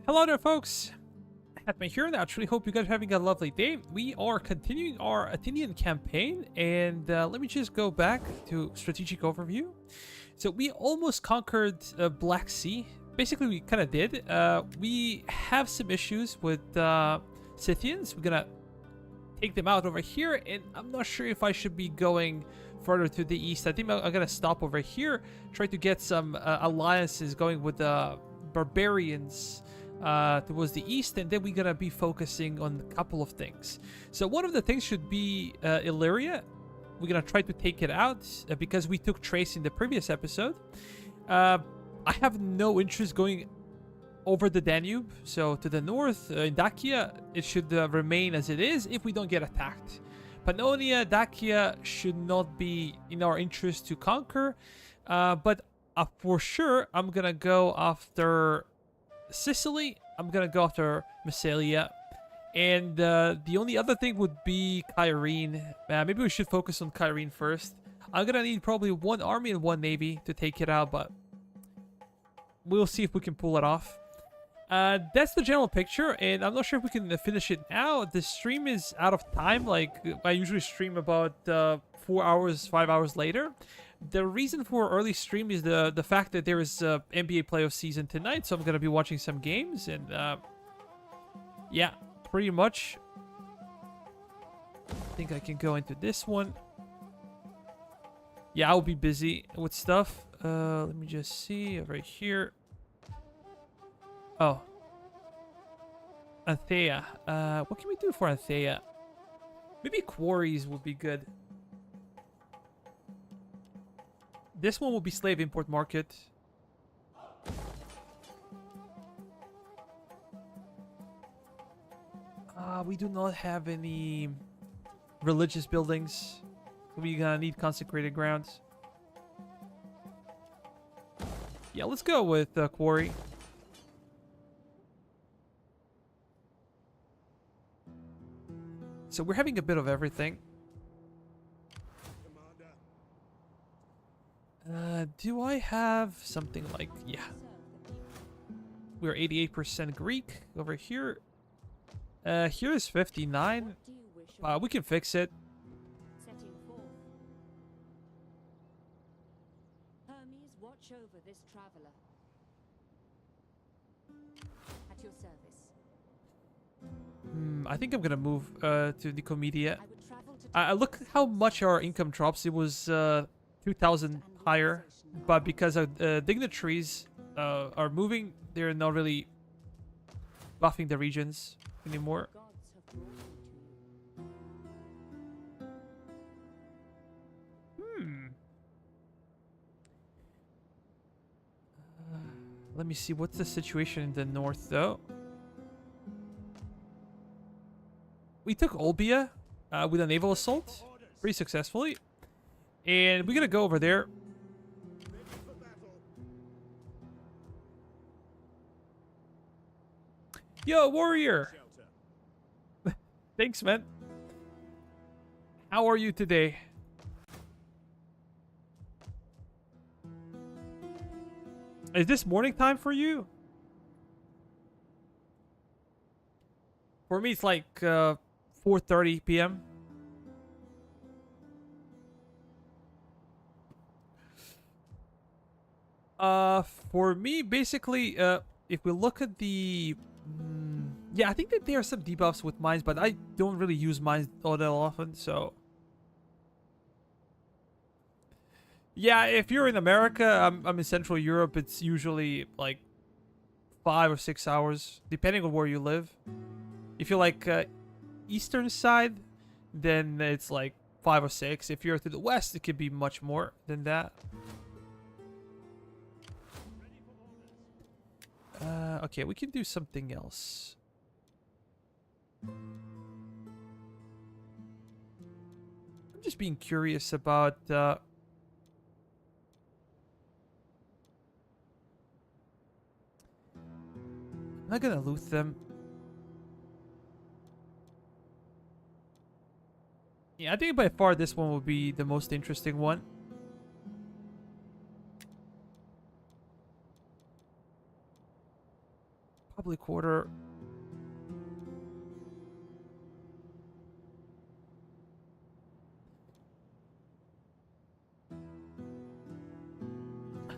Hello there, folks. Hatman here, and I truly hope you guys are having a lovely day. We are continuing our Athenian campaign, and let me just go back to strategic overview. So we almost conquered Black Sea. Basically, we kind of did. We have some issues with Scythians. We're gonna take them out over here, and I'm not sure if I should be going further to the east. I think I'm gonna stop over here, try to get some alliances going with the barbarians towards the east, and then we're gonna be focusing on a couple of things. So one of the things should be Illyria. We're gonna try to take it out because we took Trace in the previous episode. I have no interest going over the Danube, so to the north in Dacia it should remain as it is if we don't get attacked. Pannonia, Dacia should not be in our interest to conquer, but for sure I'm gonna go after Sicily. I'm gonna go after Massalia, and the only other thing would be Kyrene. Maybe we should focus on Kyrene first. I'm gonna need probably one army and one navy to take it out, but we'll see if we can pull it off. That's the general picture, and I'm not sure if we can finish it now. The stream is out of time. Like, I usually stream about 4 hours, 5 hours later. The reason for early stream is the fact that there is NBA playoff season tonight, so I'm gonna be watching some games, and yeah, pretty much. I think I can go into this one. Yeah, I'll be busy with stuff. Let me just see right here. Oh, Anthea. What can we do for Anthea? Maybe quarries would be good. This one will be slave import market. We do not have any religious buildings. We're gonna need consecrated grounds. Yeah, let's go with quarry. So we're having a bit of everything. Do I have something like... Yeah. We're 88% Greek over here. Here is 59. We can fix it. Hermes, watch over this traveler. At your service. I think I'm gonna move to Nicomedia. Look how much our income drops. It was 2,000 higher, but because dignitaries are moving, they're not really buffing the regions anymore. Let me see, what's the situation in the north, though? We took Olbia with a naval assault pretty successfully, and we're gonna go over there. Yo, warrior! Thanks, man. How are you today? Is this morning time for you? For me, it's like 4:30 p.m. For me, basically, if we look at the... yeah, I think that there are some debuffs with mines, but I don't really use mines all that often, so... Yeah, if you're in America, I'm in Central Europe, it's usually like 5 or 6 hours, depending on where you live. If you're like eastern side, then it's like 5 or 6. If you're to the west, it could be much more than that. Okay, we can do something else. I'm just being curious about... I'm not gonna loot them. Yeah, I think by far this one will be the most interesting one. Public order.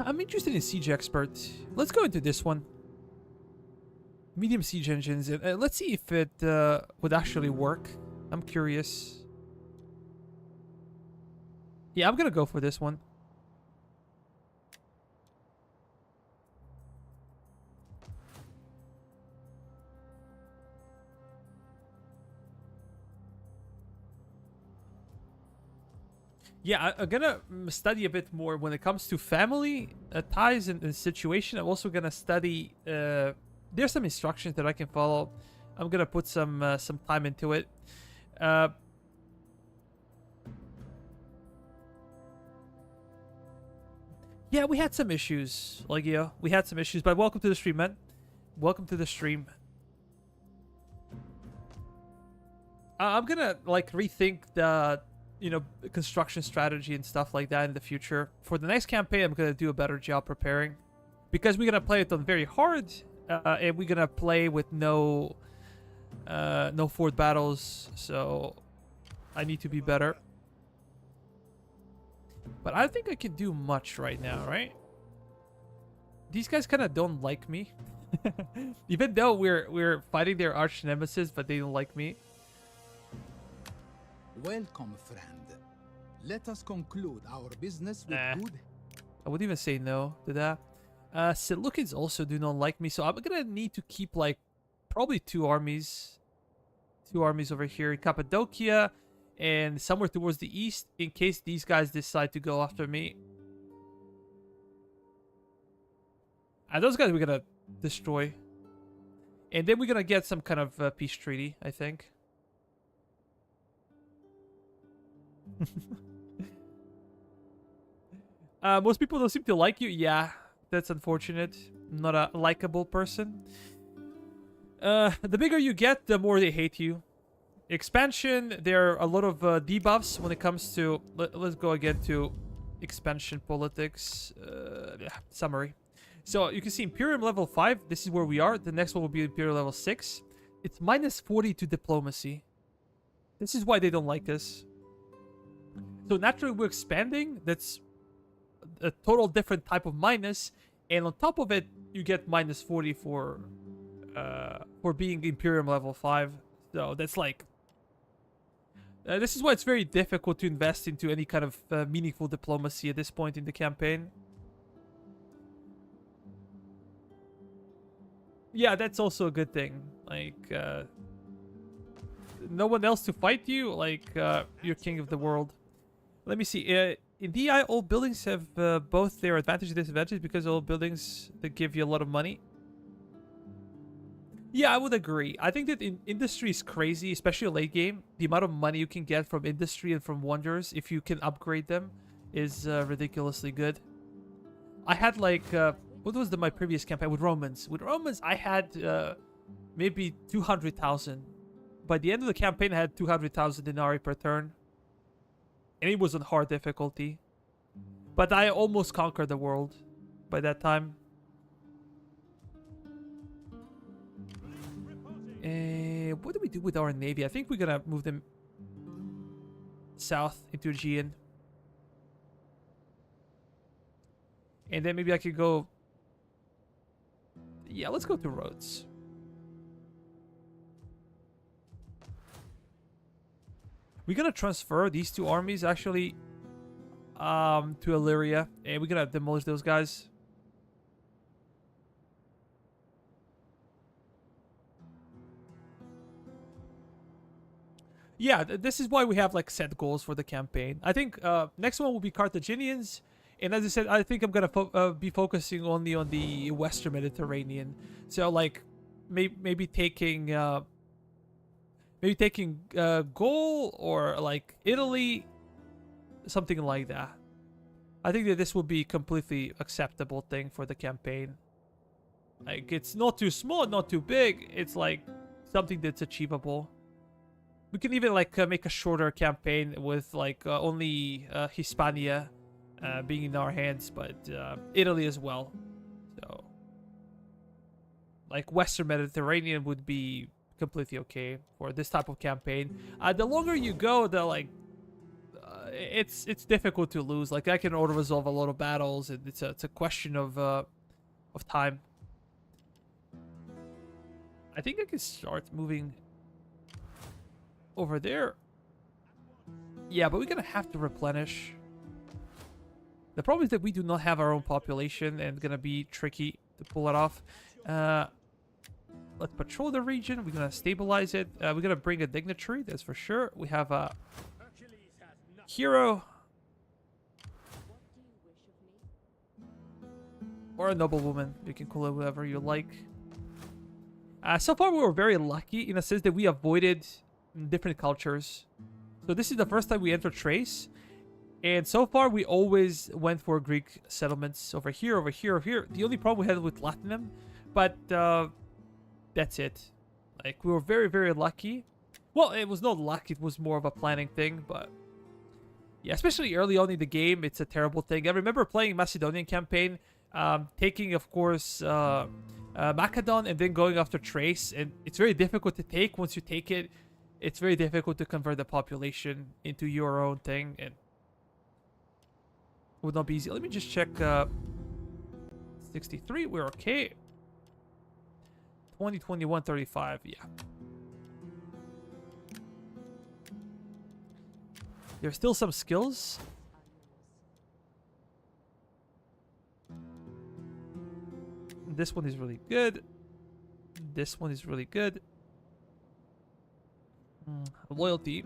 I'm interested in siege expert. Let's go into this one. Medium siege engines. And let's see if it would actually work. I'm curious. Yeah, I'm gonna go for this one. Yeah, I'm gonna study a bit more when it comes to family ties and situation. I'm also gonna study. There's some instructions that I can follow. I'm gonna put some time into it. Yeah, we had some issues, Legio. We had some issues, but welcome to the stream, man. Welcome to the stream. I'm gonna like rethink the construction strategy and stuff like that in the future. For the next campaign, I'm gonna do a better job preparing, because we're gonna play it on very hard, and we're gonna play with no fort battles. So I need to be better. But I think I can do much right now, right? These guys kind of don't like me, even though we're fighting their arch nemesis, but they don't like me. Welcome, friend. Let us conclude our business with good. I wouldn't even say no to that. Seleucids also do not like me, so I'm gonna need to keep like probably two armies over here in Cappadocia and somewhere towards the east in case these guys decide to go after me. And those guys we're gonna destroy, and then we're gonna get some kind of peace treaty, I think. Most people don't seem to like you. Yeah, that's unfortunate. I'm not a likable person. The bigger you get, the more they hate you. Expansion, there are a lot of debuffs when it comes to... Let's go again to expansion politics. Summary. So you can see Imperium level 5. This is where we are. The next one will be Imperium level 6. It's minus 40 to diplomacy. This is why they don't like us. So naturally we're expanding. That's a total different type of minus, and on top of it you get minus 40 for being Imperium level 5. So that's like this is why it's very difficult to invest into any kind of meaningful diplomacy at this point in the campaign. Yeah, that's also a good thing. Like no one else to fight you, like you're king of the world. Let me see. In D.E.I, all buildings have both their advantage and disadvantage, because all buildings that give you a lot of money. Yeah, I would agree. I think that industry is crazy, especially late game. The amount of money you can get from industry and from wonders, if you can upgrade them, is ridiculously good. I had like, what was my previous campaign with Romans? With Romans, I had maybe 200,000. By the end of the campaign, I had 200,000 denarii per turn. And it was on hard difficulty. But I almost conquered the world by that time. What do we do with our navy? I think we're gonna move them south into Aegean. And then maybe I could go... Yeah, let's go to Rhodes. We're gonna transfer these two armies actually to Illyria, and we're gonna demolish those guys. Yeah, this is why we have like set goals for the campaign. I think next one will be Carthaginians, and as I said, I think I'm gonna be focusing only on the Western Mediterranean. So like maybe taking Gaul or like Italy, something like that. I think that this will be a completely acceptable thing for the campaign. Like, it's not too small, not too big. It's like something that's achievable. We can even like make a shorter campaign with like only Hispania being in our hands, but Italy as well. So like Western Mediterranean would be completely okay for this type of campaign. The longer you go, the like it's difficult to lose. Like I can auto resolve a lot of battles, and it's a question of time. I think I can start moving over there. Yeah, but we're gonna have to replenish. The problem is that we do not have our own population, and it's gonna be tricky to pull it off. Let's patrol the region. We're gonna stabilize it. We're gonna bring a dignitary, that's for sure. We have a hero or a noblewoman. You can call it whatever you like. So far, we were very lucky in a sense that we avoided different cultures. So this is the first time we entered Trace. And so far, we always went for Greek settlements over here, over here, over here. The only problem we had with Latinum, but that's it. Like, we were very, very lucky. Well, it was not luck. It was more of a planning thing, but... yeah, especially early on in the game, it's a terrible thing. I remember playing Macedonian campaign, taking, of course, Macedon, and then going after Trace. And it's very difficult to take. Once you take it, it's very difficult to convert the population into your own thing. And would not be easy. Let me just check 63, we're okay. 2021 35, yeah. There's still some skills. This one is really good. This one is really good. Loyalty.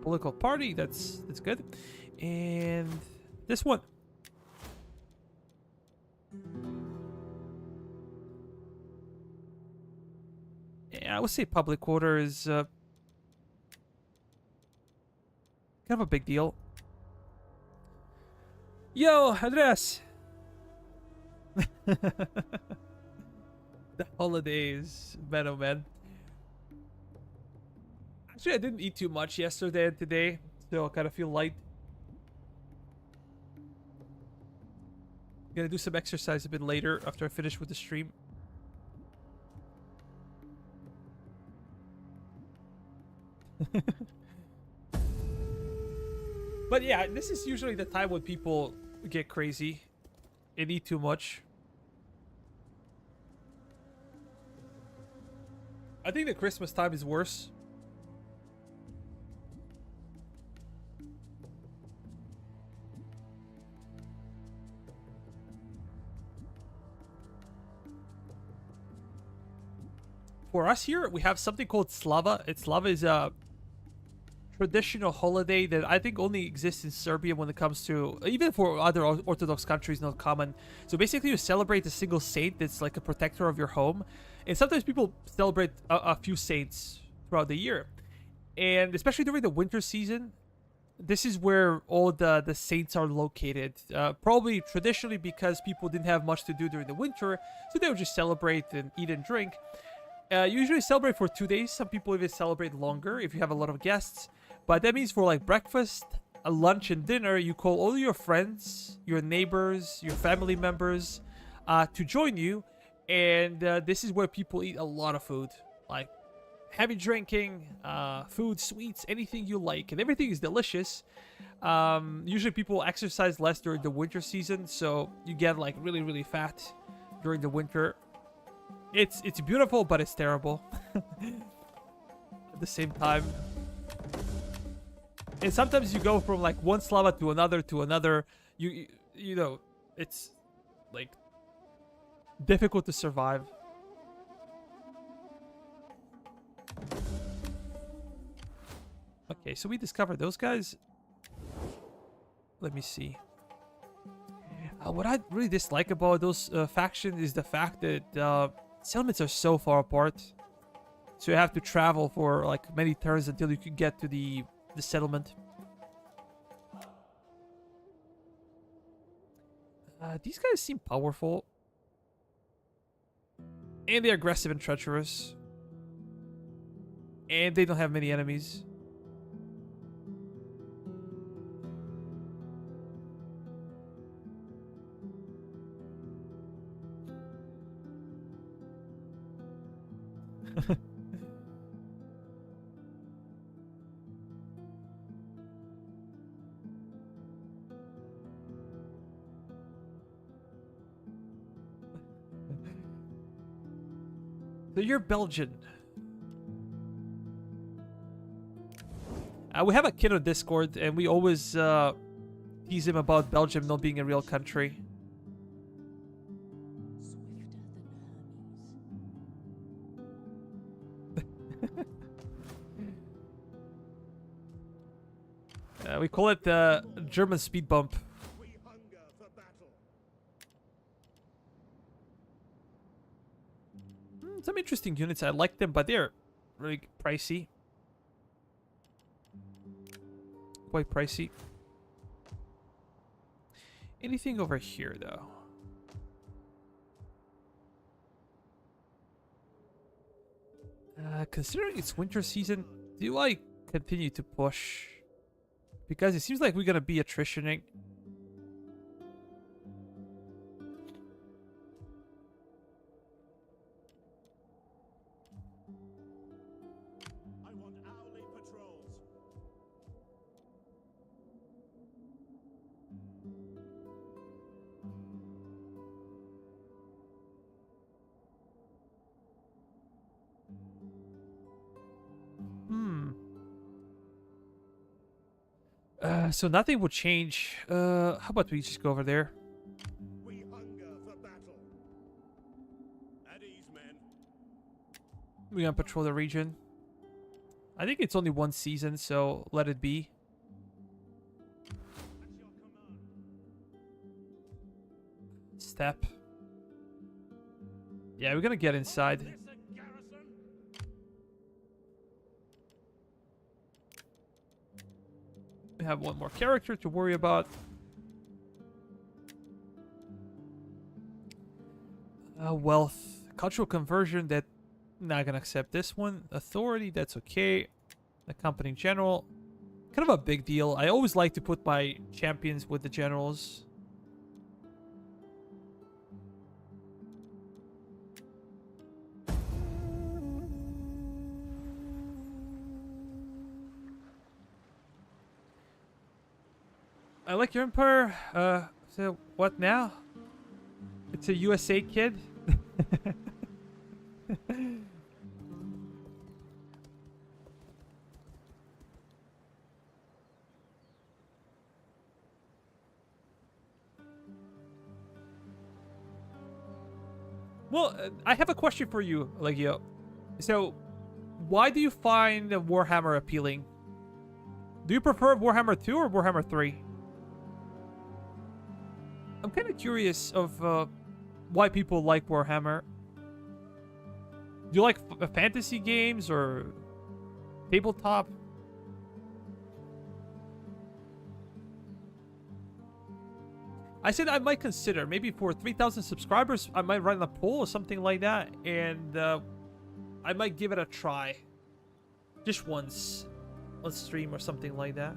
Political party, that's good. And this one. Yeah, I would say public order is kind of a big deal. Yo, Andres. The holidays, man, oh man. Actually, I didn't eat too much yesterday and today, so I kind of feel light. Gonna do some exercise a bit later after I finish with the stream. But yeah, this is usually the time when people get crazy and eat too much. I think the Christmas time is worse. For us here, we have something called Slava. Slava is a traditional holiday that I think only exists in Serbia when it comes to, even for other Orthodox countries, not common. So basically you celebrate a single saint that's like a protector of your home. And sometimes people celebrate a few saints throughout the year. And especially during the winter season, this is where all the saints are located. Probably traditionally because people didn't have much to do during the winter, so they would just celebrate and eat and drink. Usually celebrate for 2 days. Some people even celebrate longer if you have a lot of guests. But that means for like breakfast, a lunch, and dinner, you call all your friends, your neighbors, your family members to join you. And this is where people eat a lot of food. Like heavy drinking, food, sweets, anything you like. And everything is delicious. Usually people exercise less during the winter season. So you get like really, really fat during the winter. It's beautiful, but it's terrible at the same time. And sometimes you go from like one Slava to another. You know, it's like difficult to survive. Okay, so we discovered those guys. Let me see. What I really dislike about those factions is the fact that settlements are so far apart. So you have to travel for like many turns until you can get to the settlement. These guys seem powerful. And they're aggressive and treacherous. And they don't have many enemies. So you're Belgian. We have a kid on Discord, and we always tease him about Belgium not being a real country. We call it the German speed bump. Some interesting units. I like them, but they're really pricey. Quite pricey. Anything over here, though? Considering it's winter season, do I continue to push? Because it seems like we're gonna be attritioning. I want hourly patrols. So nothing would change. How about we just go over there? We hunger for battle. At ease, men. We're gonna patrol the region. I think it's only one season, so let it be. At your command. Step. Yeah, we're gonna get inside. Listen, garrison. We have one more character to worry about. Wealth. Cultural conversion, that not gonna accept this one. Authority, that's okay. Accompanying general. Kind of a big deal. I always like to put my champions with the generals. I like your empire. So what now? It's a USA kid. Well, I have a question for you, Legio. So, why do you find Warhammer appealing? Do you prefer Warhammer 2 or Warhammer 3? I'm kind of curious of why people like Warhammer. Do you like fantasy games or tabletop? I said I might consider, maybe for 3,000 subscribers, I might run a poll or something like that, and I might give it a try. Just once on stream or something like that.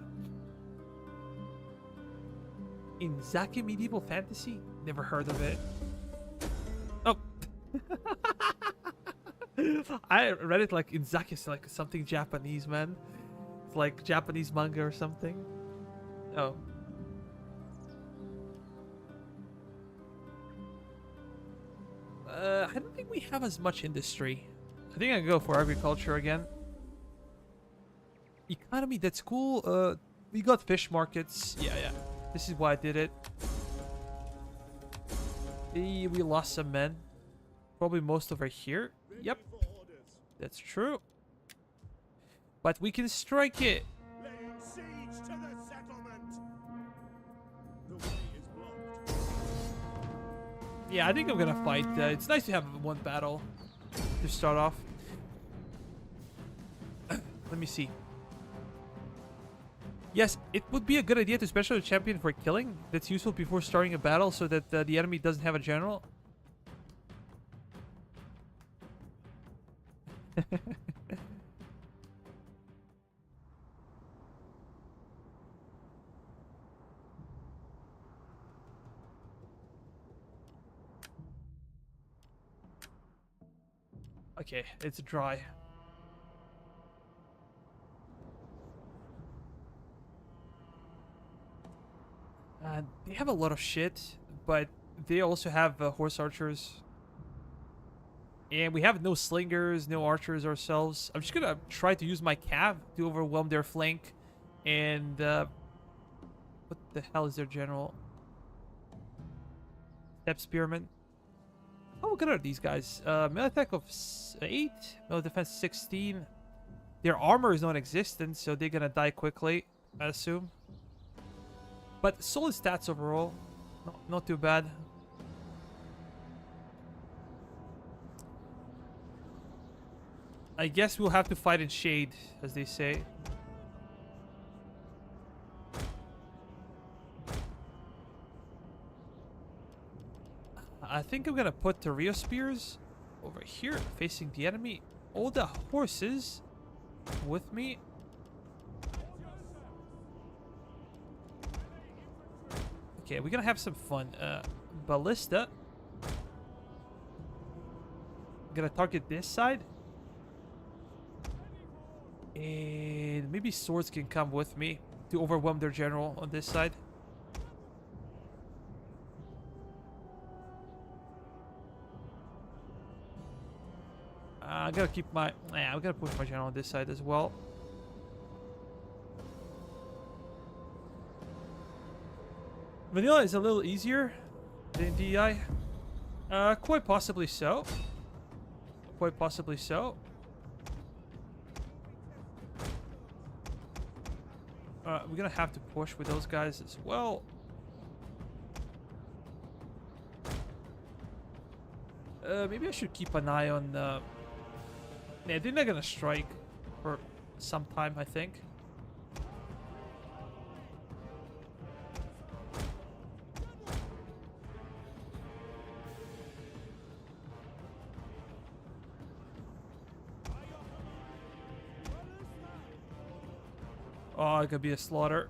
Inzaki Medieval Fantasy? Never heard of it. Oh. I read it like Inzaki is like something Japanese, man. It's like Japanese manga or something. Oh. I don't think we have as much industry. I think I go for agriculture again. Economy, that's cool. We got fish markets. Yeah. This is why I did it. We lost some men. Probably most over here. Yep. That's true. But we can strike it. Laying siege to the settlement. The way is blocked. Yeah, I think I'm gonna fight. It's nice to have one battle to start off. Let me see. Yes, it would be a good idea to special a champion for killing. That's useful before starting a battle so that the enemy doesn't have a general. Okay, it's dry. They have a lot of shit, but they also have horse archers. And we have no slingers, no archers ourselves. I'm just gonna try to use my cav to overwhelm their flank. And, what the hell is their general? Step Spearman. How good are these guys? Melee attack of 8, melee defense 16. Their armor is non-existent, so they're gonna die quickly, I assume. But solid stats overall. Not too bad. I guess we'll have to fight in shade, as they say. I think I'm gonna put the Rio Spears over here, facing the enemy. All the horses with me. Okay, we're gonna have some fun. Ballista. Gonna target this side. And maybe swords can come with me to overwhelm their general on this side. I gotta keep my... Yeah, I'm gonna push my general on this side as well. Vanilla is a little easier than D.E.I. Quite possibly so. Quite possibly so. We're gonna have to push with those guys as well. Maybe I should keep an eye on... Yeah, they're not gonna strike for some time, I think. Oh, it could be a slaughter.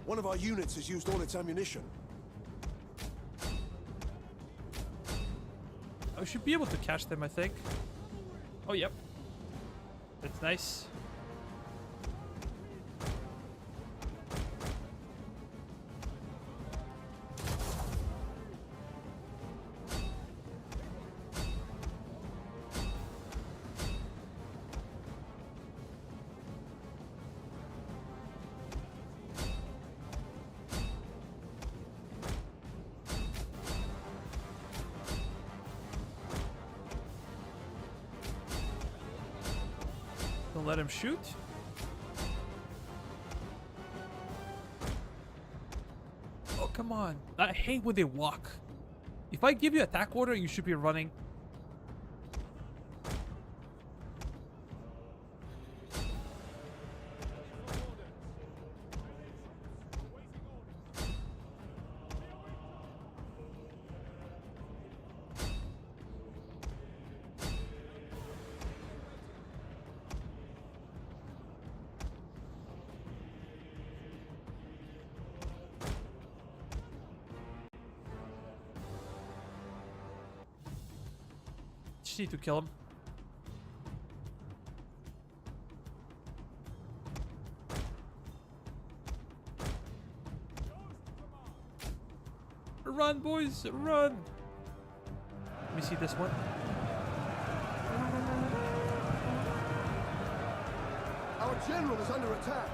One of our units has used all its ammunition. I should be able to catch them, I think. Oh, yep. That's nice. Don't let him shoot. Oh, come on. I hate when they walk. If I give you attack order, you should be running. Just need to kill him. Run, boys, run! Let me see this one. Our general is under attack.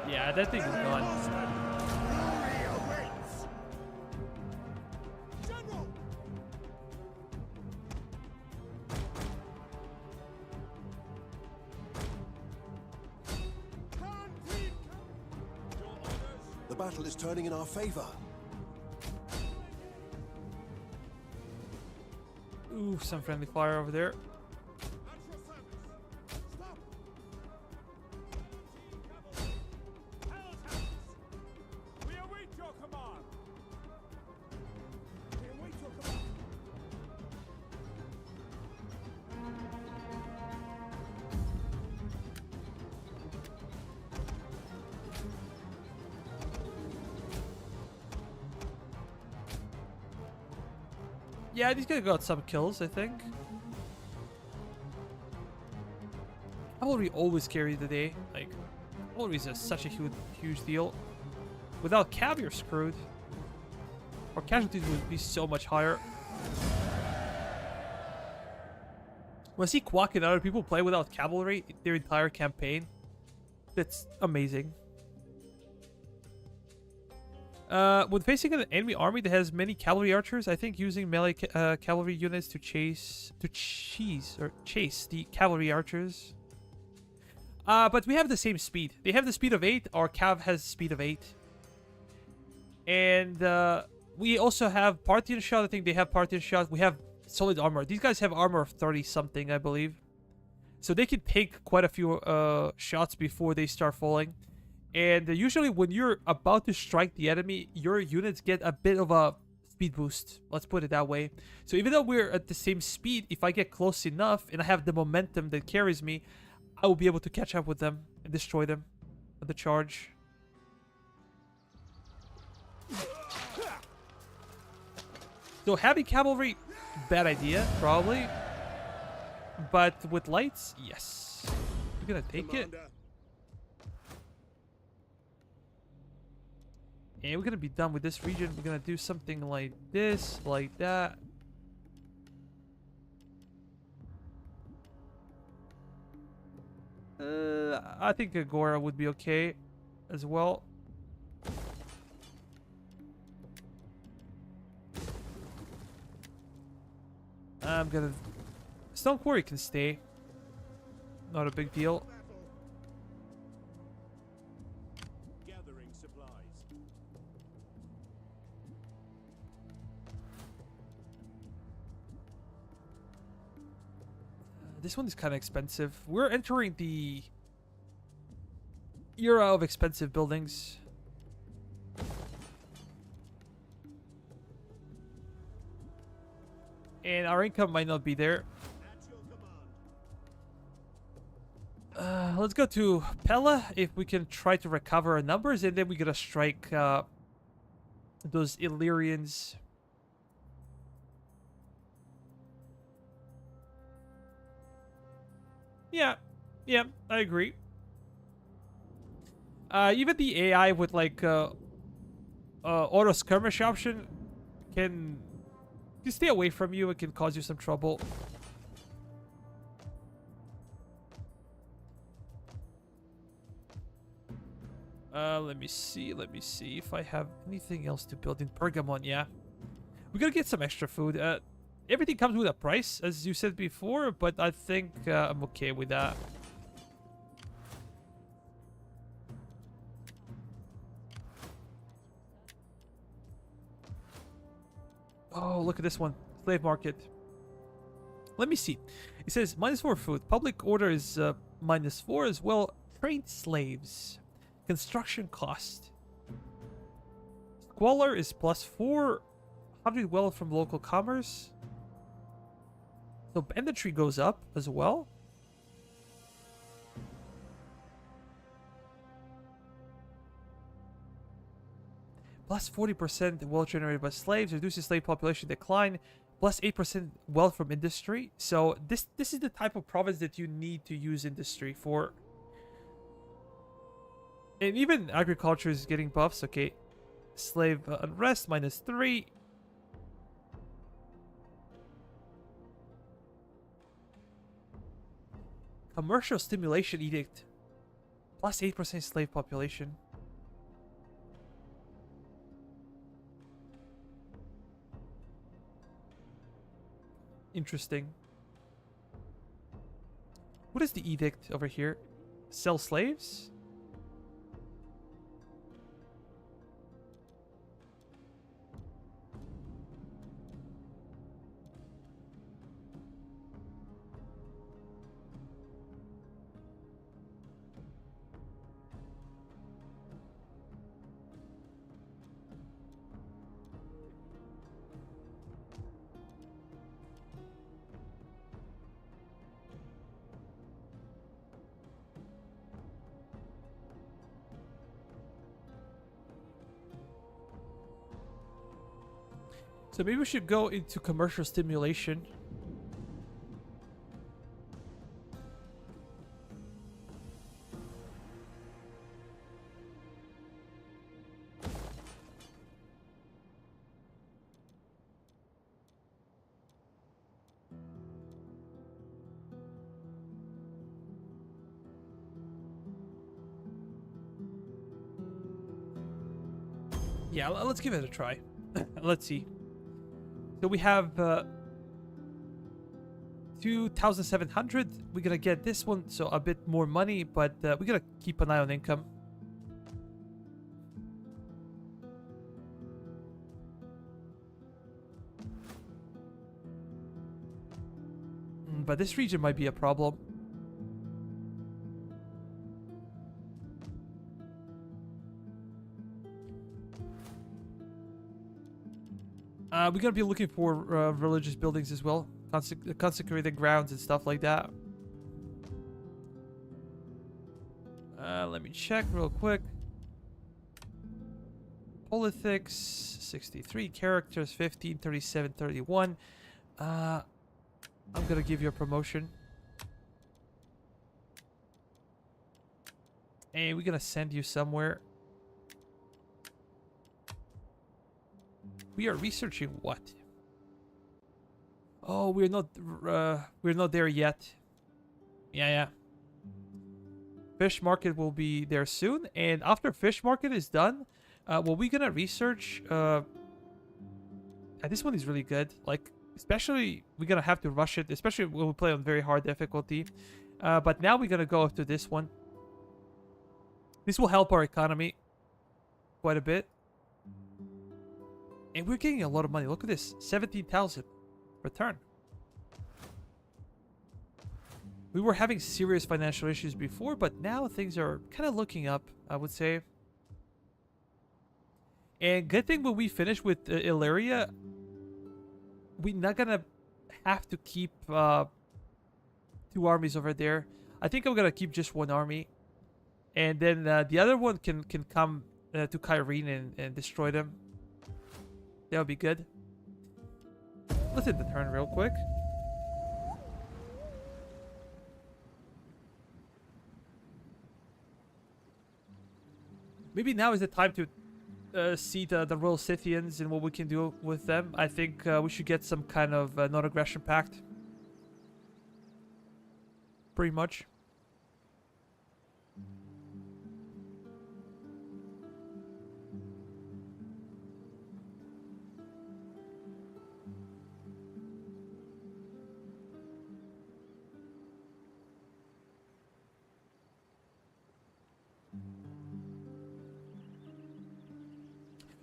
Yeah, that thing is gone. The battle is turning in our favor. Ooh, some friendly fire over there. Yeah, he's gonna got some kills, I think. Cavalry always carry the day. Like, cavalry is such a huge deal. Without cav, you're screwed. Our casualties would be so much higher. When I see Quack and other people play without cavalry their entire campaign, that's amazing. When facing an enemy army that has many cavalry archers, I think using melee cavalry units to chase the cavalry archers. But we have the same speed. They have the speed of 8. Our cav has speed of 8. And we also have Parthian shot. I think they have Parthian shot. We have solid armor. These guys have armor of 30 something, I believe. So they can take quite a few shots before they start falling. And usually when you're about to strike the enemy, your units get a bit of a speed boost. Let's put it that way. So even though we're at the same speed, if I get close enough and I have the momentum that carries me, I will be able to catch up with them and destroy them with the charge. So having cavalry, bad idea, probably. But with lights, yes. We're gonna take it. And we're gonna be done with this region. We're gonna do something like this, like that. I think Agora would be okay as well. I'm gonna... Stone Quarry can stay. Not a big deal. Gathering supplies. This one is kind of expensive. We're entering the era of expensive buildings. And our income might not be there. At your command. Let's go to Pella if we can try to recover our numbers, and then we're gonna strike those Illyrians. Yeah, I agree. Even the AI with like auto skirmish option can stay away from you. It can cause you some trouble. Let me see if I have anything else to build in Pergamon. Yeah, we're gonna get some extra food. Everything comes with a price, as you said before, but I think I'm okay with that. Oh, look at this one. Slave market. Let me see. It says -4 food. Public order is -4 as well. Trained slaves. Construction cost. Squalor is +4. 100 wealth from local commerce. So banditry goes up as well. +40% wealth generated by slaves. Reduces slave population decline. +8% wealth from industry. So this is the type of province that you need to use industry for. And even agriculture is getting buffs. Okay. Slave unrest -3. Commercial stimulation edict. +8% slave population. Interesting. What is the edict over here? Sell slaves? So maybe we should go into commercial stimulation. Yeah, let's give it a try. Let's see. So we have 2,700. We're gonna get this one, so a bit more money, but we gotta keep an eye on income. But this region might be a problem. We're gonna be looking for religious buildings as well, consecrated grounds and stuff like that. Let me check real quick. Politics, 63 characters, 15, 37, 31. I'm gonna give you a promotion. And we're gonna send you somewhere. We are researching what? Oh, we're not there yet. Yeah. Fish market will be there soon, and after fish market is done, what we're gonna research. This one is really good. Like, especially we're gonna have to rush it, especially when we play on very hard difficulty. But now we're gonna go to this one. This will help our economy quite a bit. And we're getting a lot of money. Look at this. 17,000 return. We were having serious financial issues before, but now things are kind of looking up, I would say. And good thing when we finish with Illyria, we're not going to have to keep 2 armies over there. I think I'm going to keep just 1 army. And then the other one can come to Kyrene and destroy them. That would be good. Let's hit the turn real quick. Maybe now is the time to see the Royal Scythians and what we can do with them. I think we should get some kind of non-aggression pact. Pretty much.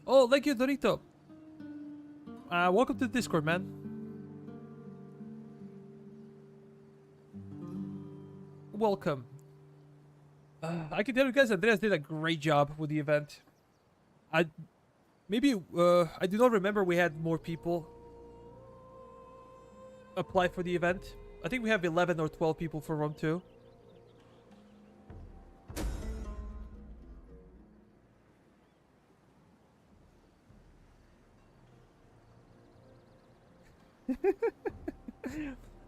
Oh, thank you, Dorito. Welcome to the Discord, man. Welcome. I can tell you guys, Andreas did a great job with the event. I do not remember we had more people apply for the event. I think we have 11 or 12 people for Rome 2.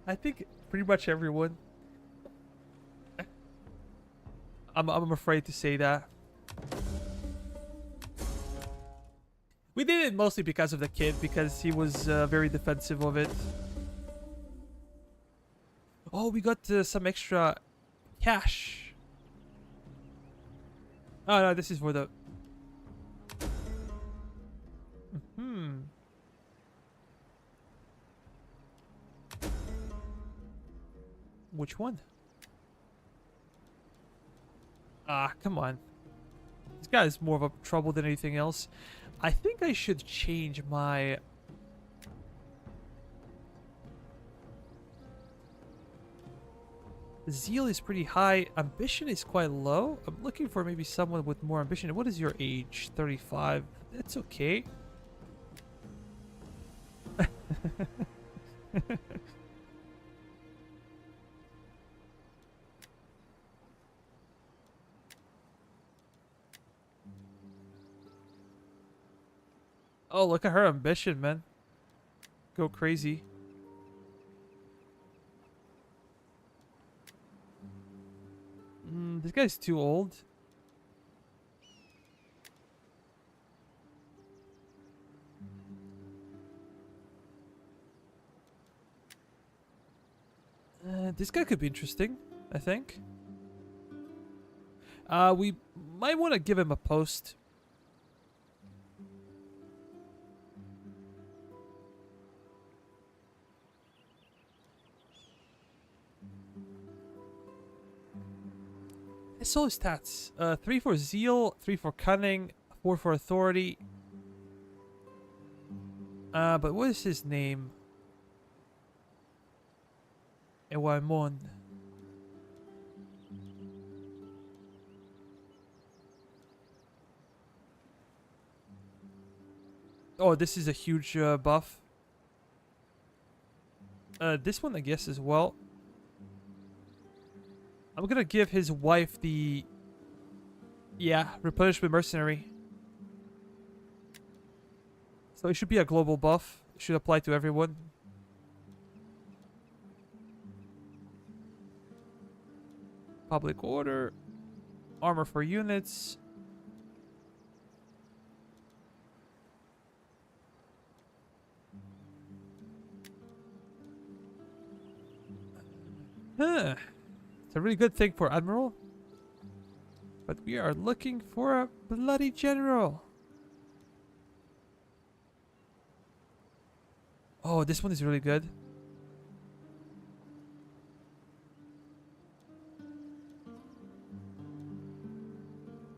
I think pretty much everyone. I'm afraid to say that. We did it mostly because of the kid, because he was very defensive of it. Oh, we got some extra cash. Oh no, this is for the... Which one? Ah, come on. This guy is more of a trouble than anything else. I think I should change my... Zeal is pretty high. Ambition is quite low. I'm looking for maybe someone with more ambition. What is your age? 35. That's okay. Oh, look at her ambition, man. go crazy. This guy's too old. This guy could be interesting, I think. We might want to give him a post. I saw his stats. 3 for zeal, 3 for cunning, 4 for authority. But what is his name? Ewaimon. Oh, this is a huge buff. This one, I guess, as well. I'm gonna give his wife the... Yeah, replenishment mercenary. So it should be a global buff. It should apply to everyone. Public order. Armor for units. Huh. It's a really good thing for Admiral. But we are looking for a bloody general. Oh, this one is really good.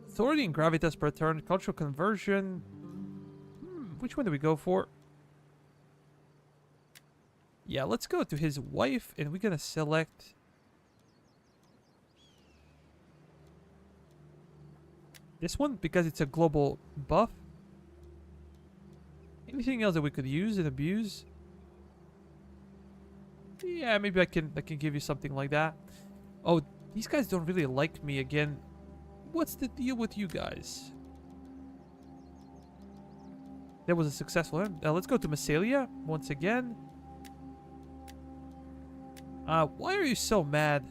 Authority and gravitas per turn. Cultural conversion. Which one do we go for? Yeah, let's go to his wife, and we're gonna select... this one, because it's a global buff. Anything else that we could use and abuse? Yeah, maybe I can give you something like that. Oh, these guys don't really like me again. What's the deal with you guys? That was a successful one. Let's go to Massalia once again. Why are you so mad?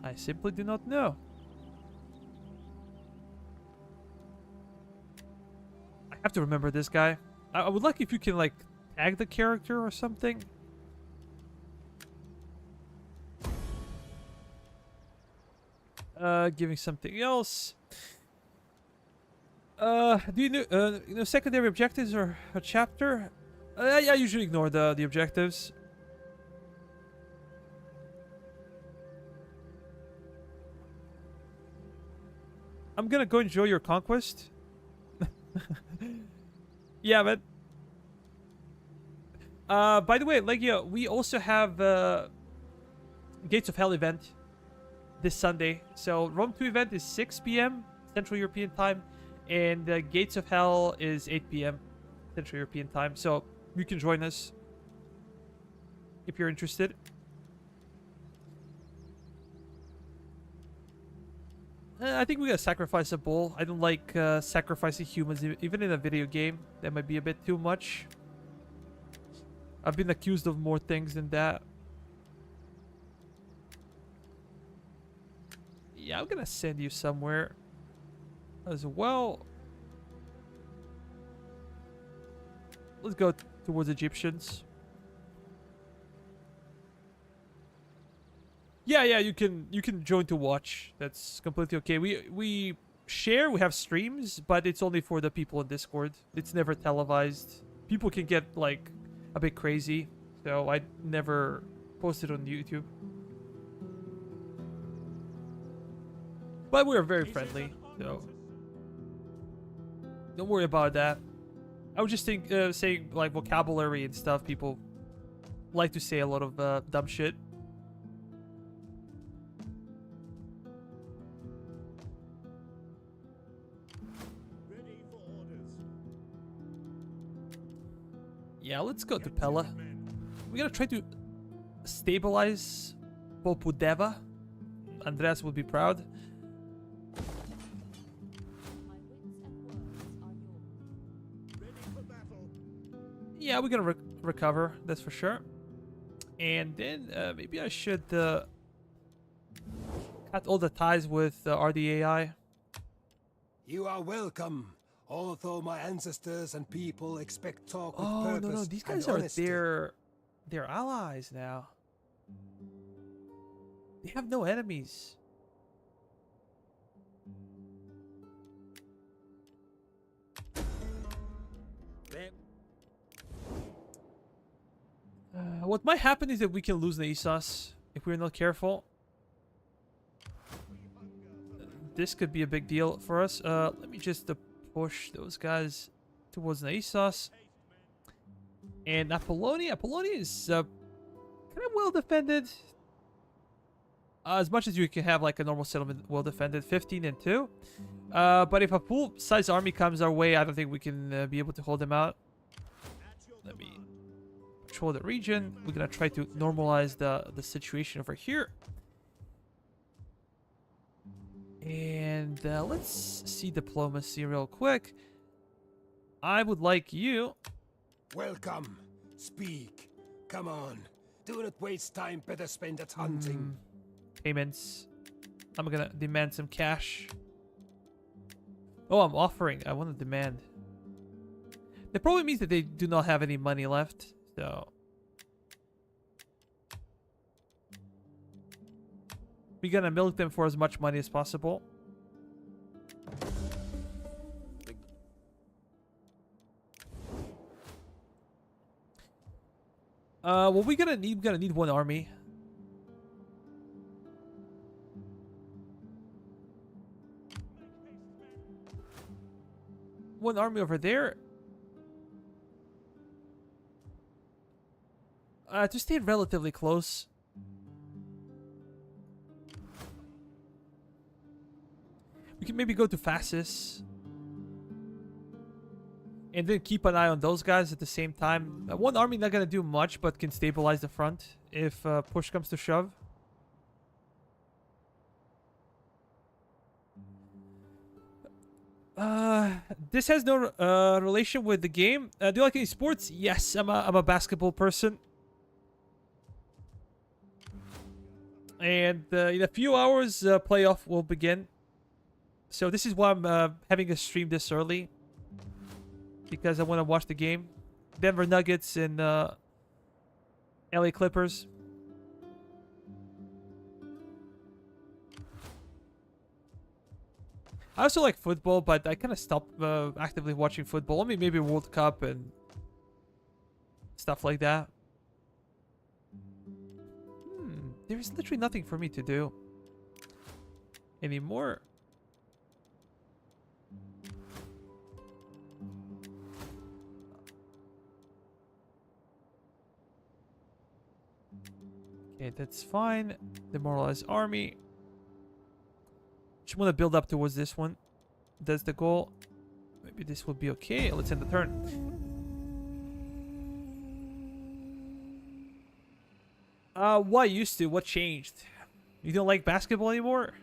I simply do not know. I have to remember this guy. I would like if you can, like, tag the character or something. Giving something else. Do you know secondary objectives or a chapter? I usually ignore the objectives. I'm gonna go enjoy your conquest. Yeah, man. By the way, Legio, we also have Gates of Hell event this Sunday. So Rome 2 event is 6 p.m. Central European time, and Gates of Hell is 8 p.m. Central European time. So you can join us if you're interested. I think we gotta sacrifice a bull. I don't like sacrificing humans, even in a video game. That might be a bit too much. I've been accused of more things than that. Yeah, I'm gonna send you somewhere as well. Let's go towards Egyptians. Yeah, you can join to watch. That's completely okay. We share, we have streams, but it's only for the people in Discord. It's never televised. People can get, like, a bit crazy, so I never post it on YouTube. But we're very friendly, so don't worry about that. I was just saying, like, vocabulary and stuff. People like to say a lot of dumb shit. Yeah, let's go to Pella. We gotta try to stabilize Popudeva. Andreas will be proud. My wits and words. yeah, we're gonna recover, that's for sure. And then maybe I should cut all the ties with RDAI. You are welcome. Although my ancestors and people expect talk with Oh purpose no, these and guys are honesty. their allies now. They have no enemies. What might happen is that we can lose Naissos if we're not careful. This could be a big deal for us. Let me just push those guys towards Naissos. And Apollonia. Apollonia is kind of well defended. As much as you can have like a normal settlement well defended. 15 and 2. But if a full-size army comes our way, I don't think we can be able to hold them out. Let me control the region. We're gonna try to normalize the situation over here. And let's see diplomacy real quick. I would like you. Welcome. Speak. Come on. Do not waste time. Better spend it hunting. Payments. I'm gonna demand some cash. Oh, I'm offering. I want to demand. That probably means that they do not have any money left. So we're gonna milk them for as much money as possible. What we're gonna need one army. One army over there. To stay relatively close. We can maybe go to Phasis. And then keep an eye on those guys at the same time. One army not gonna do much, but can stabilize the front if push comes to shove. This has no relation with the game. Do you like any sports? Yes, I'm a basketball person. And in a few hours, playoff will begin. So this is why I'm having a stream this early. Because I want to watch the game. Denver Nuggets and LA Clippers. I also like football, but I kind of stopped actively watching football. Only maybe World Cup and stuff like that. There's literally nothing for me to do anymore. Okay, that's fine. Demoralized army. Just want to build up towards this one. That's the goal. Maybe this will be okay. Let's end the turn. What used to? What changed? You don't like basketball anymore?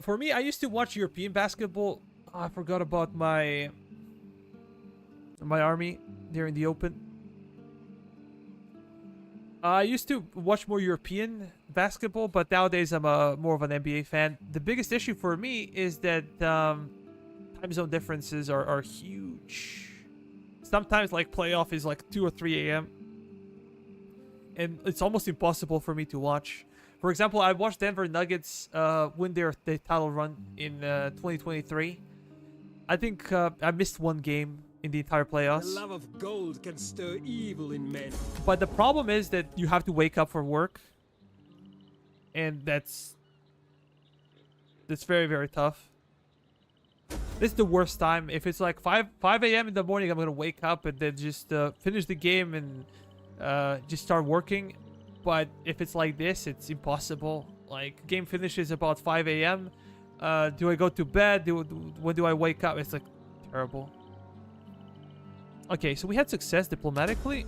For me, I used to watch European basketball. I forgot about my army there in the open. I used to watch more European basketball, but nowadays I'm more of an NBA fan. The biggest issue for me is that time zone differences are huge. Sometimes like playoff is like 2 or 3 a.m. and it's almost impossible for me to watch. For example, I watched Denver Nuggets win their title run in 2023. I think I missed one game in the entire playoffs. The love of gold can stir evil in men. But the problem is that you have to wake up for work. And that's very, very tough. This is the worst time. If it's like 5 a.m. in the morning, I'm going to wake up and then just finish the game and just start working. But if it's like this, it's impossible. Like, game finishes about 5 a.m. Do I go to bed? When do I wake up? It's like terrible. Okay, so we had success diplomatically.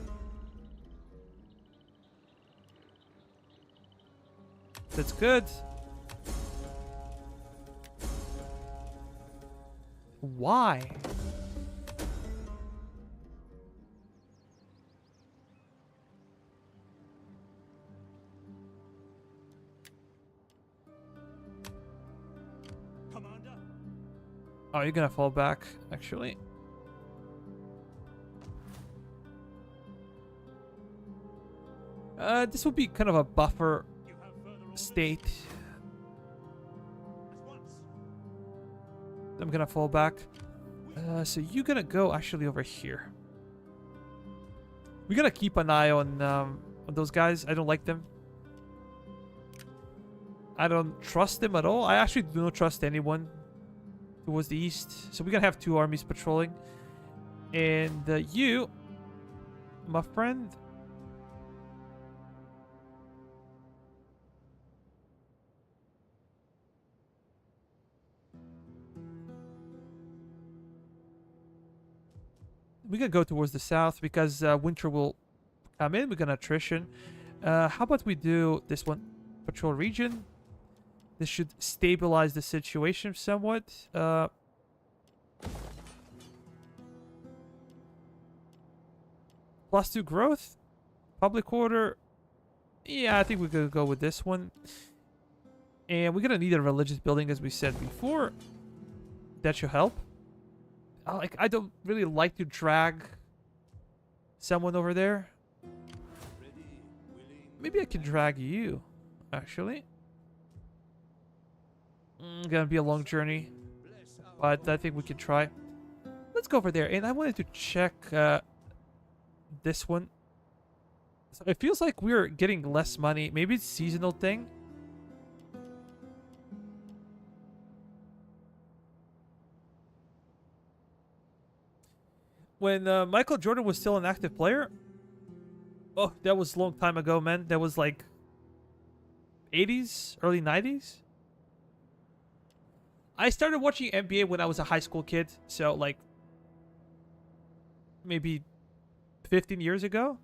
That's good. Why? Commander? Oh, you're gonna fall back, actually. This would be kind of a buffer You have further orders? state. At once. I'm gonna fall back. So you're gonna go actually over here. We're gonna keep an eye on those guys. I don't like them. I don't trust them at all. I actually do not trust anyone towards the east. So we're gonna have 2 armies patrolling. And you, my friend. We're gonna go towards the south because winter will come in. We're gonna attrition. How about we do this one? Patrol region. This should stabilize the situation somewhat. +2 growth. Public order. Yeah, I think we're gonna go with this one. And we're gonna need a religious building, as we said before. That should help. I don't really like to drag someone over there. Ready, willing. Maybe I can drag you, actually. Gonna be a long journey, Bless our but I think we can try. Let's go over there. And I wanted to check this one. So it feels like we're getting less money. Maybe it's a seasonal thing. When Michael Jordan was still an active player. Oh, that was a long time ago, man. That was like 80s, early 90s. I started watching NBA when I was a high school kid. So like maybe 15 years ago.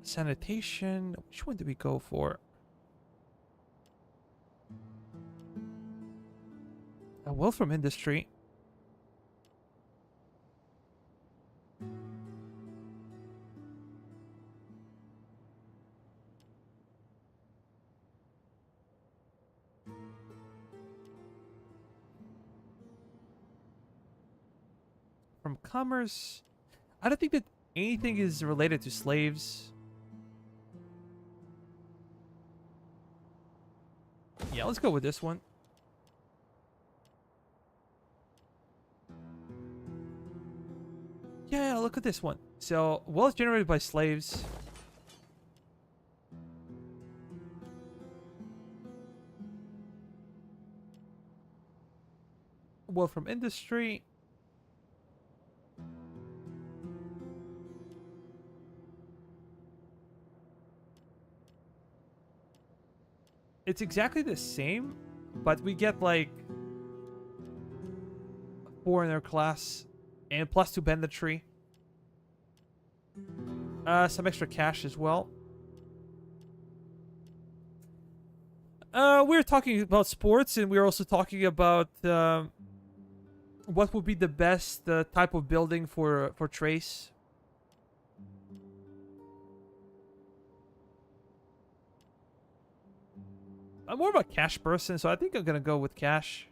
Sanitation. Which one do we go for? Well, from industry. From commerce. I don't think that anything is related to slaves. Yeah, let's go with this one. Yeah, look at this one. So, wealth generated by slaves. Wealth from industry. It's exactly the same, but we get like foreigner class and +2 banditry. Some extra cash as well. We're talking about sports, and we're also talking about what would be the best type of building for Trace. I'm more of a cash person, so I think I'm gonna go with cash.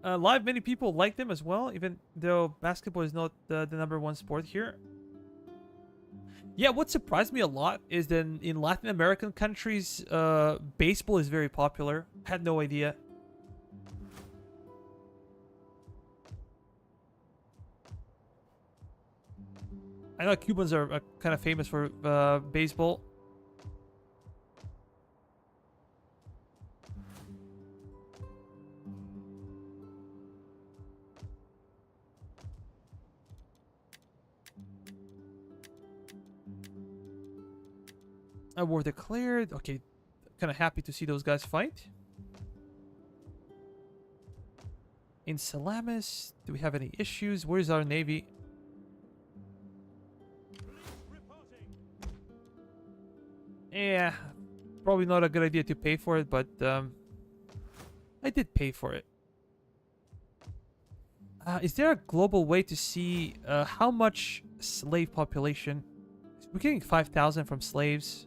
Live, many people like them as well, even though basketball is not the #1 sport here. Yeah, what surprised me a lot is that in Latin American countries, baseball is very popular. Had no idea. I know Cubans are kind of famous for baseball. A war declared. Okay, kind of happy to see those guys fight. In Salamis, do we have any issues? Where's our navy? Yeah, probably not a good idea to pay for it, but I did pay for it. Is there a global way to see how much slave population? We're getting 5,000 from slaves.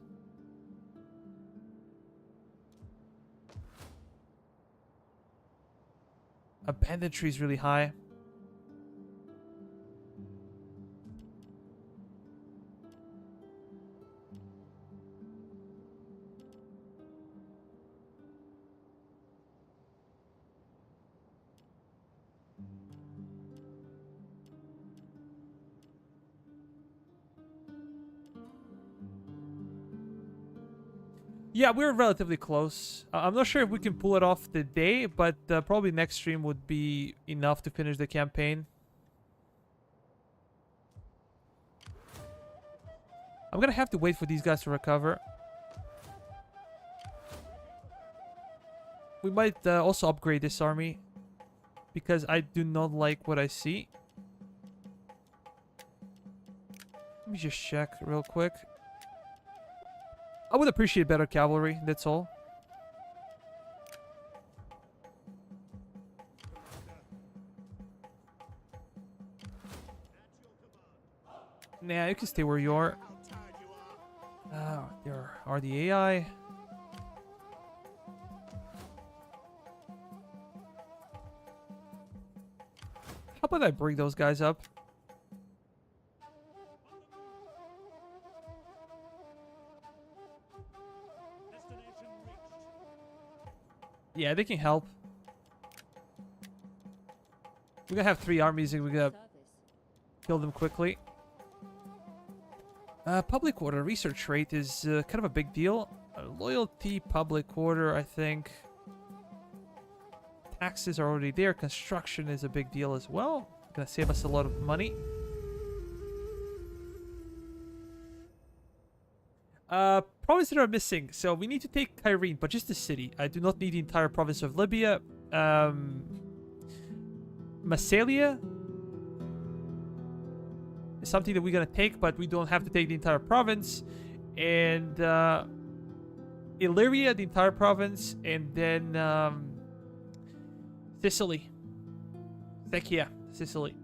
Banditry is really high. Yeah, we're relatively close. I'm not sure if we can pull it off today, but probably next stream would be enough to finish the campaign. I'm gonna have to wait for these guys to recover. We might also upgrade this army, because I do not like what I see. Let me just check real quick. I would appreciate better cavalry, that's all. Nah, you can stay where you are. There are the D.E.I. How about I bring those guys up? Yeah, they can help. We're gonna have 3 armies and we're gonna kill them quickly. Public order research rate is kind of a big deal. Loyalty, public order, I think. Taxes are already there. Construction is a big deal as well. Gonna save us a lot of money. Provinces that are missing. So we need to take Kyrene, but just the city. I do not need the entire province of Libya. Massalia is something that we're gonna take, but we don't have to take the entire province. And Illyria, the entire province, and then Sicily. Zekia, Sicily.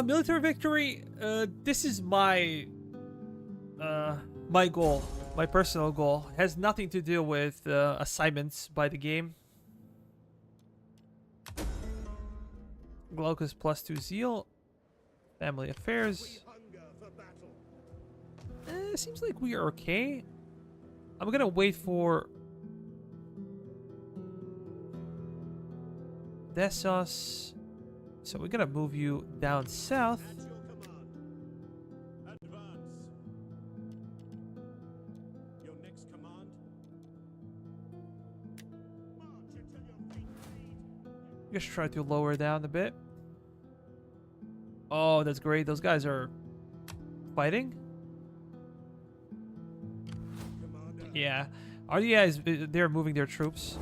Military victory. This is my my goal, my personal goal. It has nothing to do with assignments by the game. Glaucus +2 zeal. Family affairs. Seems like we are okay. I'm gonna wait for Dessos. So we're gonna move you down south. Advance. Your next command. March until your feet bleed. Just try to lower down a bit. Oh, that's great. Those guys are fighting. Commander. Yeah, RDI is they're moving their troops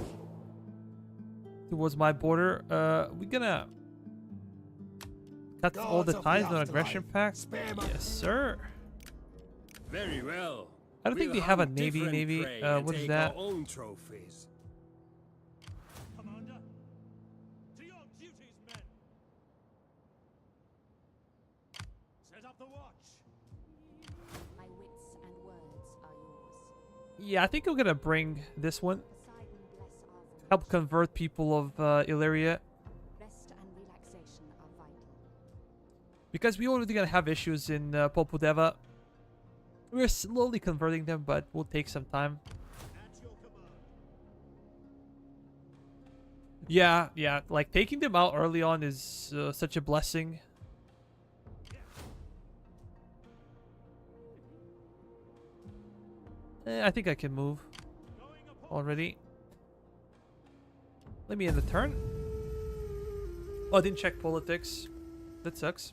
towards my border. We're gonna cut all the Gods of ties the on aggression afterlife, pact. spare my- Yes, sir. Very well. I don't think We'll they have a hunt navy. different Navy. prey and What is take that? Our own trophies. Commander. To your duties, men. Set up the watch. My wits and words are yours. Yeah, I think I'm gonna bring this one. Poseidon bless our voyage. Help convert people of Illyria. Rest and relaxation are vital. Because we already gonna have issues in Popudeva. We're slowly converting them, but we'll take some time. At your command. Yeah, like taking them out early on is such a blessing. Yes. I think I can move already. Let me end the turn. Oh, I didn't check politics. That sucks.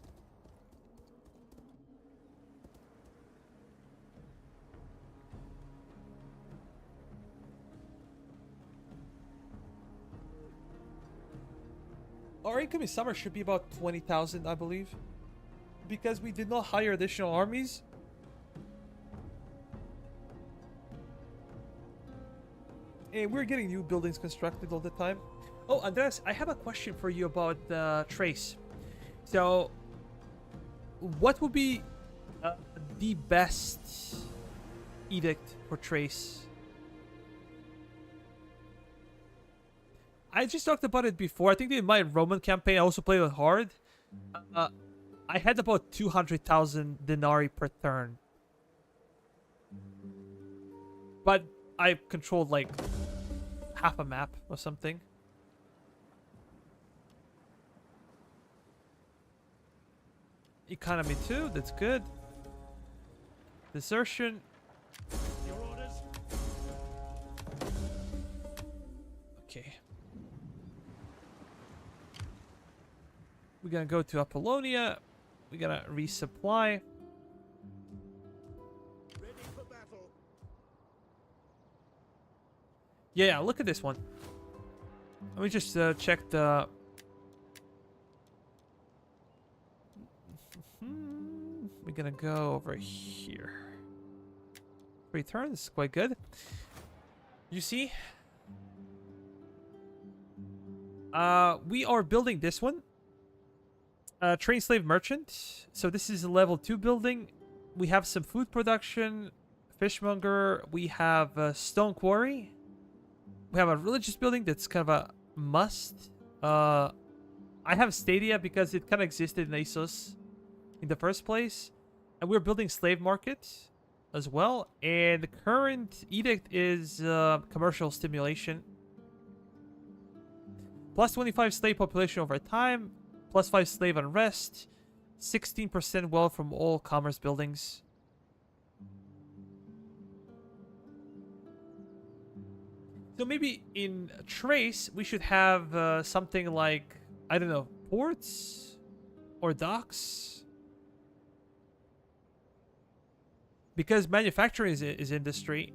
Our incoming summer should be about 20,000, I believe. Because we did not hire additional armies. And we're getting new buildings constructed all the time. Oh, Andreas, I have a question for you about Trace. So, what would be the best edict for Trace? I just talked about it before. I think in my Roman campaign, I also played it hard. I had about 200,000 denarii per turn. But I controlled like half a map or something. Economy 2, that's good. Desertion. Your orders? Okay. We're gonna go to Apollonia. We're gonna resupply. Ready for battle. Yeah, look at this one. Let me just check the... We're gonna go over here. 3 turns, quite good. You see? We are building this one. Train slave merchant. So this is a level 2 building. We have some food production, fishmonger. We have a stone quarry. We have a religious building that's kind of a must. I have Stadia because it kind of existed in ASOS in the first place. And we're building slave market as well. And the current edict is commercial stimulation. Plus 25 slave population over time. Plus 5 slave unrest. 16% wealth from all commerce buildings. So maybe in Trace, we should have something like, I don't know, ports or docks. Because manufacturing is industry.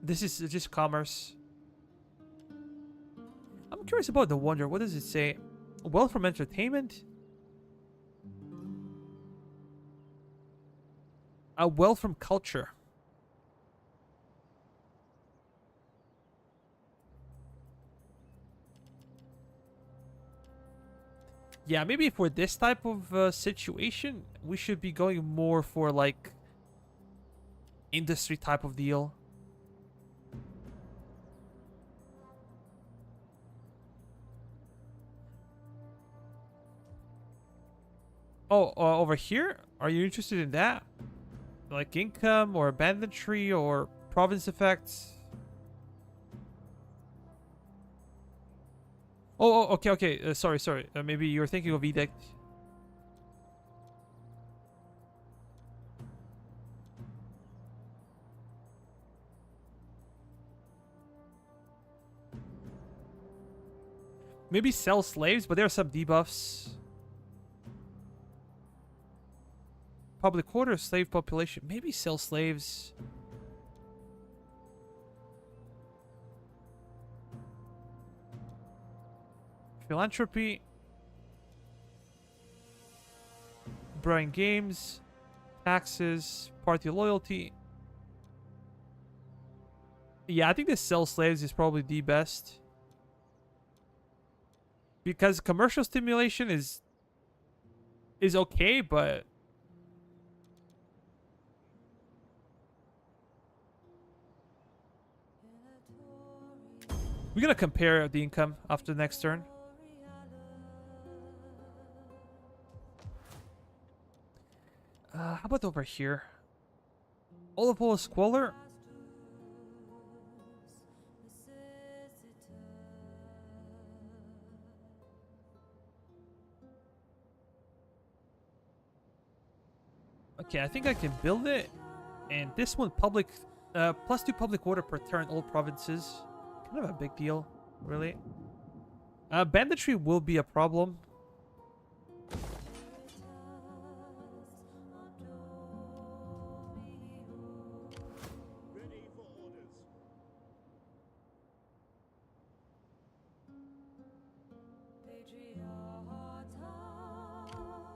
This is just commerce. I'm curious about the wonder. What does it say? Wealth from entertainment? A wealth from culture. Yeah, maybe for this type of situation, we should be going more for like industry type of deal. Oh, over here? Are you interested in that? Like income or banditry or province effects? Oh, okay. Sorry. Maybe you're thinking of edict. Maybe sell slaves, but there are some debuffs. Public quarter, slave population. Maybe sell slaves. Philanthropy. Brewing games. Taxes. Party loyalty. Yeah, I think the sell slaves is probably the best. Because commercial stimulation is okay, but we're gonna compare the income after the next turn. How about over here? Olival Squalor. Okay, I think I can build it. And this one, public, +2 public order per turn, all provinces. Kind of a big deal, really. Banditry will be a problem. Ready for orders.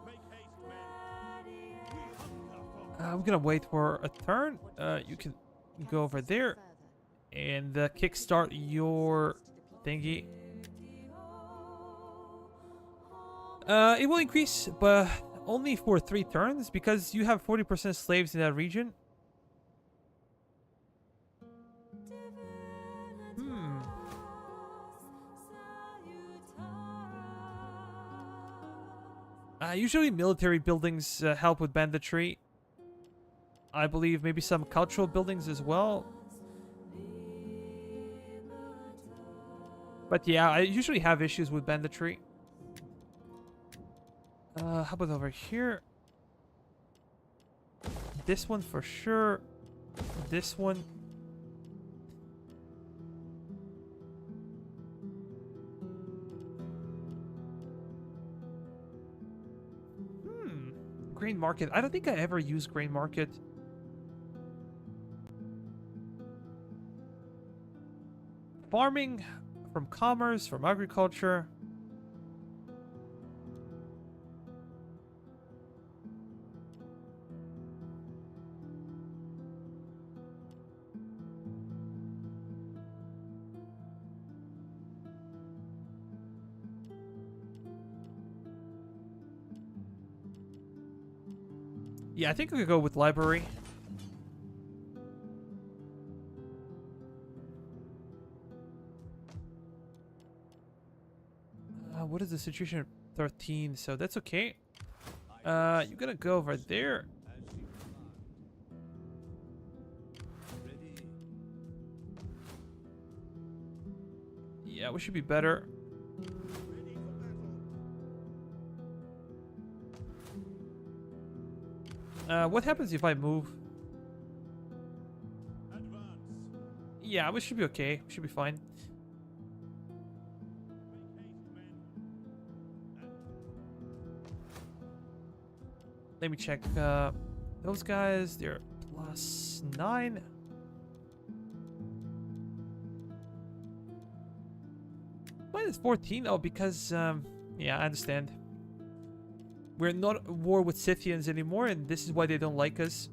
Make haste, men. We hunger for I'm gonna wait for a turn. You can go over there and kickstart your thingy. It will increase, but only for 3 turns because you have 40% slaves in that region. Usually military buildings help with banditry. I believe maybe some cultural buildings as well. But yeah, I usually have issues with banditry. How about over here? This one for sure. This one. Grain market. I don't think I ever used grain market. Farming, from commerce, from agriculture. Yeah, I think I could go with library. What is the situation at 13? So that's okay. You're gonna go over there. Yeah, we should be better. What happens if I move? advance. Yeah, we should be okay. We should be fine. Let me check. Those guys, they're +9. -14? Oh, because, yeah, I understand. We're not at war with Scythians anymore, and this is why they don't like us.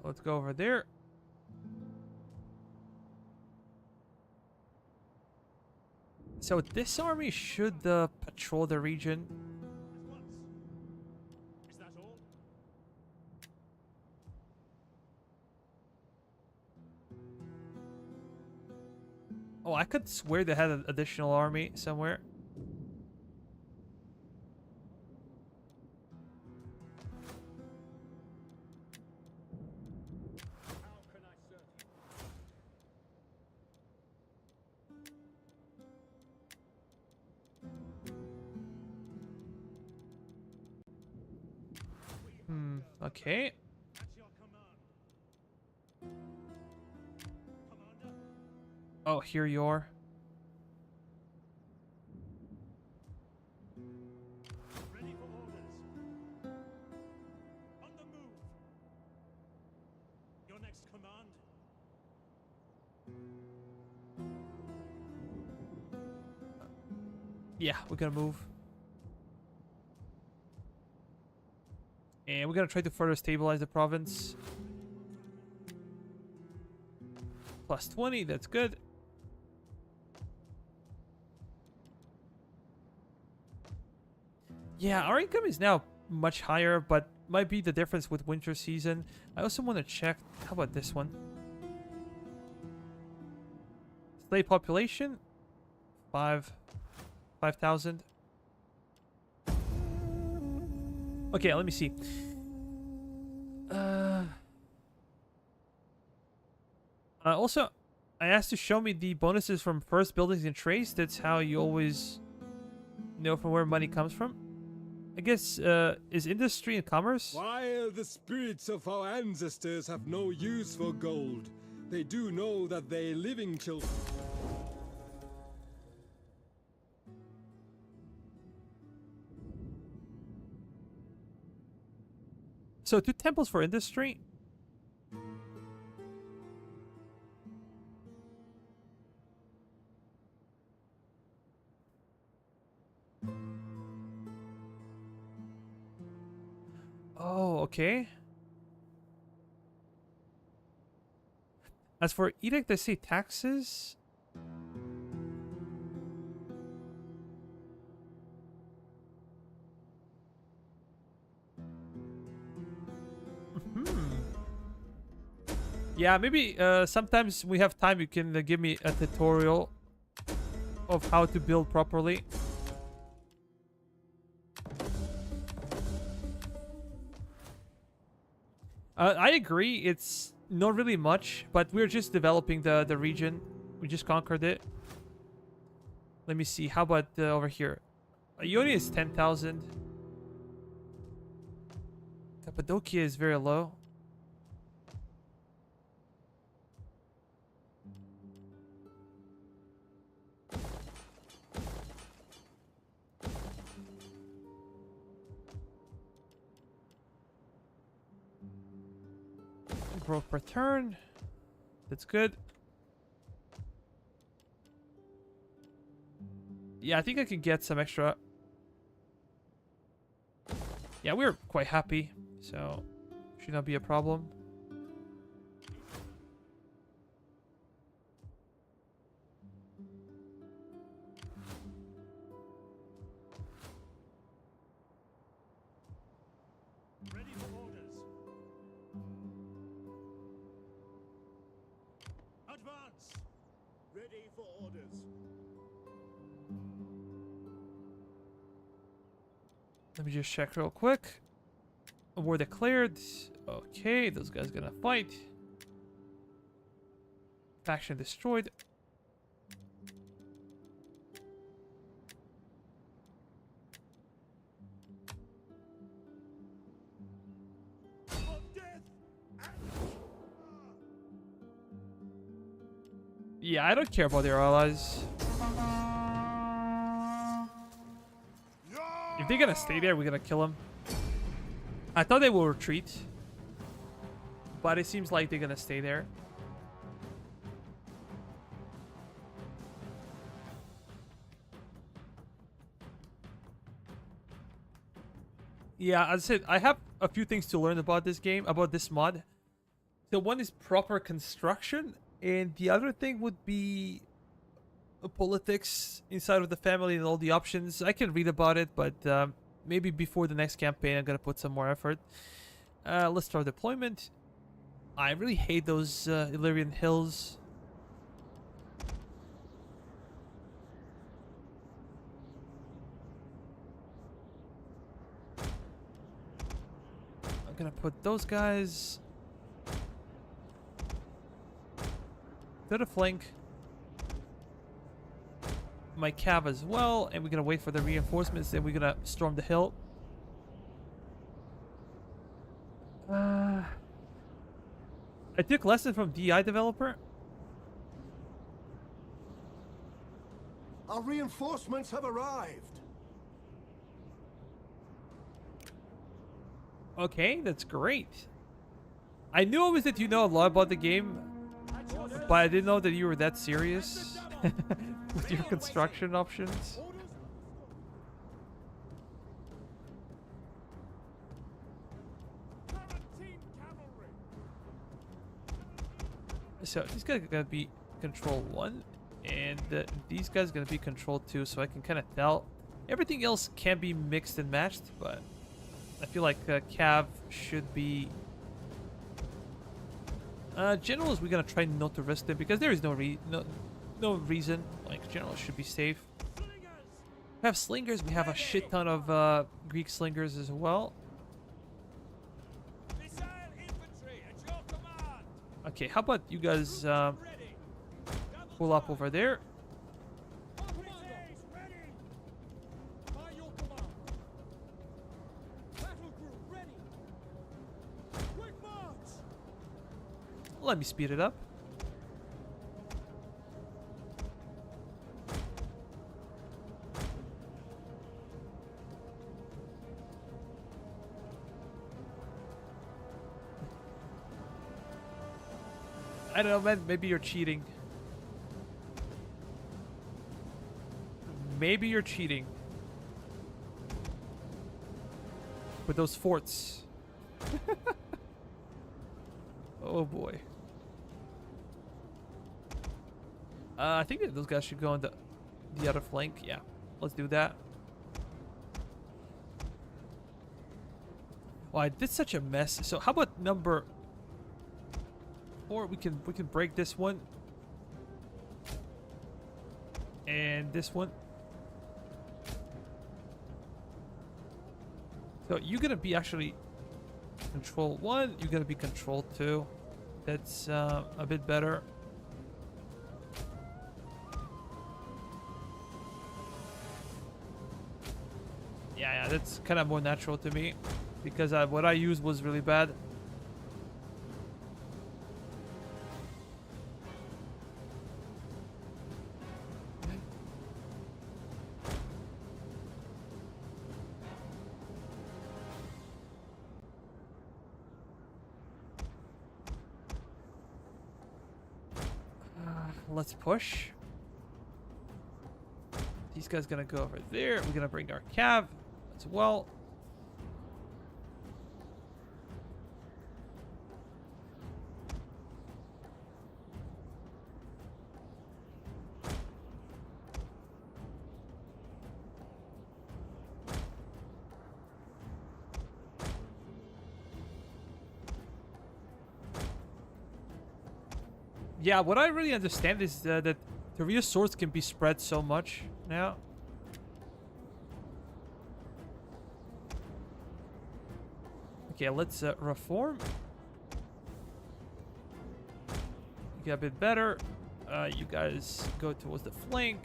Let's go over there. So this army should patrol the region. Is that all? Oh, I could swear they had an additional army somewhere. How can I serve you? Okay. At your command. Commander, Oh, here you are. ready for orders. On the move. Your next command. Yeah, we're gonna move. And we're gonna try to further stabilize the province. +20, that's good. Yeah, our income is now much higher, but might be the difference with winter season. I also want to check, how about this one? Slave population, 5,000. Okay, let me see. Also, I asked to show me the bonuses from first buildings and trades. That's how you always know from where money comes from. I guess, is industry and commerce? While the spirits of our ancestors have no use for gold, they do know that they living children. So 2 temples for industry. Oh, okay. As for edict, I see taxes. Yeah, maybe sometimes we have time. You can give me a tutorial of how to build properly. I agree. It's not really much, but we're just developing the region. We just conquered it. Let me see. How about over here? Ionia is 10,000. Cappadocia is very low. Growth per turn. That's good. Yeah, I think I can get some extra. Yeah, we're quite happy, so should not be a problem. Ready for orders. Advance. Ready for orders. Let me just check real quick. War declared. Okay, those guys gonna fight. Faction destroyed. For death and Yeah, I don't care about their allies. If they're gonna stay there, we're gonna kill them. I thought they will retreat, but it seems like they're gonna stay there. Yeah, as I said, I have a few things to learn about this game, about this mod. So one is proper construction, and the other thing would be politics inside of the family and all the options. I can read about it, but maybe before the next campaign I'm gonna put some more effort. Let's start deployment. I really hate those Illyrian hills. I'm gonna put those guys to the flank. My cav as well, and we're gonna wait for the reinforcements, then we're gonna storm the hill. I took lesson from D.E.I developer. Our reinforcements have arrived. Okay, that's great. I knew always that you know a lot about the game, but I didn't know that you were that serious with your construction options. So these guys are gonna be control 1, and these guys are gonna be control 2, so I can kind of tell. Everything else can be mixed and matched, but I feel like Cav should be... generals, we're gonna try not to risk them, because there is no reason. Like, generals should be safe. We have slingers, we have a shit ton of Greek slingers as well. Okay, how about you guys pull up over there? Let me speed it up. I don't know, man. Maybe you're cheating. Maybe you're cheating. With those forts. Oh boy. I think that those guys should go on the other flank. Yeah, let's do that. Well, I did such a mess. So how about number... Or we can break this one. And this one. So you're gonna be actually control 1, you're gonna be control 2. That's a bit better. Yeah, that's kind of more natural to me because what I used was really bad. Let's push. These guys gonna go over there. We're gonna bring our cav as well. Yeah, what I really understand is that the real swords can be spread so much now. Okay, let's reform. Get a bit better. You guys go towards the flank.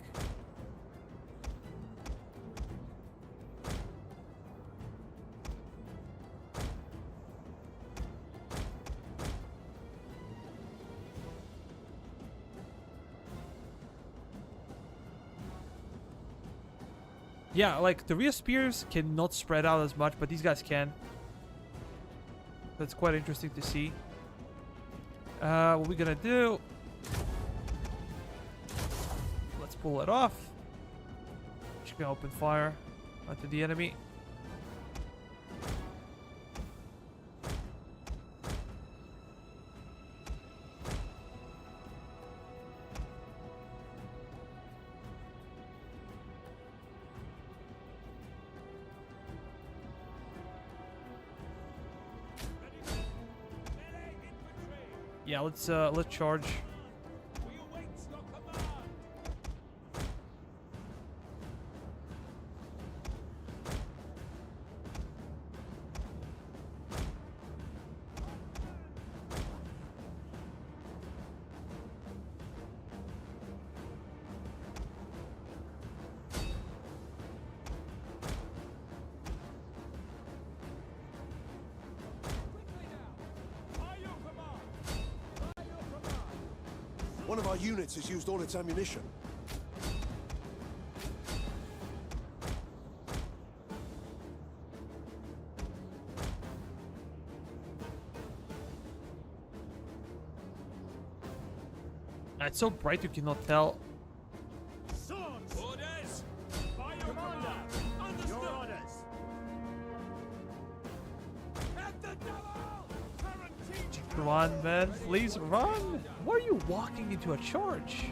Yeah, like the rear spears cannot spread out as much, but these guys can. That's quite interesting to see. What we're gonna do? Let's pull it off. Just gonna open fire onto the enemy. Yeah, let's charge. We await your command. One of our units has used all its ammunition. It's so bright you cannot tell. Swords. Orders. By your commander. Understood. Your orders. At the Naval. Tarantino. Run, man. Please run. Why are you walking into a charge?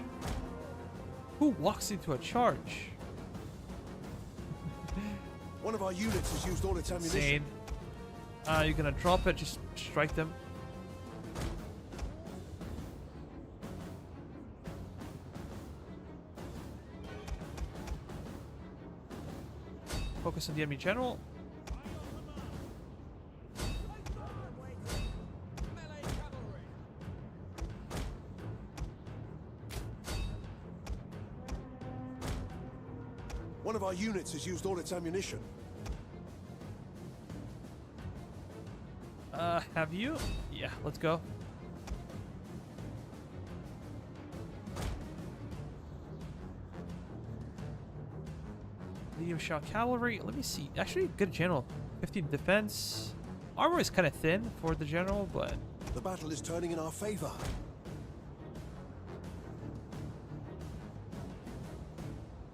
Who walks into a charge? One of our units has used all its ammunition. Insane. You're gonna drop it, just strike them. Focus on the enemy general. One of our units has used all its ammunition. Have you? Yeah, let's go. Medium shell cavalry. Let me see. Actually, good general. 15 defense. Armor is kind of thin for the general, but The battle is turning in our favor.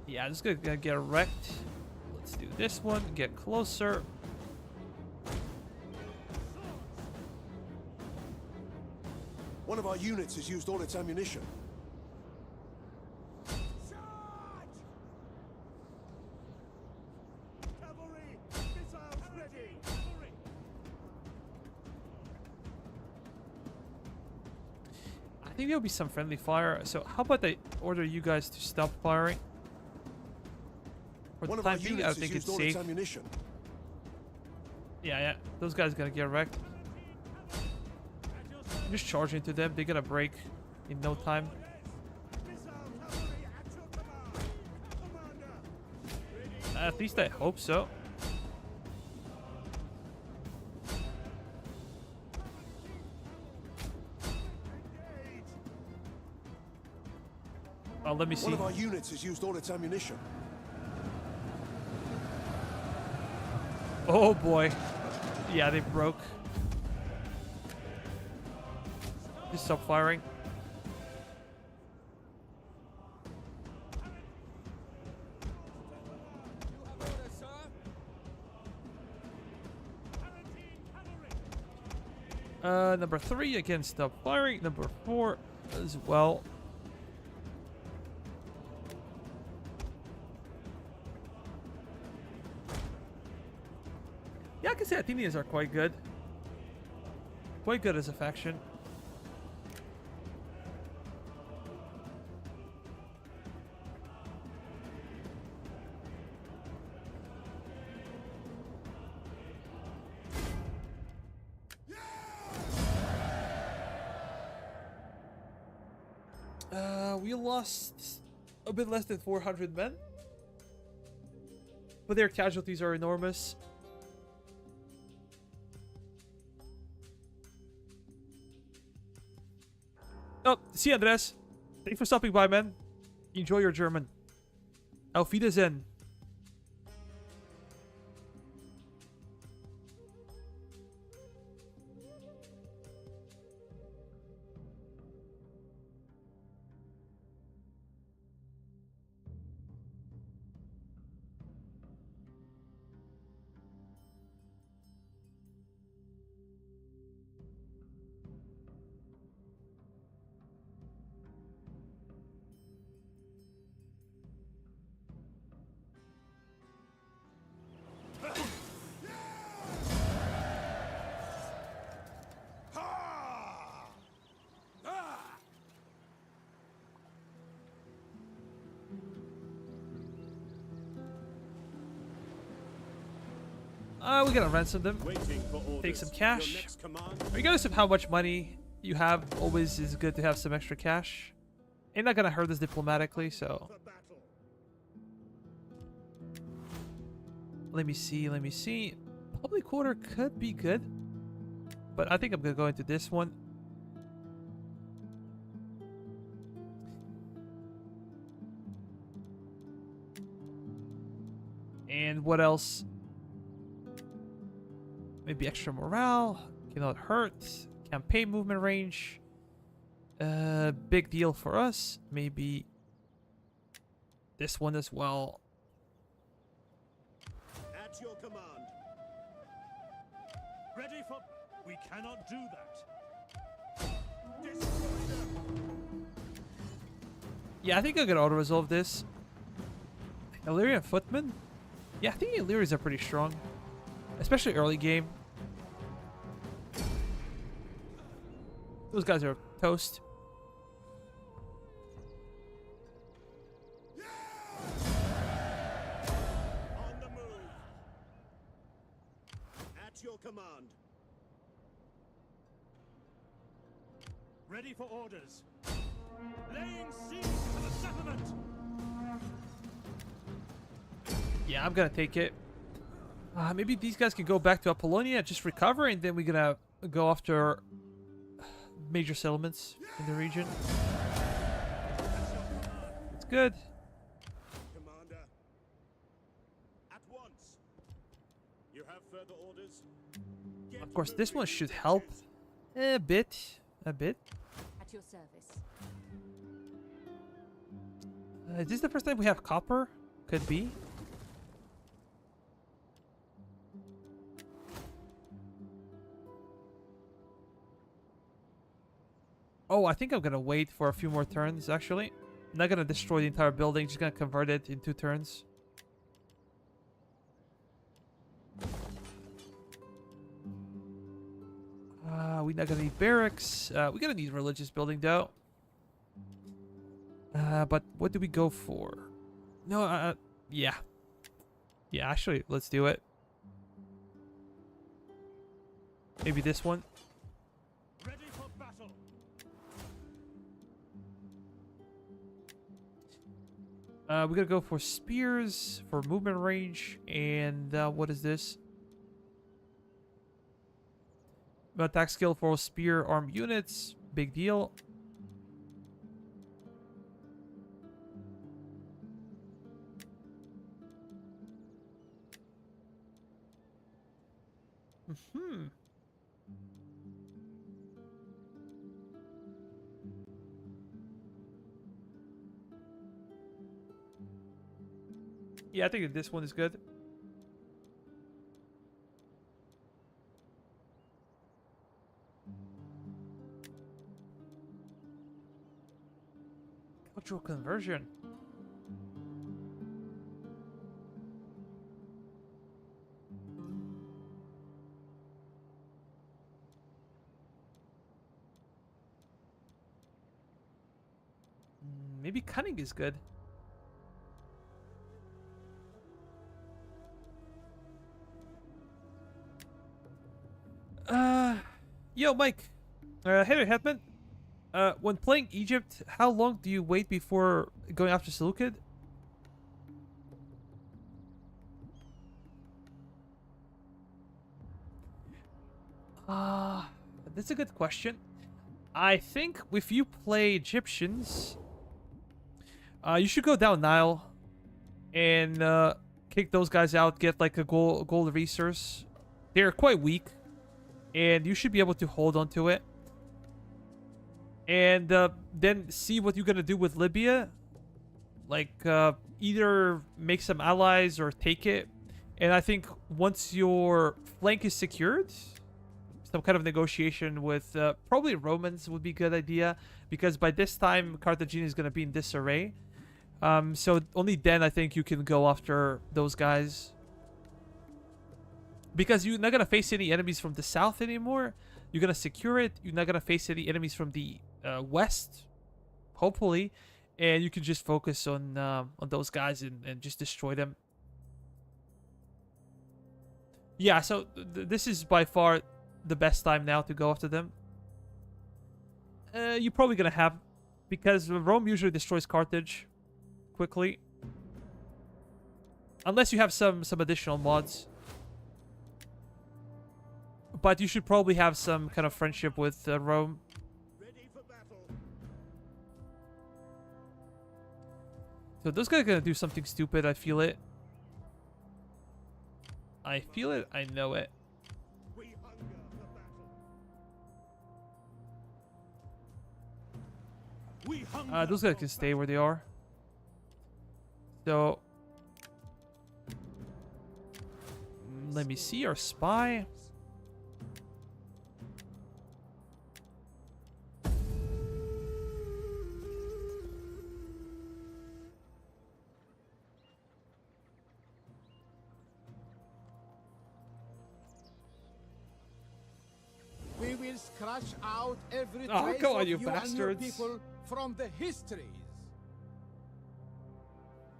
yeah, this is gonna get wrecked. Let's do this one. Get closer. One of our units has used all its ammunition. Cavalry! Missiles ready! Cavalry! I think there'll be some friendly fire. So how about I order you guys to stop firing? For One the of our time being, I units has think it's used all its safe. ammunition. Yeah. Those guys are gonna get wrecked. Just charge into them. They're gonna break in no time. Missile cavalry at your command! Commander! At least I hope so. Engage! Let me see. One of our units has used all its ammunition. Oh boy. Yeah, they broke. Just stop firing. Number 3 again, stop firing. Number 4 as well. Yeah, I can say Athenians are quite good. Quite good as a faction. We lost a bit less than 400 men. But their casualties are enormous. Oh, see you, Andres. Thanks for stopping by, man. Enjoy your German. Auf Wiedersehen. We're gonna ransom them. Waiting for orders. Take some Your cash. next command? Regardless of how much money you have, always is good to have some extra cash. Ain't not gonna hurt us diplomatically, so For battle. let me see. Public order could be good, but I think I'm gonna go into this one. And what else? Maybe extra morale. Cannot hurt. Campaign movement range. Big deal for us. Maybe this one as well. At your command. Ready for... We cannot do that. Destroy them. Yeah, I think I'm gonna auto-resolve this. Illyrian footmen? Yeah, I think Illyrians are pretty strong. Especially early game. Those guys are toast. On the move. At your command. Ready for orders. Laying siege to the settlement. Yeah, I'm gonna take it. Maybe these guys can go back to Apollonia, just recover, and then we're gonna go after major settlements in the region. It's good. Commander. further orders? Get Of course, this moving, one should help a bit. A bit. At your service. Is this the first time we have copper? Could be. Oh, I think I'm gonna wait for a few more turns, actually. I'm not gonna destroy the entire building, just gonna convert it in 2 turns. We're not gonna need barracks. We're gonna need religious building, though. But what do we go for? No, yeah. Yeah, actually, let's do it. Maybe this one. ready for battle. We're gonna go for spears, for movement range, and what is this? Attack skill for spear armed units. Big deal. Yeah, I think this one is good. Cultural conversion. Maybe cunning is good. Yo, Mike. Hey there, Hetman. When playing Egypt, how long do you wait before going after Seleucid? That's a good question. I think if you play Egyptians, you should go down Nile and kick those guys out, get like a gold resource. They're quite weak, and you should be able to hold on to it. And then see what you're gonna do with Libya. Like, either make some allies or take it. And I think once your flank is secured, some kind of negotiation with probably Romans would be a good idea. Because by this time, Carthaginian is gonna be in disarray. So only then I think you can go after those guys. Because you're not gonna face any enemies from the south anymore. You're gonna secure it. You're not gonna face any enemies from the west, hopefully, and you can just focus on those guys and just destroy them. Yeah, so this is by far the best time now to go after them. You're probably gonna have, because Rome usually destroys Carthage quickly, unless you have some additional mods. But you should probably have some kind of friendship with Rome. Ready for battle. So those guys are gonna do something stupid. I feel it. I feel it. I know it. We hunger for battle. We hunger Those guys for can stay where they are. So let me see our spy. We will scratch out every Oh, trace come on, of you you and your bastards. people from the histories.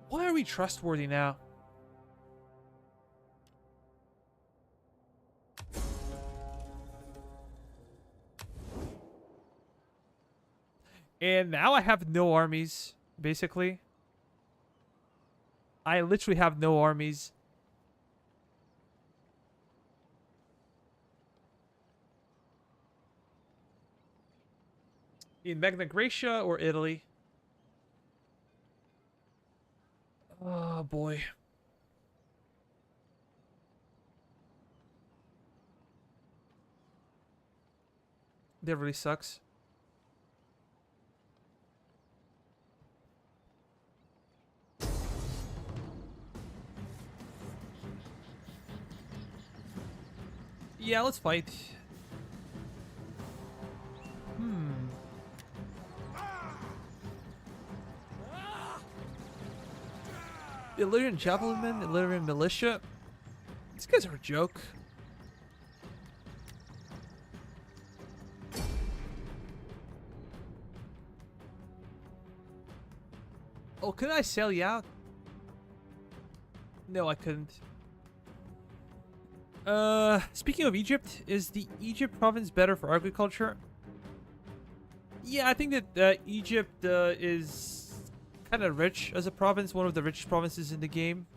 Why are we trustworthy now? And now I have no armies, basically. I literally have no armies. In Magna Graecia or Italy? Oh boy. That really sucks. Yeah, let's fight. Illyrian javelinmen, Illyrian militia. These guys are a joke. Oh, could I sell you out? No, I couldn't. Speaking of Egypt, is the Egypt province better for agriculture? Yeah, I think that Egypt is kind of rich as a province, one of the richest provinces in the game.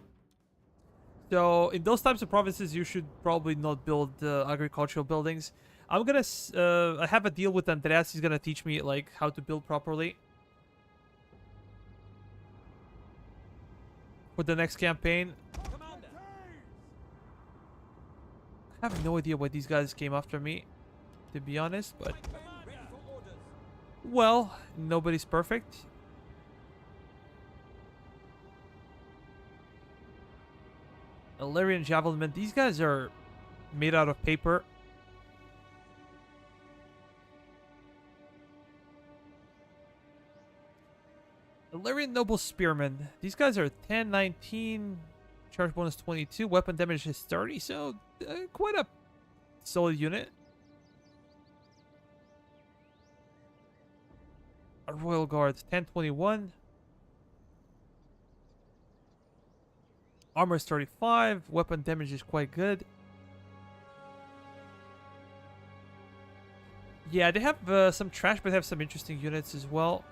So in those types of provinces, you should probably not build agricultural buildings. I'm gonna I have a deal with Andreas. He's gonna teach me like how to build properly for the next campaign. I have no idea why these guys came after me, to be honest, but well, nobody's perfect. Illyrian javelinmen, these guys are made out of paper. Illyrian noble spearmen, these guys are 10, 19, charge bonus 22, weapon damage is 30, so quite a solid unit. A royal guard, 1021. Armor is 35. Weapon damage is quite good. Yeah, they have some trash, but they have some interesting units as well.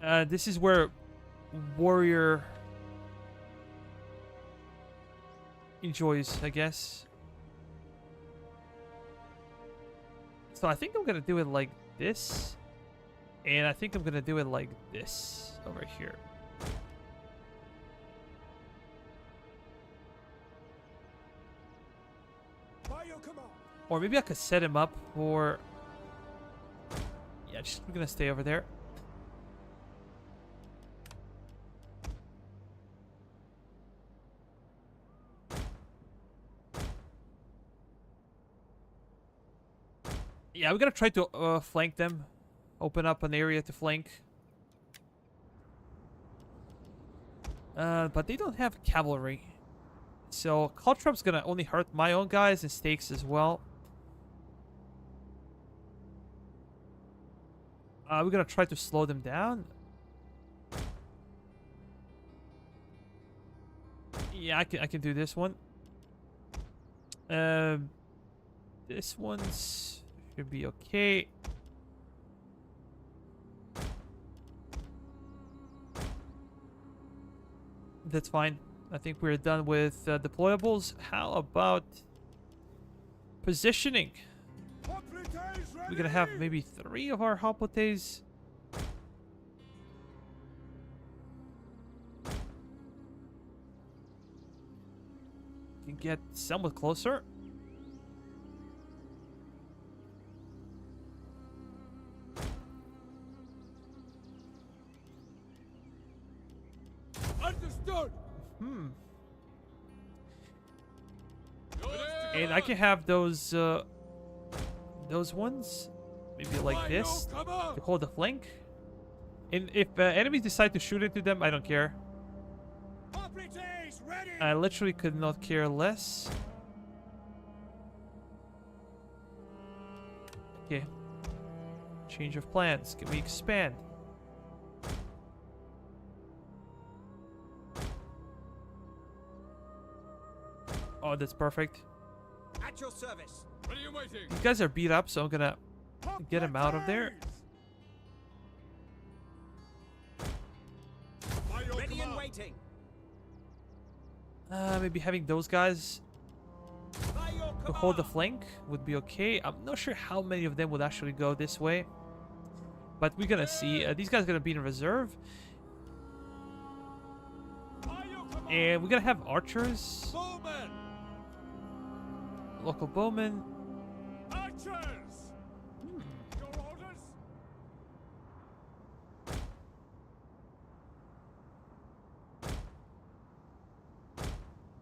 This is where warrior enjoys, I guess. So I think I'm gonna do it like this. And I think I'm gonna do it like this over here. Or maybe I could set him up for... Yeah, just we're gonna stay over there. Yeah, we're gonna try to flank them. Open up an area to flank. But they don't have cavalry. So Caltrup's gonna only hurt my own guys and stakes as well. We're gonna try to slow them down. Yeah, I can do this one. This one's should be okay. That's fine. I think we're done with deployables. How about positioning? We're gonna have maybe 3 of our hoplites. Can get somewhat closer. Understood. And I can have those ones, maybe like this, to hold the flank. And if enemies decide to shoot into them, I don't care. I literally could not care less. Okay. Change of plans. Can we expand? Oh, that's perfect. At your service. Ready and waiting. These guys are beat up, so I'm gonna get them out of there. Ready and waiting. Maybe having those guys to hold the flank would be okay. I'm not sure how many of them would actually go this way, but we're gonna see. These guys are gonna be in reserve, and we're gonna have archers. Local bowman. Archers! Your orders?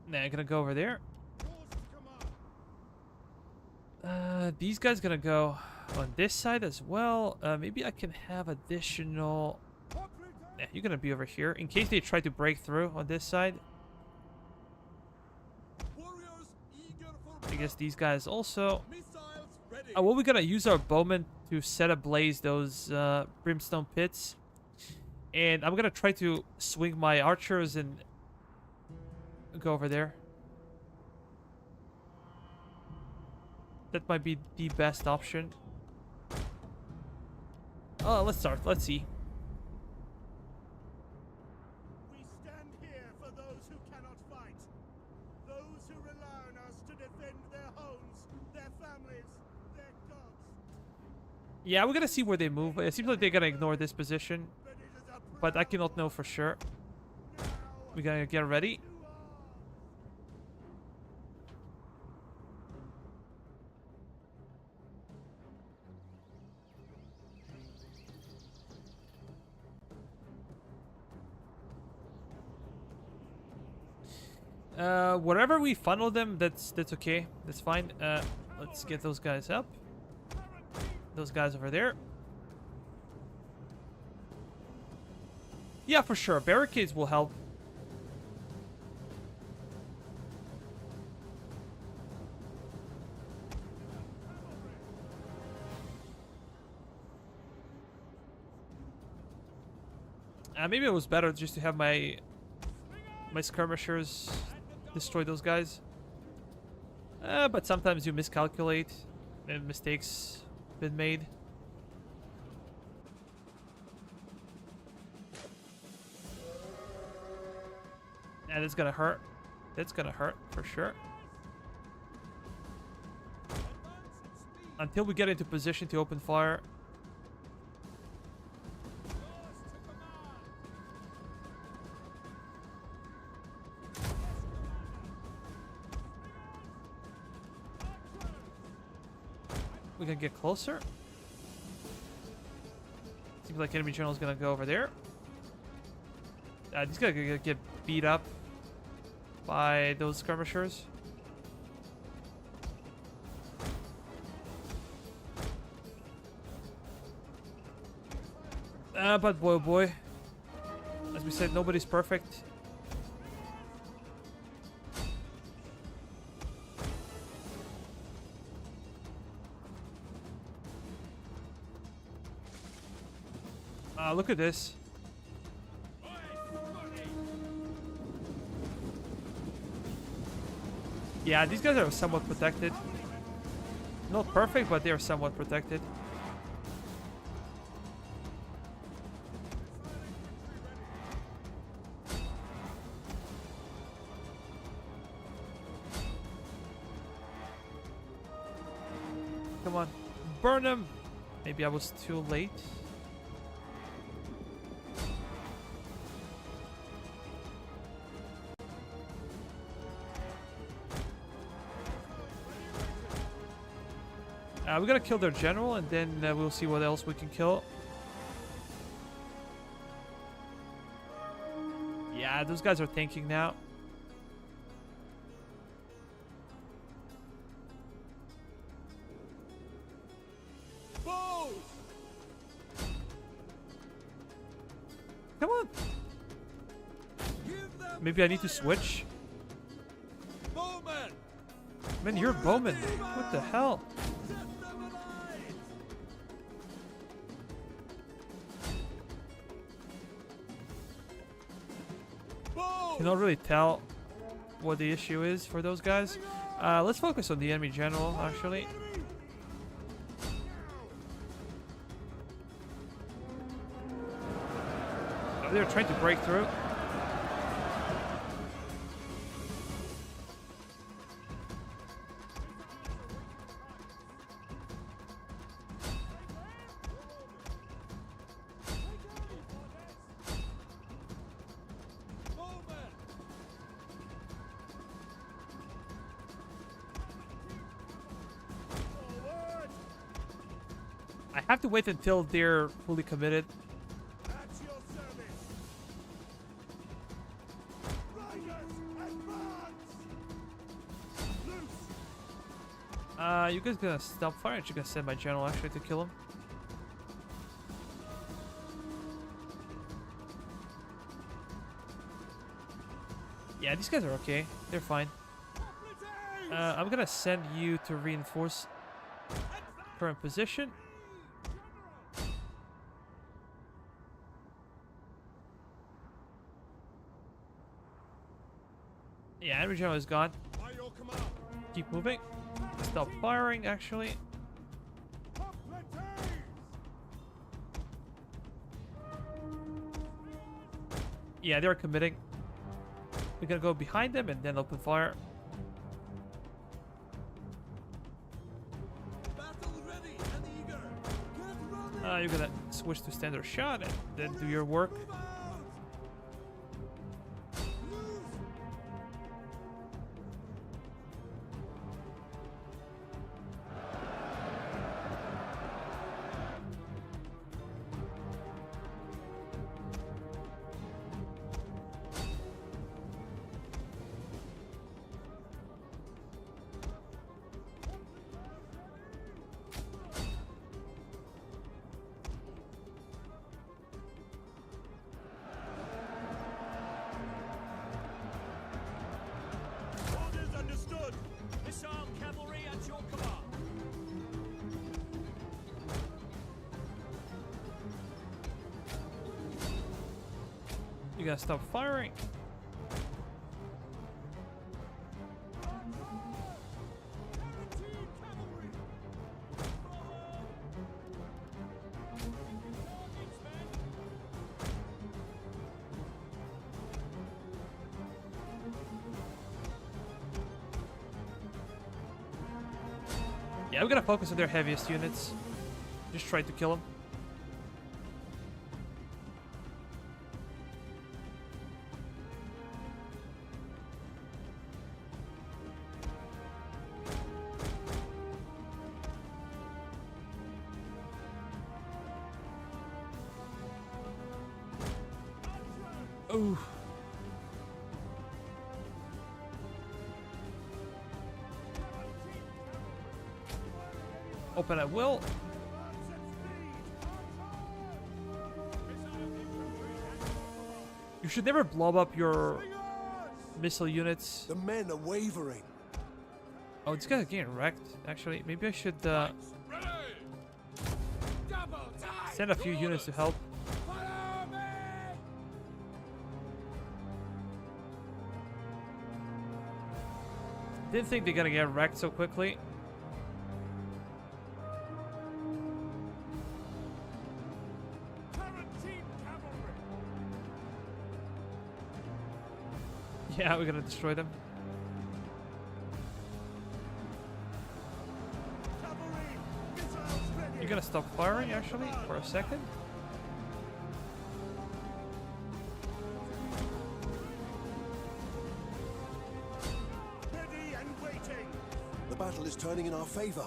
Nah, I'm gonna go over there. Yours to command. These guys gonna go on this side as well. Maybe I can have additional. Nah, you're gonna be over here in case they try to break through on this side. Warriors eager for I guess these guys also. missiles ready. Well, we're gonna use our bowmen to set ablaze those brimstone pits, and I'm gonna try to swing my archers and go over there. That might be the best option. Oh, let's start. Let's see. We stand here for those who cannot fight. Those who rely on us to defend their homes, their families, their gods. Yeah, we're gonna see where they move. It seems like they're gonna ignore this position, But it is a but I cannot know for sure. We gotta get ready. Wherever we funnel them, that's okay. That's fine. Let's get those guys up. Those guys over there. Yeah, for sure. Barricades will help. Maybe it was better just to have my skirmishers destroy those guys. But sometimes you miscalculate and mistakes been made. And it's gonna hurt. That's gonna hurt for sure. Until we get into position to open fire. We can get closer. Seems like enemy general is gonna go over there. He's gonna get beat up by those skirmishers. But boy, oh boy, as we said, nobody's perfect. Look at this. Yeah, these guys are somewhat protected. Not perfect, but they are somewhat protected. Come on, burn them. Maybe I was too late. We gotta kill their general, and then we'll see what else we can kill. Yeah, those guys are tanking now. Bows! Come on. Give them Maybe I need to switch. bowmen! Man, you're a bowman. What the hell? Set them alight! Bows! Cannot really tell what the issue is for those guys. Let's focus on the enemy general, actually. Oh, they're trying to break through. I have to wait until they're fully committed. At your service. Riders, advance! Loose! You guys gonna stop fire? You gonna send my general actually to kill him? Yeah, these guys are okay. They're fine. I'm gonna send you to reinforce current position. Yeah, enemy general is gone. By your command. Keep moving. Stop firing, actually. Yeah, they're committing. We're gonna go behind them and then open fire. You're gonna switch to standard shot and then do your work. Orders understood. Missile cavalry at your command. You gotta stop firing. Yeah, we're gonna focus on their heaviest units. Just try to kill them. Ooh. Open at will. You should never blow up your missile units. The men are wavering. Oh, this guy's getting wrecked, actually. Maybe I should send a few units to help. Didn't think they're gonna get wrecked so quickly. Yeah, we're gonna destroy them. You're gonna stop firing actually for a second. Ready and waiting. The battle is turning in our favor.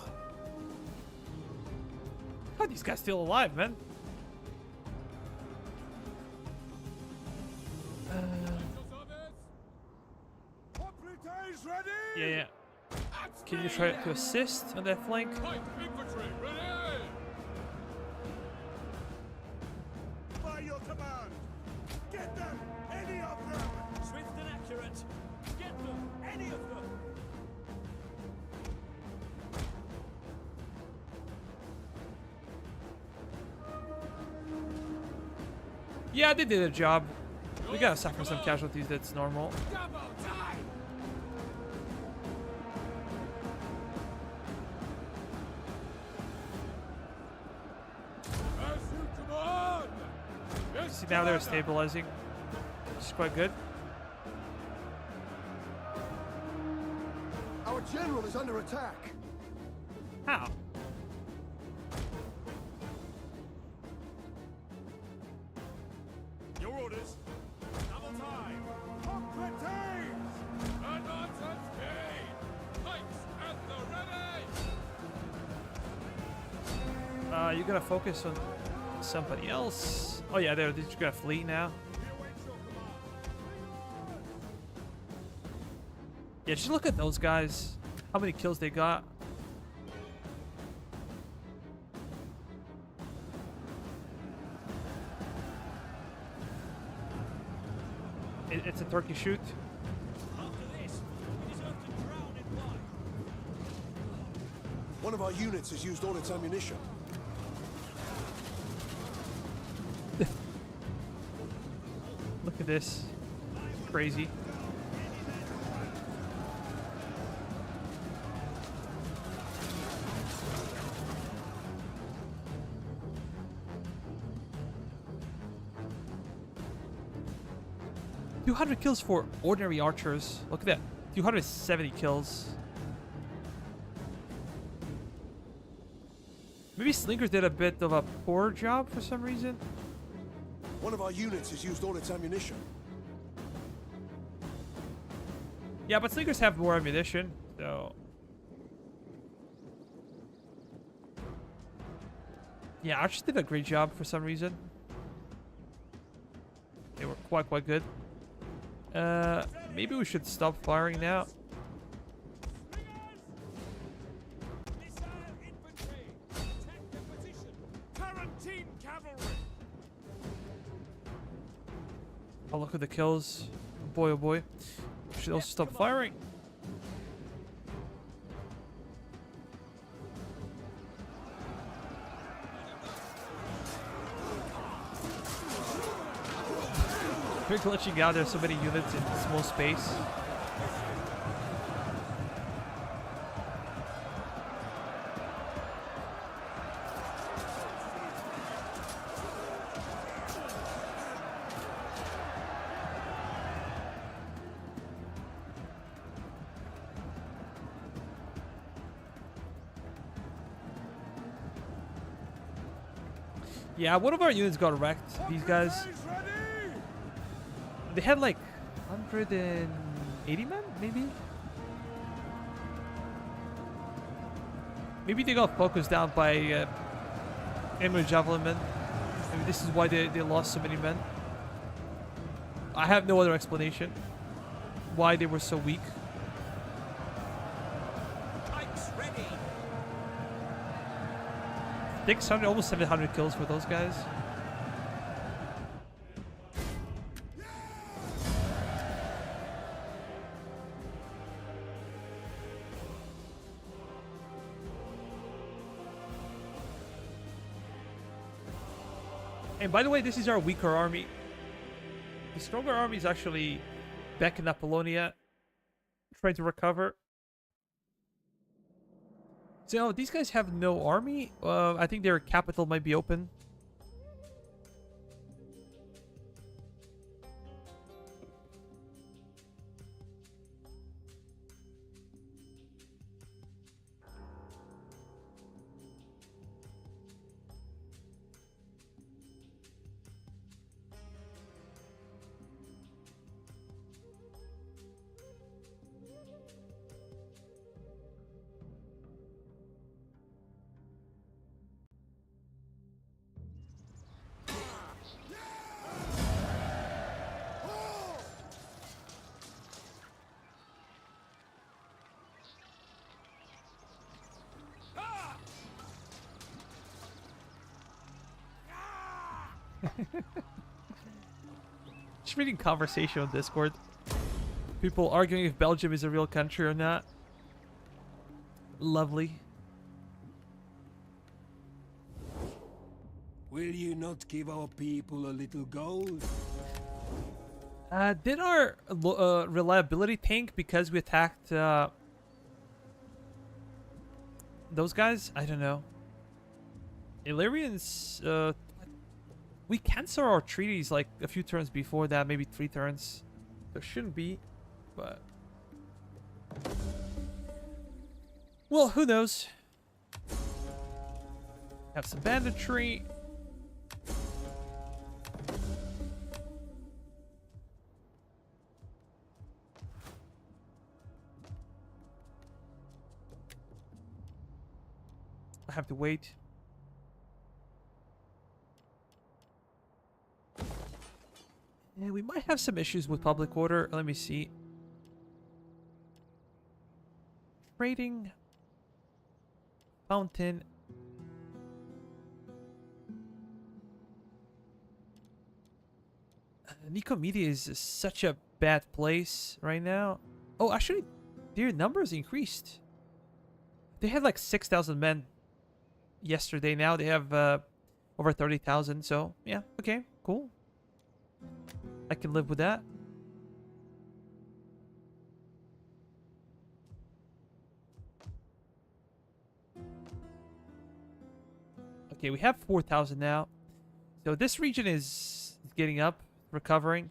How are these guys still alive, man? Yeah, yeah. Can you try to assist on that flank? By your command. Get them, any of them. Swift and accurate. Get them, any of them. Yeah, they did a job. We gotta suffer some casualties, that's normal. See, now they're stabilizing, which is quite good. Our general is under attack. How? Your orders. Double time. Advance at speed. Pikes at the ready. You gotta focus on somebody else. Oh yeah, they're just gonna flee now. Yeah, just look at those guys. How many kills they got. It's a turkey shoot. One of our units has used all its ammunition. Look at this. Crazy. $200 kills for ordinary archers. Look at that. 270 kills. Maybe Slingers did a bit of a poor job for some reason. One of our units has used all its ammunition. Yeah, but Slingers have more ammunition, so... Yeah, Archers did a great job for some reason. They were quite good. Maybe we should stop firing now. Oh, look at the kills. Boy, oh boy. We should also stop firing. We're glitching out. There's so many units in small space. Yeah, one of our units got wrecked. These guys. They had like 180 men, maybe? Maybe they got focused down by enemy javelin men. Maybe this is why they lost so many men. I have no other explanation why they were so weak. 600, almost 700 kills for those guys. And by the way, this is our weaker army. The stronger army is actually back in Apollonia, trying to recover. So these guys have no army. I think their capital might be open. Just reading conversation on Discord. People arguing if Belgium is a real country or not. Lovely. Will you not give our people a little gold? Did our reliability tank because we attacked those guys? I don't know. Illyrians, we cancel our treaties like a few turns before that, maybe 3 turns. There shouldn't be, but... Well, who knows? Have some banditry. I have to wait. Yeah, we might have some issues with public order. Let me see. Trading. Fountain. Nicomedia is such a bad place right now. Oh, actually, their numbers increased. They had like 6,000 men yesterday. Now they have over 30,000. So, yeah, okay, cool. I can live with that. Okay, we have 4,000 now. So this region is getting up, recovering.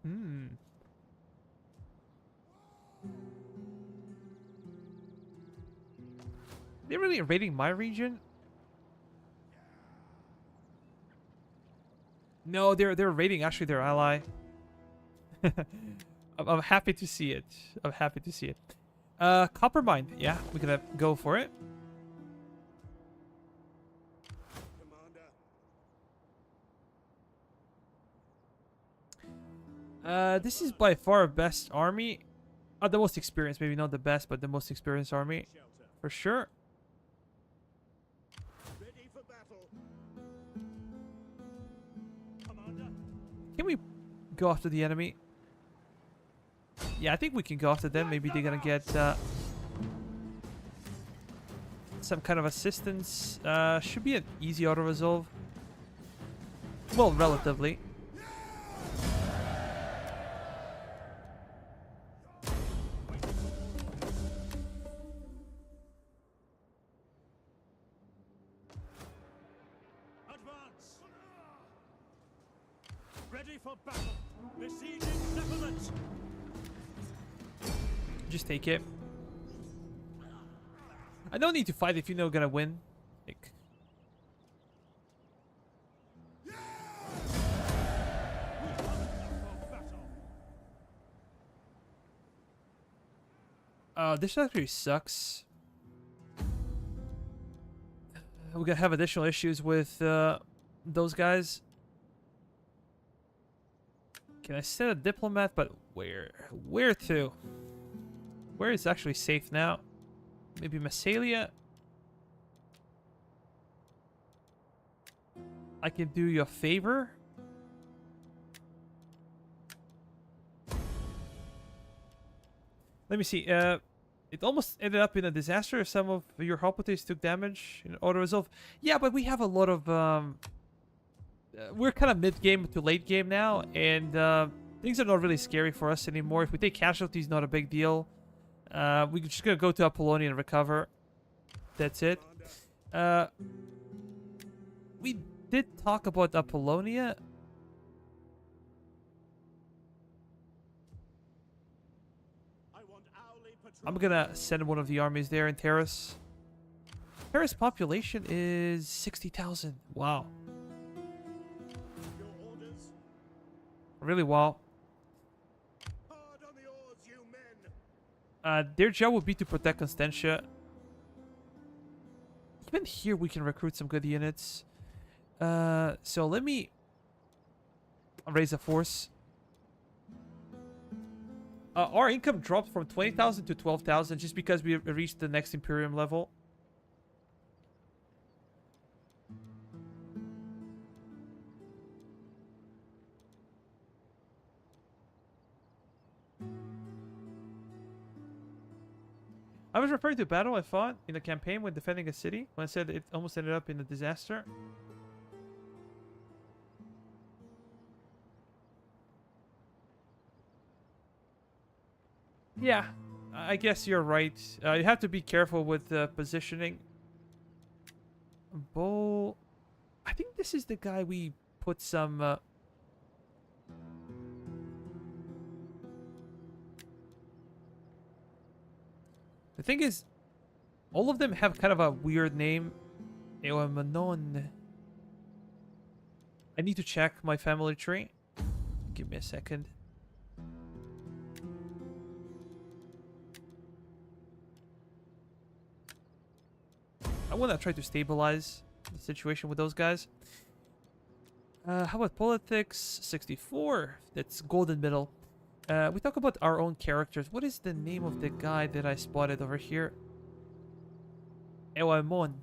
Hmm. They're really invading my region? No, they're raiding actually their ally. I'm happy to see it. I'm happy to see it. Copper mine. Yeah, we're gonna go for it. This is by far our best army. The most experienced, maybe not the best, but the most experienced army for sure. Ready for battle. Commander. Can we go after the enemy? Yeah, I think we can go after them. Maybe they're gonna get some kind of assistance. Should be an easy auto resolve. Well, relatively. Advance. Ready for battle. Besieging settlement. Just take it. I don't need to fight if you know gonna win. Like, this actually sucks. We're gonna have additional issues with those guys. Can I send a diplomat? But where? Where to? Where is actually safe now? Maybe Massalia? I can do you a favor. Let me see. It almost ended up in a disaster if some of your hypotheses took damage in auto resolve. Yeah, but we have a lot of we're kind of mid game to late game now, and things are not really scary for us anymore. If we take casualties, not a big deal. We're just gonna go to Apollonia and recover. That's it. We did talk about Apollonia. I'm gonna send one of the armies there in Terrace. Terrace population is 60,000. Wow. Your orders. Really well. Hard on the oars, you men. Their job would be to protect Constantia. Even here we can recruit some good units. So let me raise a force. Our income dropped from 20,000 to 12,000 just because we reached the next Imperium level. I was referring to a battle I fought in a campaign when defending a city, when I said it almost ended up in a disaster. Yeah, I guess you're right. You have to be careful with positioning. Bull. I think this is the guy we put some... The thing is, all of them have kind of a weird name. Manon. I need to check my family tree. Give me a second. I want to try to stabilize the situation with those guys. How about politics? 64. That's golden middle. We talk about our own characters. What is the name of the guy that I spotted over here? Ewamon.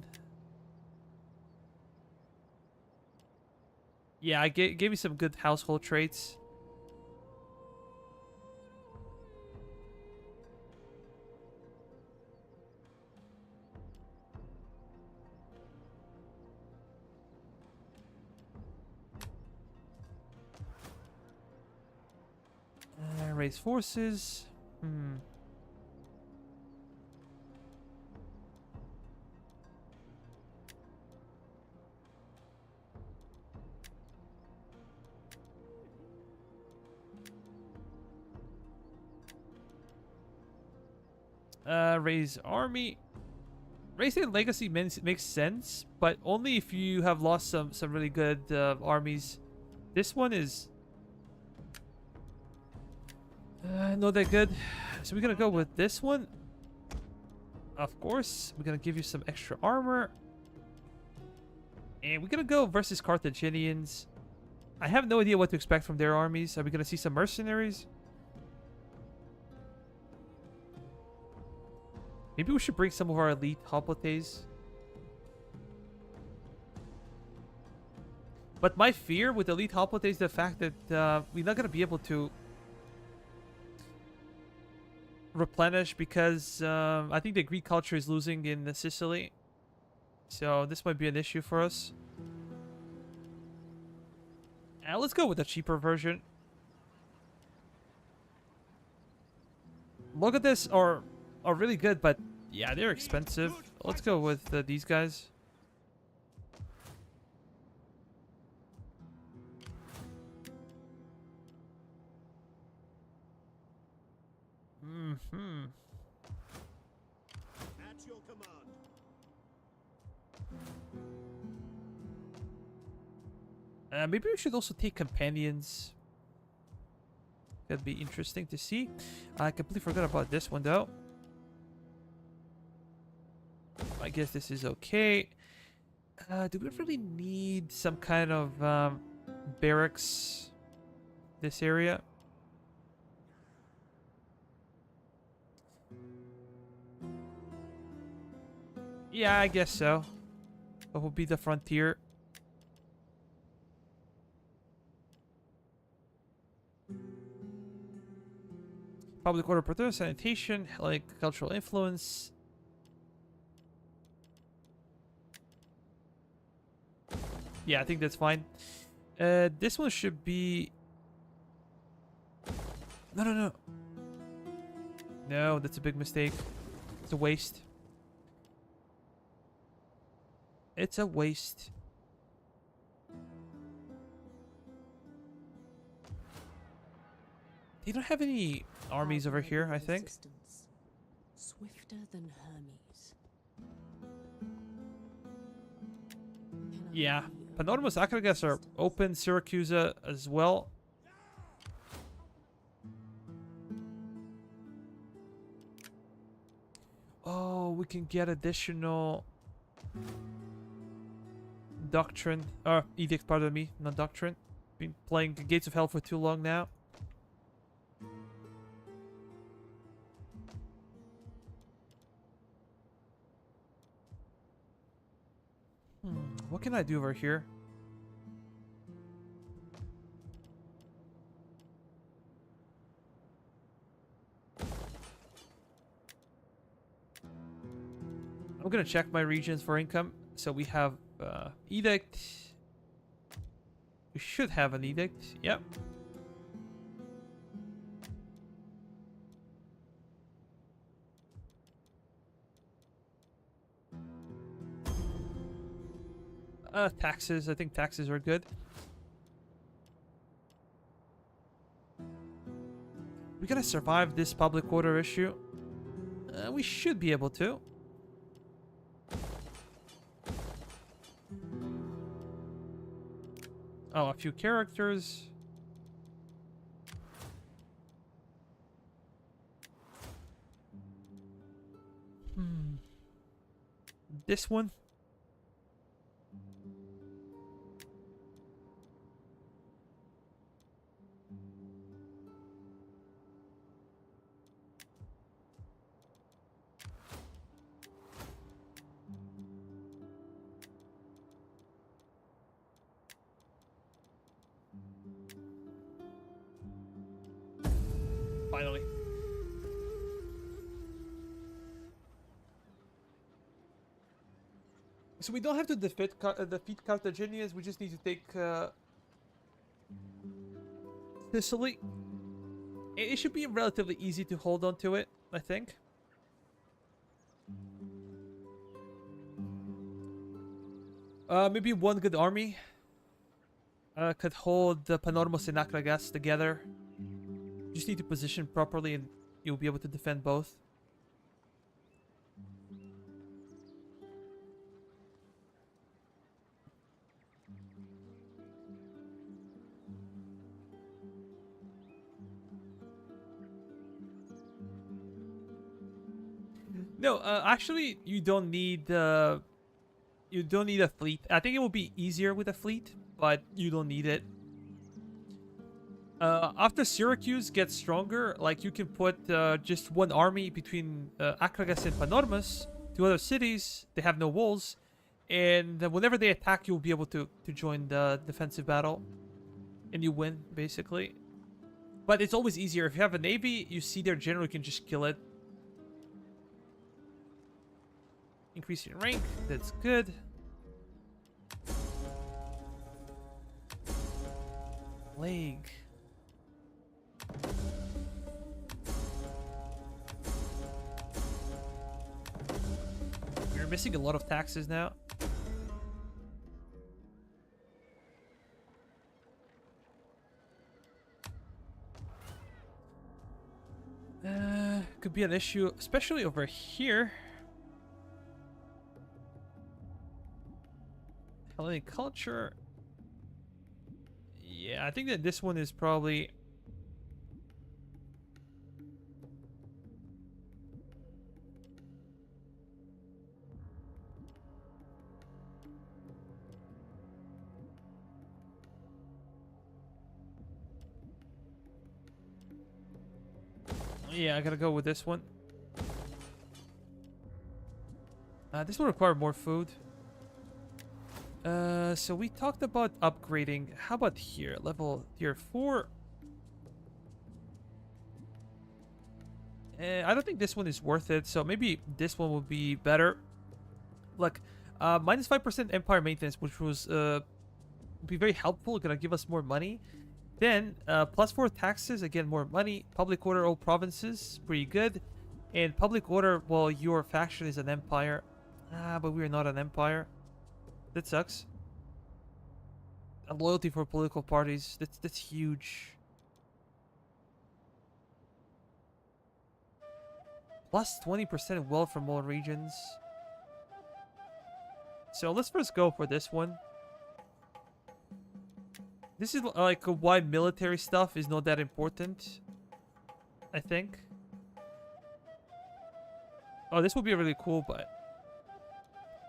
Yeah, I gave me some good household traits. Raise forces. Raise army. Raising legacy makes sense, but only if you have lost some really good armies. This one is not that good, so we're gonna go with this one. Of course, we're gonna give you some extra armor, and we're gonna go versus Carthaginians. I have no idea what to expect from their armies. Are we gonna see some mercenaries? Maybe we should bring some of our elite hoplites. But my fear with elite hoplites is the fact that we're not gonna be able to replenish because I think the Greek culture is losing in Sicily, so this might be an issue for us. Let's go with the cheaper version. Look at this, are really good, but yeah, they're expensive. Let's go with these guys. At your command. Maybe we should also take companions. That'd be interesting to see. I completely forgot about this one though. I guess this is okay. Do we really need some kind of barracks this area? Yeah, I guess so. That will be the frontier. Public order, protest, sanitation, like cultural influence. Yeah, I think that's fine. This one should be... No. No, that's a big mistake. It's a waste. It's a waste. They don't have any armies over here, I think. Swifter than Hermes. Yeah. Panormus Acrogas are open, Syracuse as well. Oh, we can get additional doctrine, or edict, pardon me, not doctrine. Been playing the Gates of Hell for too long now. What can I do over here? I'm gonna check my regions for income. So we have edict. We should have an edict. Yep. Taxes. I think taxes are good. We gotta survive this public order issue. We should be able to. Oh, a few characters. This one. Finally. So we don't have to defeat Carthaginians. We just need to take Sicily. It should be relatively easy to hold on to it, I think. Maybe one good army could hold the Panormos and Akragas together. You just need to position properly and you'll be able to defend both. No, actually, you don't need a fleet. I think it will be easier with a fleet, but you don't need it. After Syracuse gets stronger, like you can put just one army between Akragas and Panormus to other cities. They have no walls, and whenever they attack, you'll be able to join the defensive battle, and you win basically. But it's always easier if you have a navy. You see their general, you can just kill it. Increase your rank. That's good. Plague. We're missing a lot of taxes now. Could be an issue, especially over here. Hellenic culture. Yeah, I think that this one is probably... Yeah, I gotta go with this one. This will require more food. So we talked about upgrading. How about here? Level tier 4. I don't think this one is worth it, so maybe this one will be better. Look, minus 5% empire maintenance, which was be very helpful, gonna give us more money. Then plus 4 taxes, again more money. Public order, all provinces, pretty good. And public order, well, your faction is an empire. But we're not an empire. That sucks. And loyalty for political parties, that's huge. Plus 20% wealth from all regions. So let's first go for this one. This is like why military stuff is not that important, I think. Oh, this will be really cool, but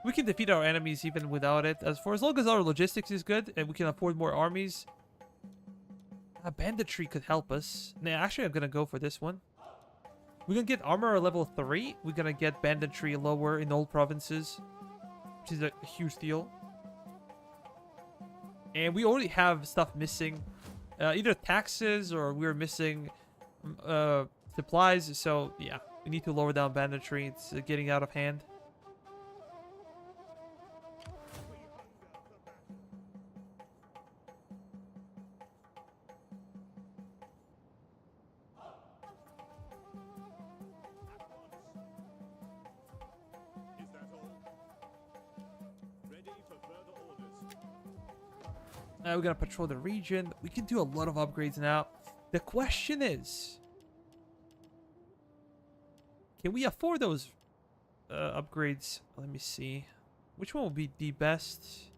we can defeat our enemies even without it. As long as our logistics is good and we can afford more armies. Banditry could help us. Nah, actually, I'm gonna go for this one. We're gonna get armor level 3. We're gonna get banditry lower in all provinces, which is a huge deal. And we already have stuff missing. Either taxes or we're missing supplies. So, yeah. We need to lower down banditry. It's getting out of hand. We're gonna patrol the region. We can do a lot of upgrades now. The question is, can we afford those upgrades? Let me see. Which one will be the best?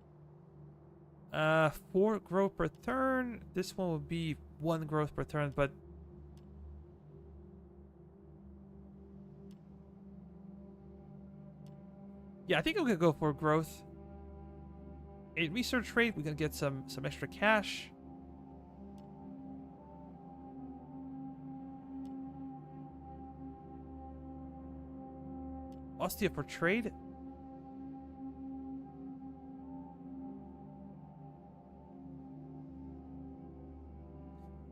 4 growth per turn. This one would be 1 growth per turn, but yeah, I think I'm gonna go for growth. 8 research rate. We're gonna get some extra cash. Ostia for trade.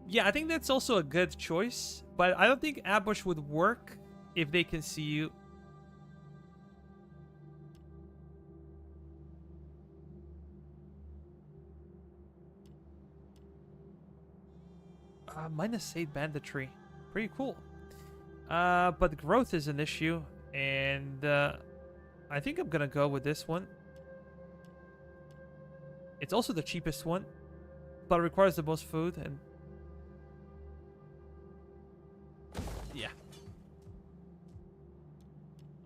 Yeah, I think that's also a good choice, but I don't think ambush would work if they can see you. -8 banditry. Pretty cool. But growth is an issue, and I think I'm gonna go with this one. It's also the cheapest one, but it requires the most food, and yeah.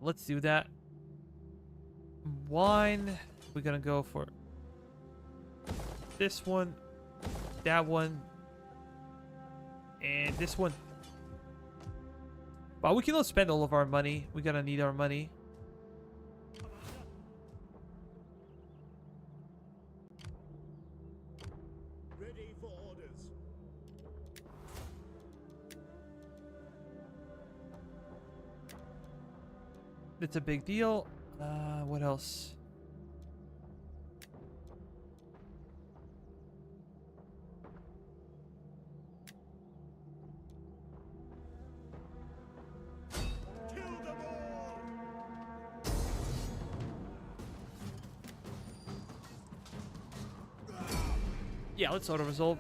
Let's do that. Wine. We're gonna go for this one, that one, and this one. But we cannot spend all of our money. We're gonna need our money. Ready for orders. It's a big deal. What else? Kill them all! Yeah, let's auto-resolve.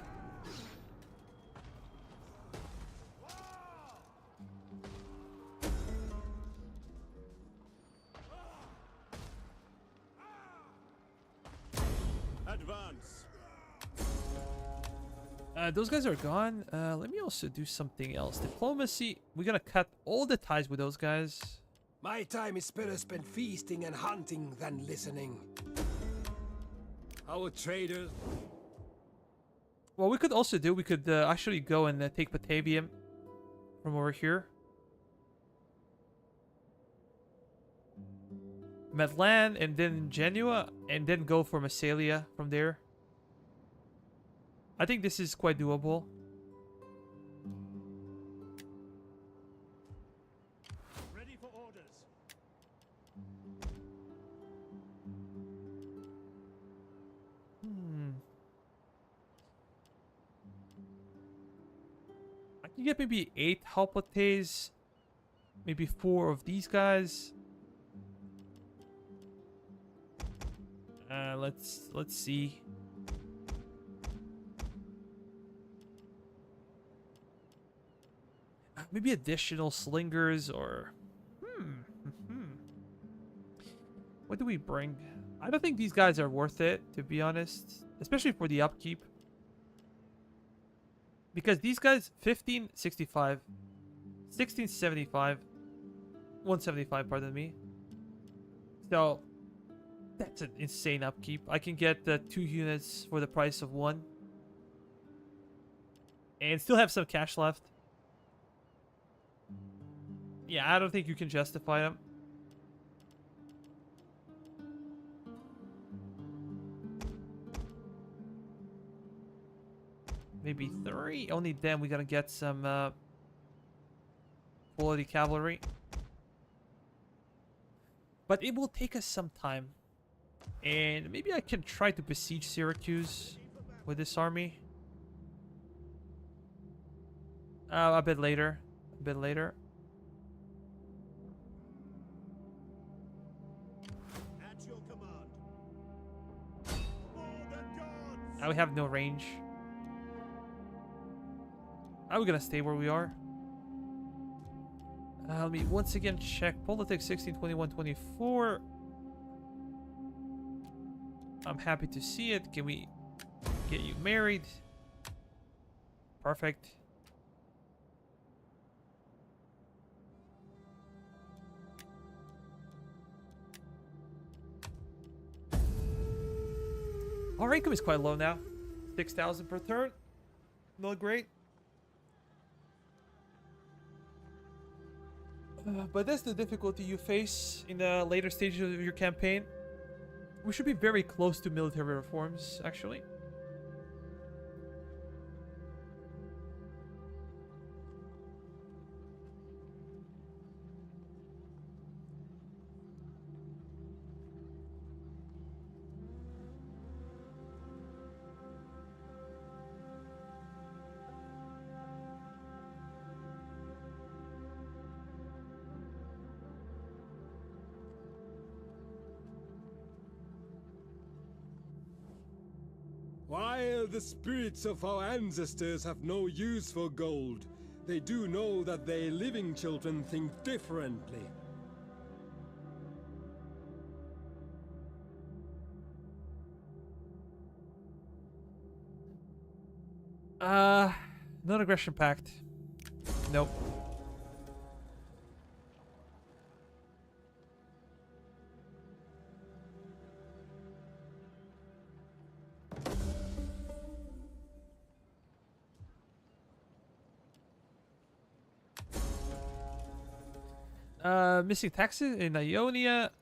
Advance! Those guys are gone. Let me also do something else. Diplomacy. We're gonna cut all the ties with those guys. My time is better spent feasting and hunting than listening. Our traders. What we could also do, we could actually go and take Batavium from over here. Medlan, and then Genoa, and then go for Massalia from there. I think this is quite doable. Ready for orders. I can get maybe 8 Halpotes, maybe 4 of these guys. Let's see. Maybe additional slingers or what do we bring? I don't think these guys are worth it, to be honest, especially for the upkeep. Because these guys 1565, 1675, 175, pardon me. So that's an insane upkeep. I can get the 2 units for the price of 1. And still have some cash left. Yeah, I don't think you can justify them. Maybe 3. Only then we're gonna get some quality cavalry. But it will take us some time. And maybe I can try to besiege Syracuse with this army. A bit later. A bit later. At your command. For the gods! Now we have no range. Are we gonna stay where we are? Let me once again check politics 16, 21, 24. I'm happy to see it. Can we get you married? Perfect. Our income is quite low now. 6,000 per turn. Not great. But that's the difficulty you face in the later stages of your campaign. We should be very close to military reforms, actually. While the spirits of our ancestors have no use for gold, they do know that their living children think differently. Non-aggression pact. Nope. Missing taxes in Ionia.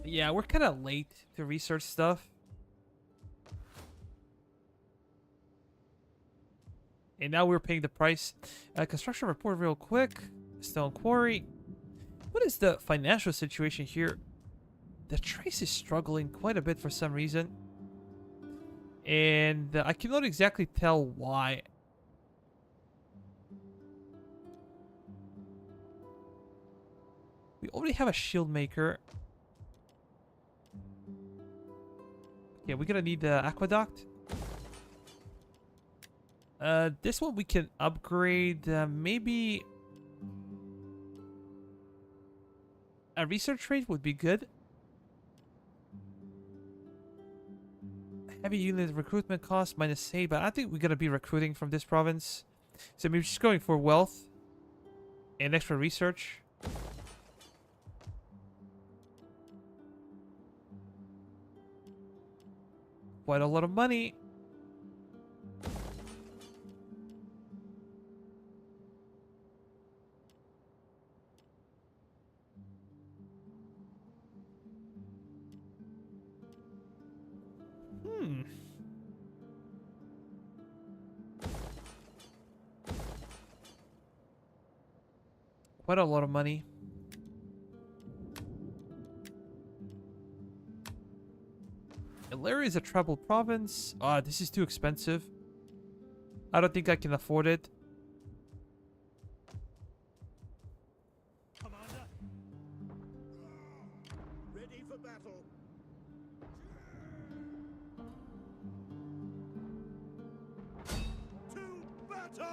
Yeah, we're kind of late to research stuff. And now we're paying the price. Construction report real quick. Stone quarry. What is the financial situation here? The trace is struggling quite a bit for some reason. And I cannot exactly tell why. We already have a shield maker. Okay, we're gonna need the aqueduct. This one we can upgrade. Maybe a research rate would be good. Heavy unit recruitment cost -8, but I think we're gonna be recruiting from this province. So maybe just going for wealth and extra research. Quite a lot of money. Quite a lot of money. Illyria is a troubled province. Ah, this is too expensive. I don't think I can afford it. Commander. Ready for battle. To battle!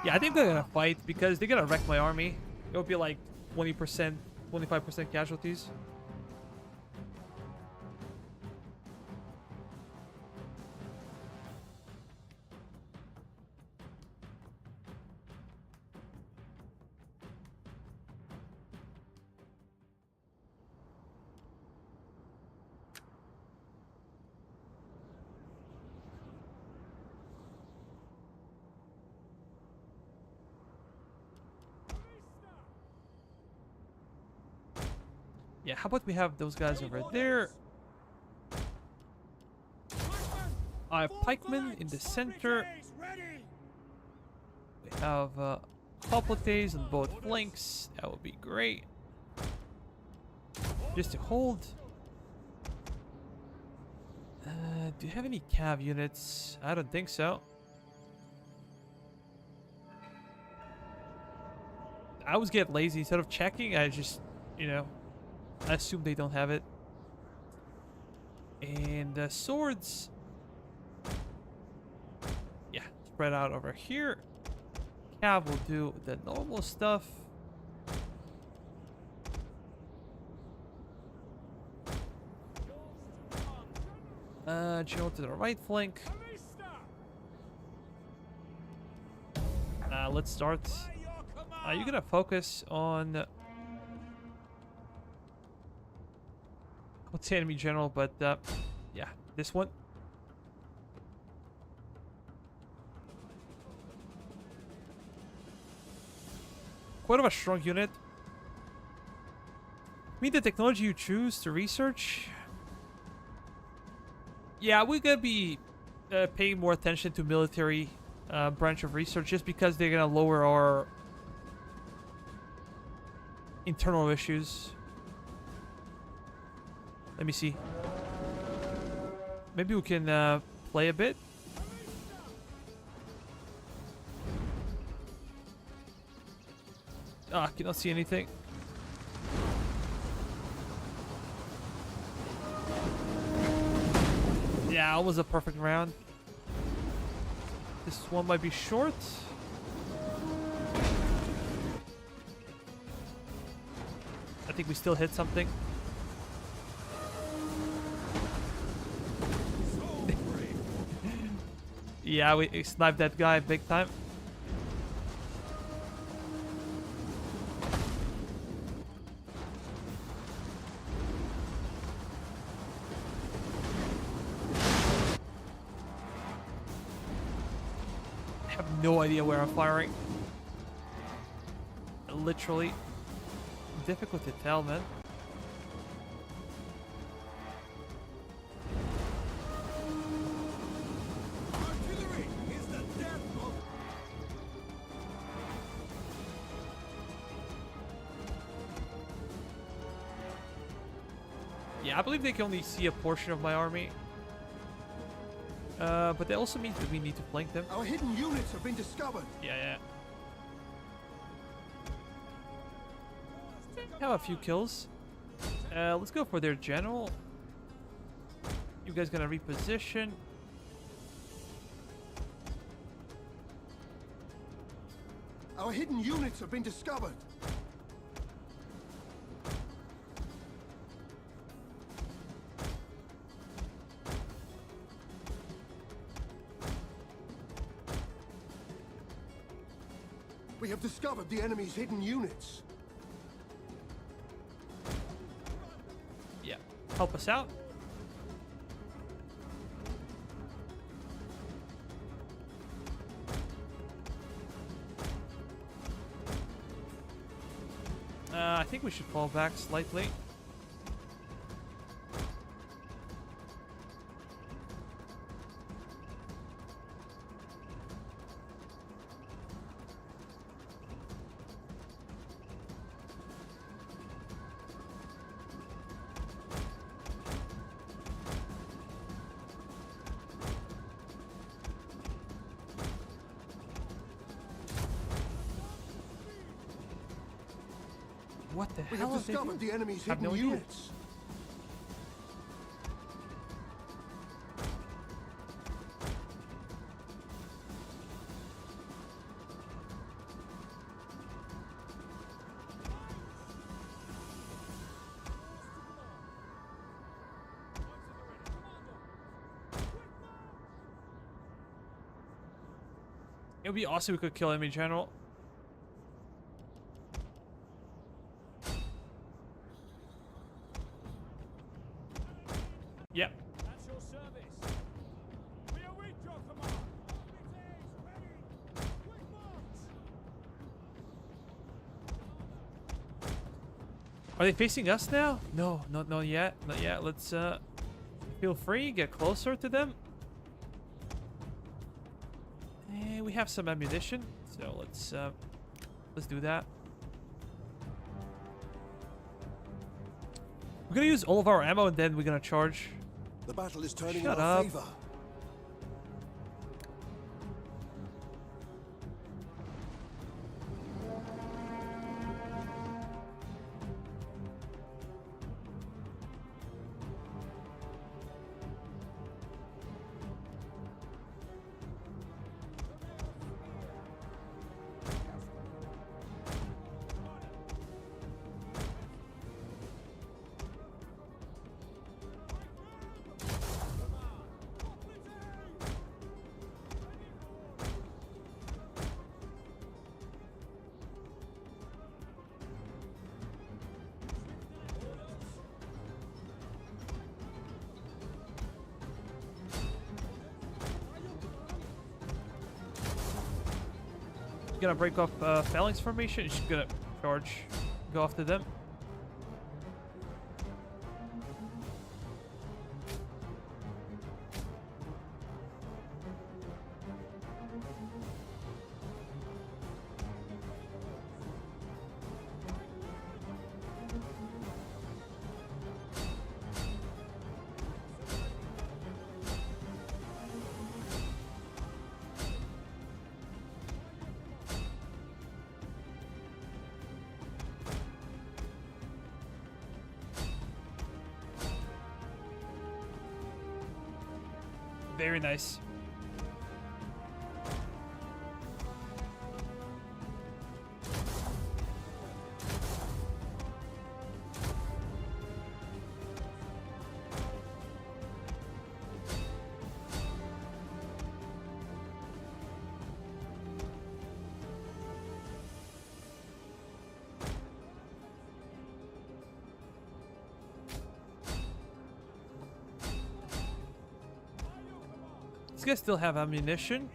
Yeah, I think they're gonna fight because they're gonna wreck my army. It'll be like 20%, 25% casualties. Yeah, how about we have those guys over there? I have pikemen in the center. We have hoplites on both flanks. That would be great. Just to hold. Do you have any cav units? I don't think so. I always get lazy. Instead of checking, I just, you know, I assume they don't have it. And the swords. Yeah, spread out over here. Cav will do the normal stuff. General to the right flank. Let's start. You're gonna focus on. I would say enemy general, but yeah, this one. Quite of a strong unit. I mean, the technology you choose to research. Yeah, we're gonna be paying more attention to military branch of research just because they're gonna lower our internal issues. Let me see. Maybe we can play a bit. Ah, cannot see anything. Yeah, almost a perfect round. This one might be short. I think we still hit something. Yeah, we sniped that guy big time. I have no idea where I'm firing. Literally difficult to tell, man. Yeah, I believe they can only see a portion of my army. But that also means that we need to flank them. Our hidden units have been discovered. Yeah. Have a few kills. Let's go for their general. You guys gonna reposition. Our hidden units have been discovered. We have discovered the enemy's hidden units. Yeah, help us out. I think we should fall back slightly. What the We hell have are they discovered doing? the enemy's Have hidden no idea. units. It would be awesome if we could kill enemy general. Yep. At your service. We await your command. Ready. Quick march. Are they facing us now? No, not yet. Not yet. Let's feel free, get closer to them. And we have some ammunition, so let's do that. We're gonna use all of our ammo and then we're gonna charge. The battle is turning Shut in our up. favor. gonna break off phalanx formation. She's gonna charge, go after them. Very nice. These guys still have ammunition.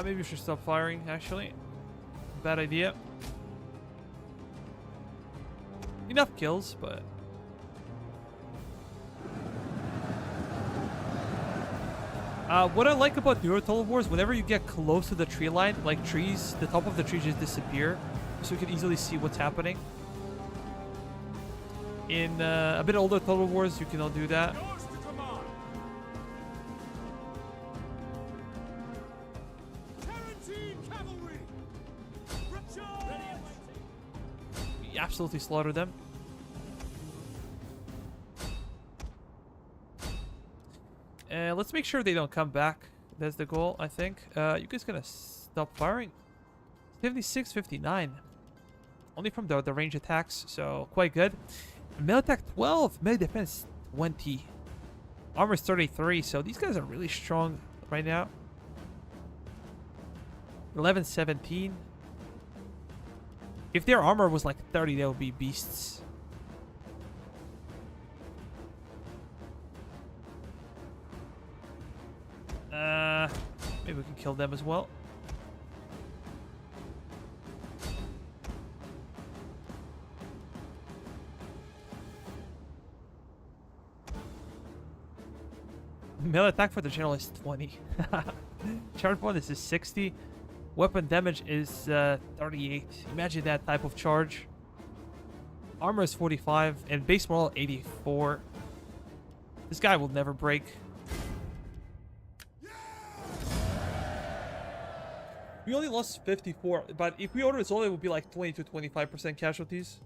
Maybe we should stop firing, actually. Bad idea. Enough kills, but... what I like about newer Total Wars, whenever you get close to the tree line, like trees, the top of the tree just disappear, so you can easily see what's happening. In a bit older Total Wars, you cannot do that. We absolutely slaughter them. Let's make sure they don't come back. That's the goal, I think. You guys gonna stop firing? 56, 59. Only from the range attacks, so quite good. Melee attack 12, melee defense 20. Armor is 33, so these guys are really strong right now. 11, 17. If their armor was like 30, they would be beasts. Maybe we can kill them as well. Melee attack for the general is 20. Charge bonus is 60. Weapon damage is 38. Imagine that type of charge. Armor is 45 and base morale 84. This guy will never break. We only lost 54, but if we order this all, it would be like 20 to 25% casualties.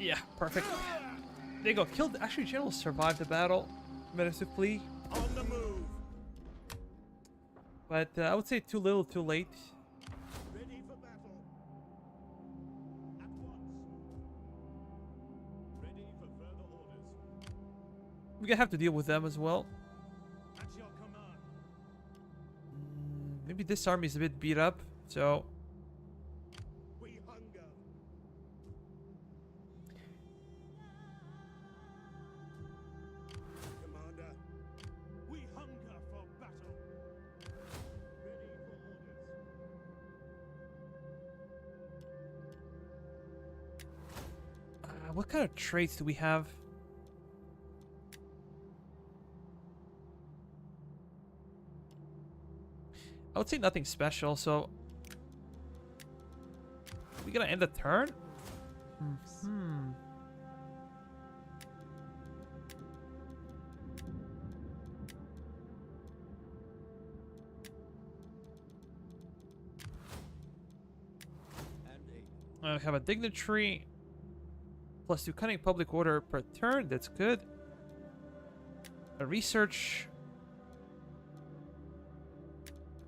Yeah, perfect. There you go. Killed. Actually, General survived the battle. Managed to flee. On the move. But I would say too little, too late. Ready for battle. At once. Ready for further orders. We're gonna have to deal with them as well. At your command. Maybe this army is a bit beat up, so We hunger. Commander. What kind of traits do we have? I would say nothing special, so... we gonna end the turn? Hmm. I have a dignitary. +2 cunning public order per turn. That's good. A research.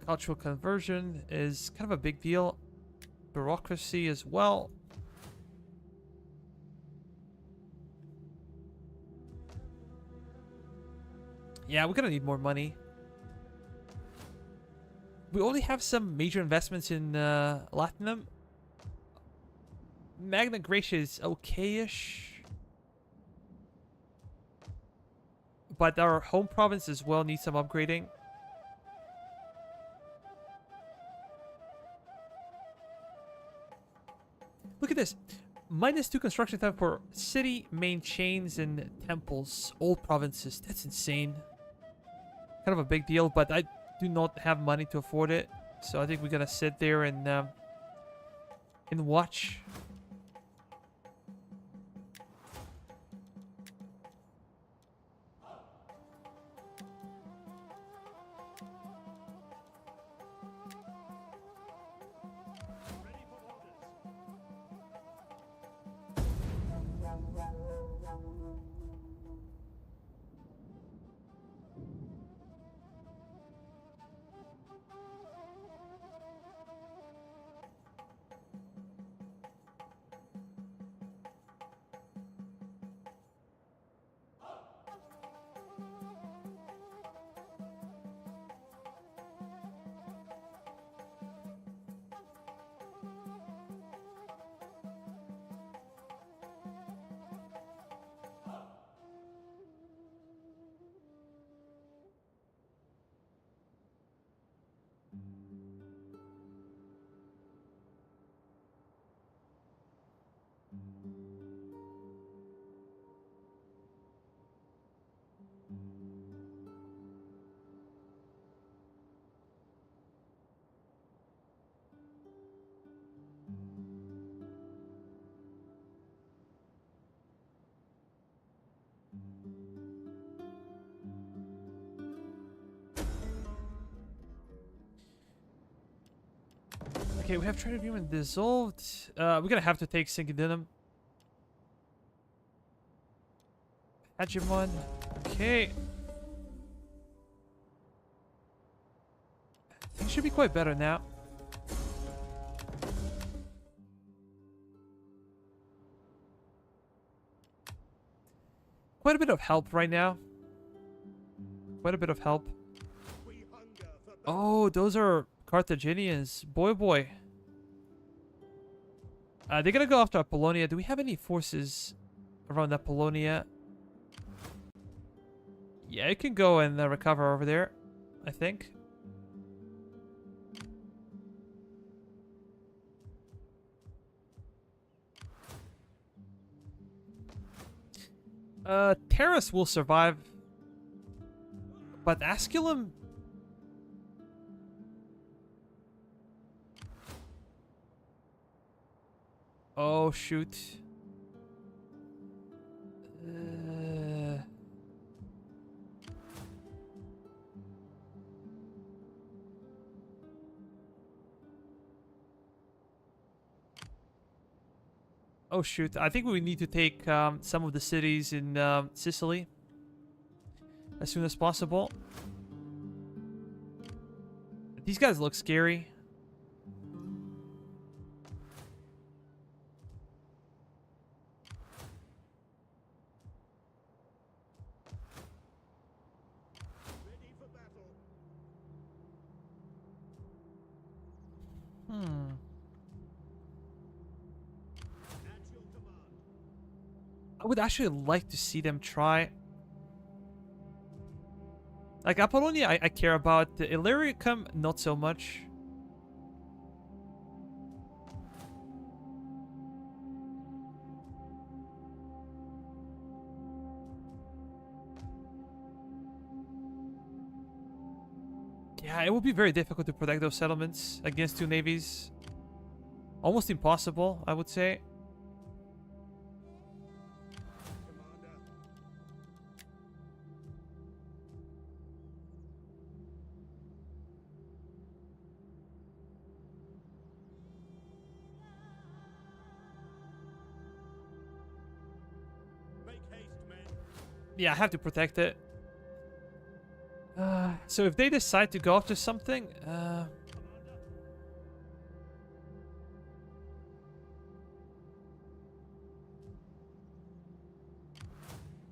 Cultural conversion is kind of a big deal. Bureaucracy as well. Yeah, we're gonna need more money. We only have some major investments in Latinum. Magna Graecia is okay-ish. But our home province as well needs some upgrading. Look at this. -2 construction time for city, main chains, and temples. Old provinces. That's insane. Kind of a big deal, but I do not have money to afford it. So I think we're gonna sit there and watch. Okay, we have trade agreement dissolved. We're gonna have to take Syncadinum. Hegemon. Okay. Things should be quite better now. Quite a bit of help right now. Quite a bit of help. Oh, those are Carthaginians. Boy, boy. They're gonna go after Apollonia. Do we have any forces around Apollonia? Yeah, it can go and recover over there, I think. Terrace will survive. But Asculum... Oh, shoot. Oh, shoot. I think we need to take some of the cities in Sicily as soon as possible. These guys look scary. I would actually like to see them try. Like Apollonia, I care about. The Illyricum, not so much. Yeah, it would be very difficult to protect those settlements against two navies. Almost impossible, I would say. Commander. Make haste, men. Yeah, I have to protect it. So if they decide to go after something,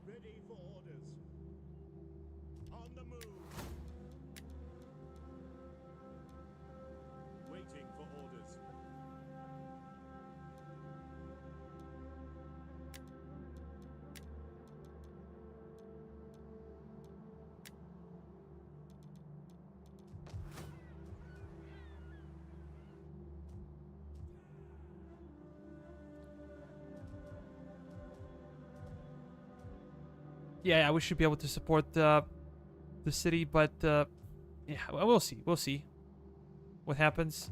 Ready for orders. On the move. Waiting for orders. yeah, we should be able to support the city, but yeah, well, we'll see. We'll see what happens.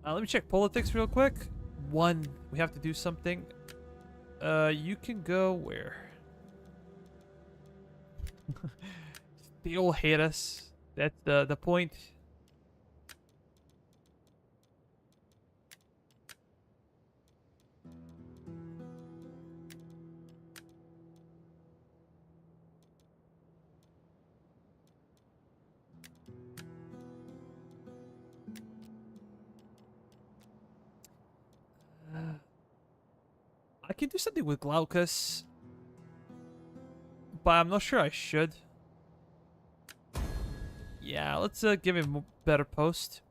Let me check politics real quick. One, we have to do something. You can go where? They all hate us. That's the point. I can do something with Glaucus, but I'm not sure I should. Yeah, let's give him a better post.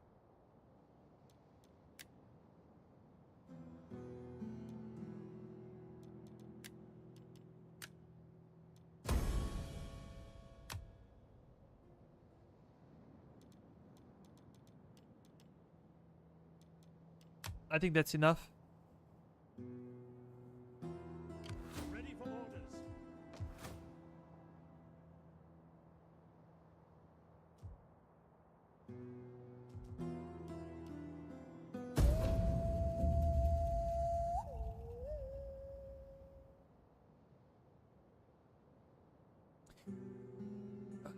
I think that's enough. Ready for orders.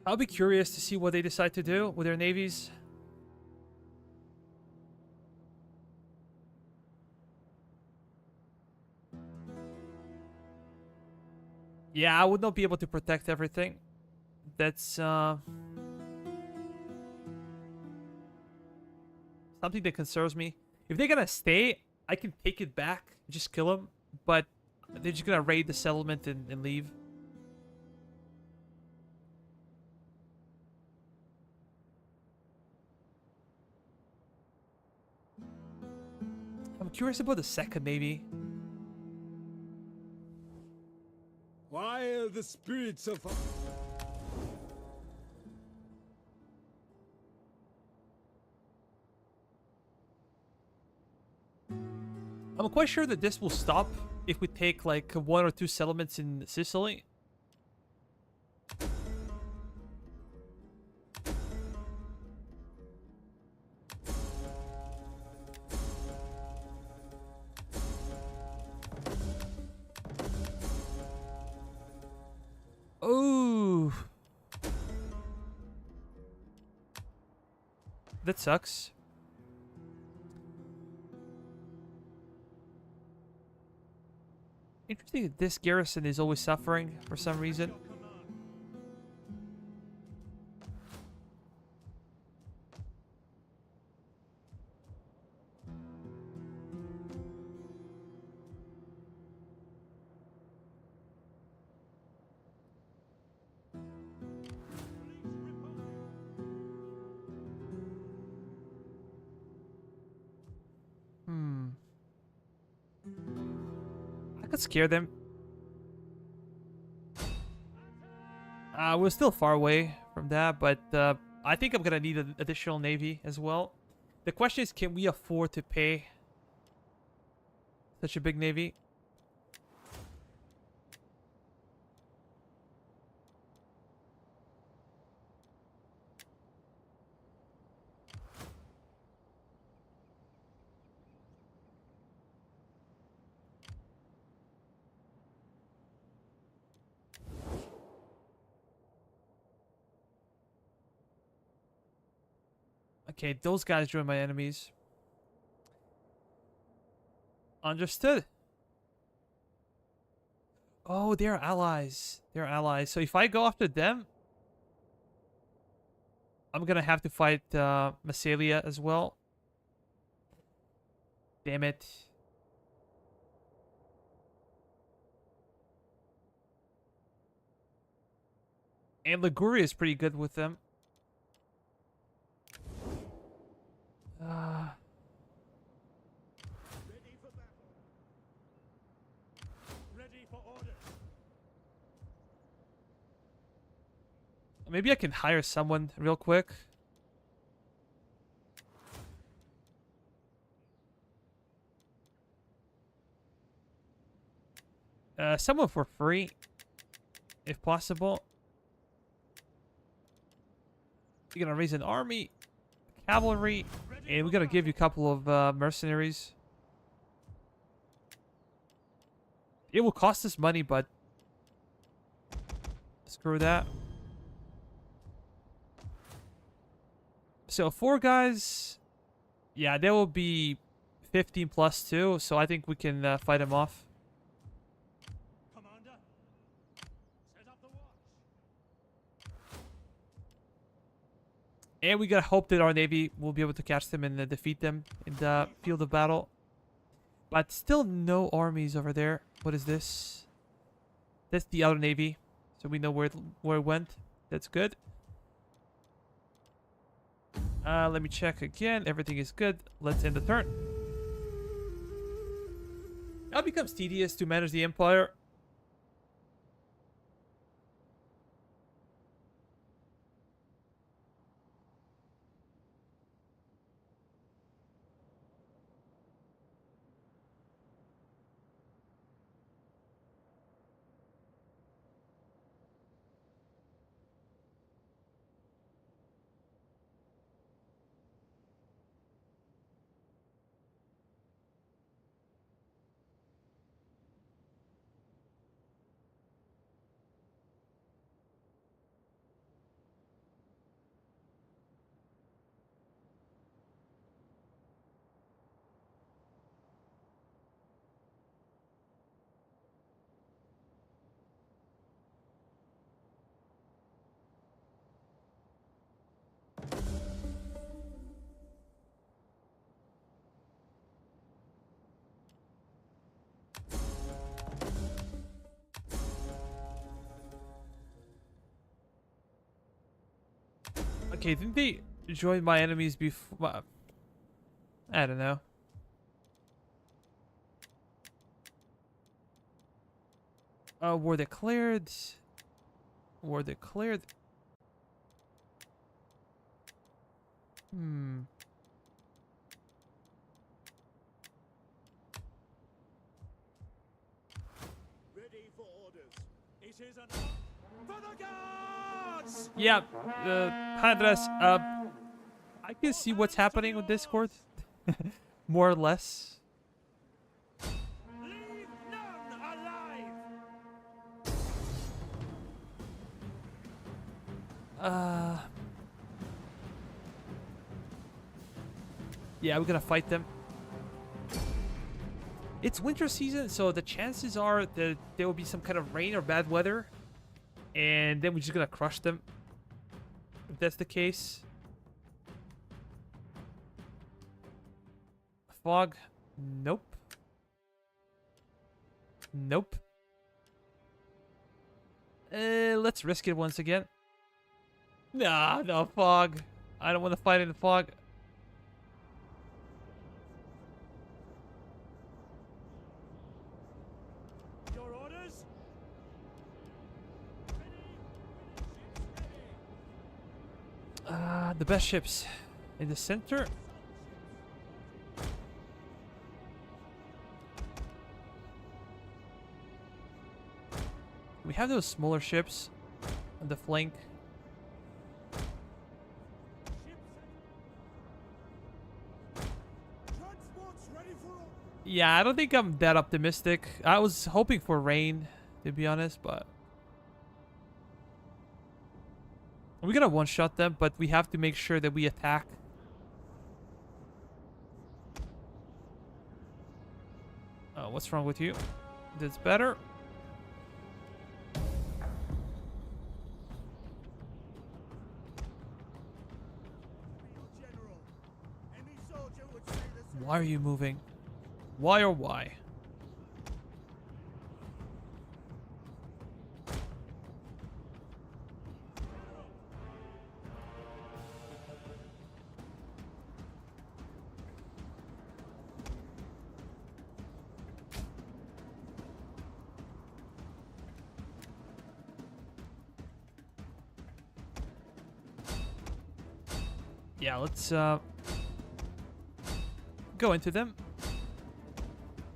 I'll be curious to see what they decide to do with their navies. Yeah, I would not be able to protect everything. That's something that concerns me. If they're gonna stay, I can take it back, just kill them. But they're just gonna raid the settlement and leave. I'm curious about the second navy. While the spirits of... I'm quite sure that this will stop if we take like 1 or 2 settlements in Sicily. Oh, that sucks. Interesting that this garrison is always suffering for some reason. Your command. I could scare them. We're still far away from that, but I think I'm gonna need an additional navy as well. The question is, can we afford to pay such a big navy? Okay, those guys join my enemies. Understood. Oh, they're allies. They're allies. So if I go after them, I'm gonna have to fight Massalia as well. Damn it. And Liguria is pretty good with them. Ready for battle. Ready for orders. Maybe I can hire someone real quick. Someone for free, if possible. You're gonna raise an army, cavalry, and we're gonna give you a couple of mercenaries. It will cost us money, but screw that. So 4 guys, yeah, they will be 15 plus 2, so I think we can fight them off. Commander, set up the watch. And we gotta hope that our navy will be able to catch them and defeat them in the field of battle. But still no armies over there. What is this? That's the other navy. So we know where it went. That's good. Let me check again. Everything is good. Let's end the turn. Now it becomes tedious to manage the empire. Okay, didn't they join my enemies before? I don't know. War declared. War declared. Ready for orders. It is an for the gods! Yeah, Andres, I can see what's happening with Discord. More or less. Leave none alive! Yeah, we're gonna fight them. It's winter season, so the chances are that there will be some kind of rain or bad weather. And then we're just gonna crush them. If that's the case. Fog. Nope. Nope. Let's risk it once again. Nah, no fog. I don't want to fight in the fog. Your orders? The best ships in the center. We have those smaller ships on the flank. Transports ready for all. Yeah, I don't think I'm that optimistic. I was hoping for rain, to be honest, but we're gonna one-shot them, but we have to make sure that we attack What's wrong with you? That's better. General, any soldier would say the same. Why are you moving? Why or why? Yeah, let's go into them.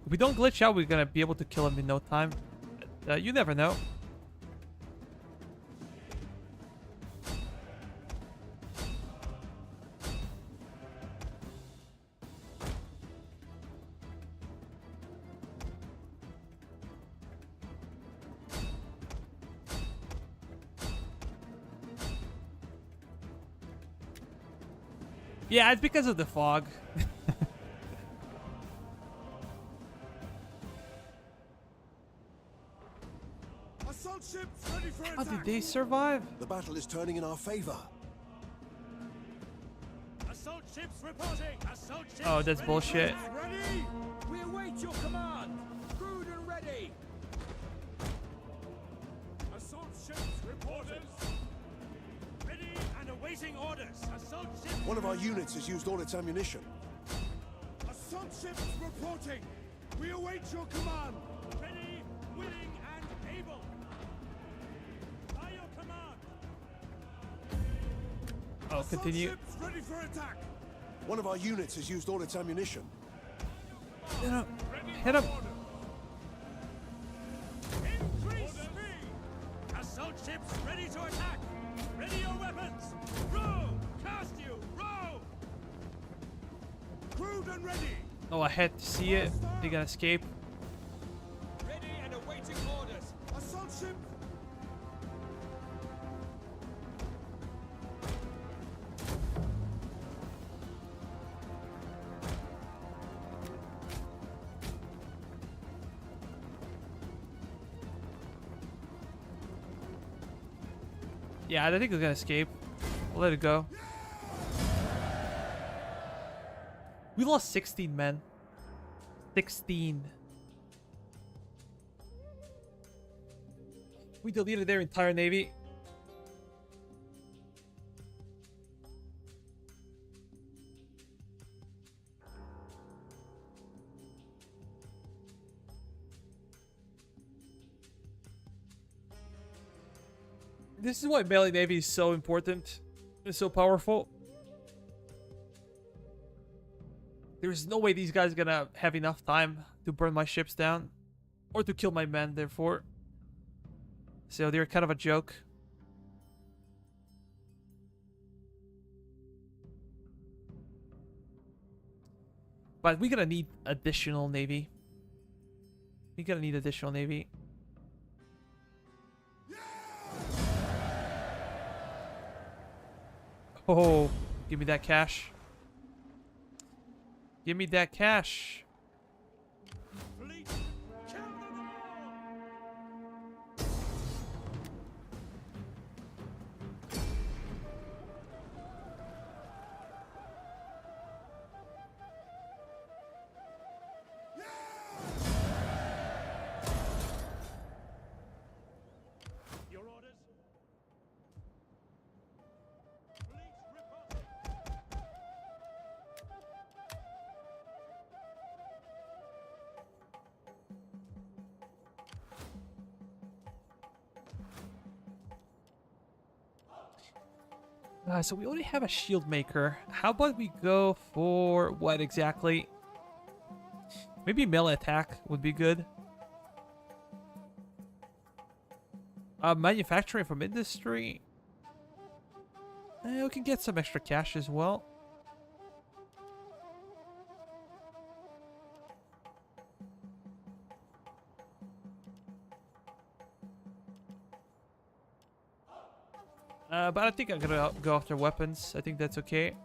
If we don't glitch out, we're gonna be able to kill him in no time. You never know. Yeah, it's because of the fog. Assault ships ready for How attack. did they survive? The battle is turning in our favor. Assault ships reporting. Assault ships. Oh, that's ready for bullshit. attack. Ready. We await your command. Crewed and ready. Assault ships reported. Ready and awaiting orders. Assault ships. One of our units has used all its ammunition. Assault ships reporting. We await your command. Ready, willing, and able. By your command. Oh, Assault continue. ships ready for attack. One of our units has used all its ammunition. Hit him. Hit him. Increase speed. Assault ships ready to attack. Ready your weapons. Row. Cast you. Row. Crewed and ready. Oh, I had to see it. They're gonna escape. Ready and awaiting orders. Assault ship. Yeah, I think it's gonna escape. I'll let it go. We lost 16 men. 16. We deleted their entire navy. This is why melee navy is so important. It's so powerful. There's no way these guys are gonna have enough time to burn my ships down. Or to kill my men, therefore. So they're kind of a joke. But we're gonna need additional navy. We're gonna need additional navy. Oh, give me that cash. Give me that cash. Fleet. Kill them all. Your orders. Fleet reporting. So we only have a shield maker. How about we go for what exactly? Maybe melee attack would be good. Manufacturing from industry. We can get some extra cash as well. But I think I'm gonna go after weapons. I think that's okay.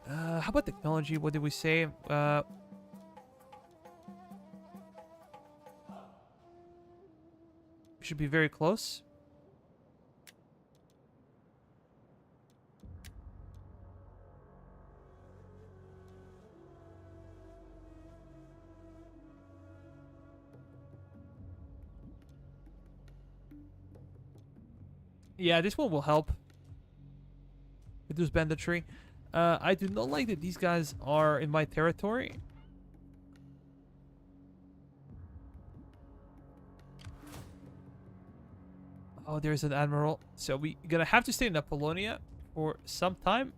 How about technology? What did we say? Should be very close. Yeah, this one will help. Reduce banditry. I do not like that these guys are in my territory. Oh, there's an admiral. So we're gonna have to stay in Apollonia for some time.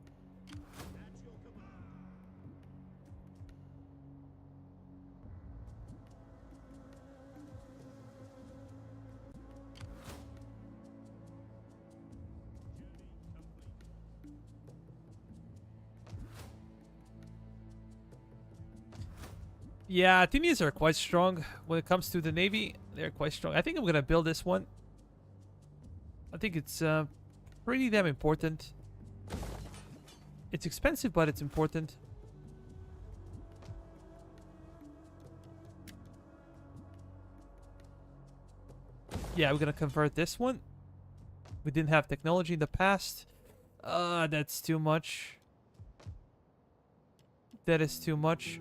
Yeah, Athenians are quite strong when it comes to the navy. They're quite strong. I think I'm gonna build this one. I think it's pretty damn important. It's expensive, but it's important. Yeah, we're gonna convert this one. We didn't have technology in the past. That's too much. That is too much.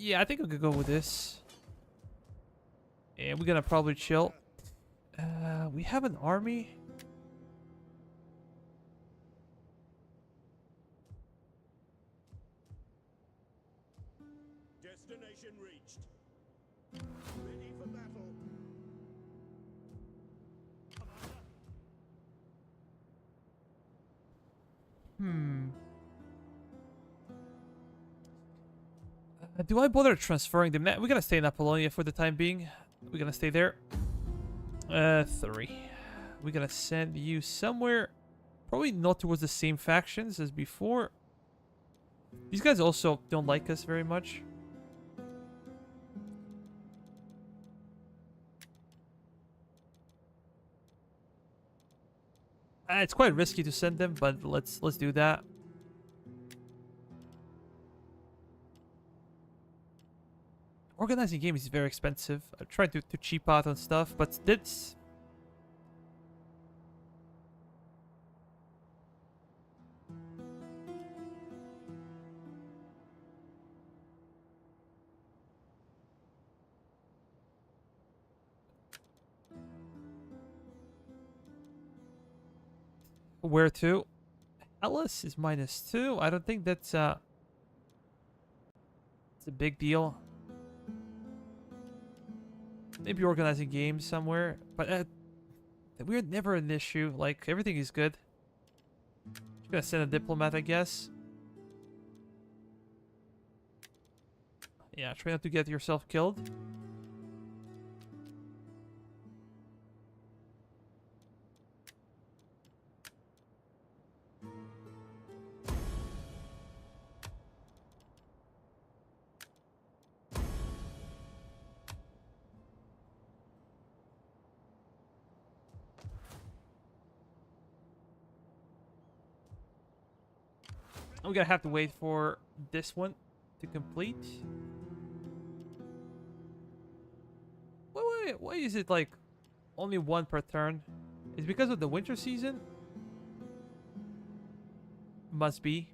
Yeah, I think we could go with this. And we're gonna probably chill. We have an army. Destination reached. Ready for battle. Do I bother transferring them? We're gonna stay in Apollonia for the time being. We're gonna stay there. 3. We're gonna send you somewhere. Probably not towards the same factions as before. These guys also don't like us very much. It's quite risky to send them, but let's do that. Organizing games is very expensive. I tried to cheap out on stuff, but this... Where to? Hellas is -2. I don't think that's it's a big deal. Maybe organizing games somewhere, but we're never an issue. Like, everything is good. Just gonna send a diplomat, I guess. Yeah, try not to get yourself killed. I'm gonna have to wait for this one to complete. Why is it like only one per turn? Is it because of the winter season? Must be.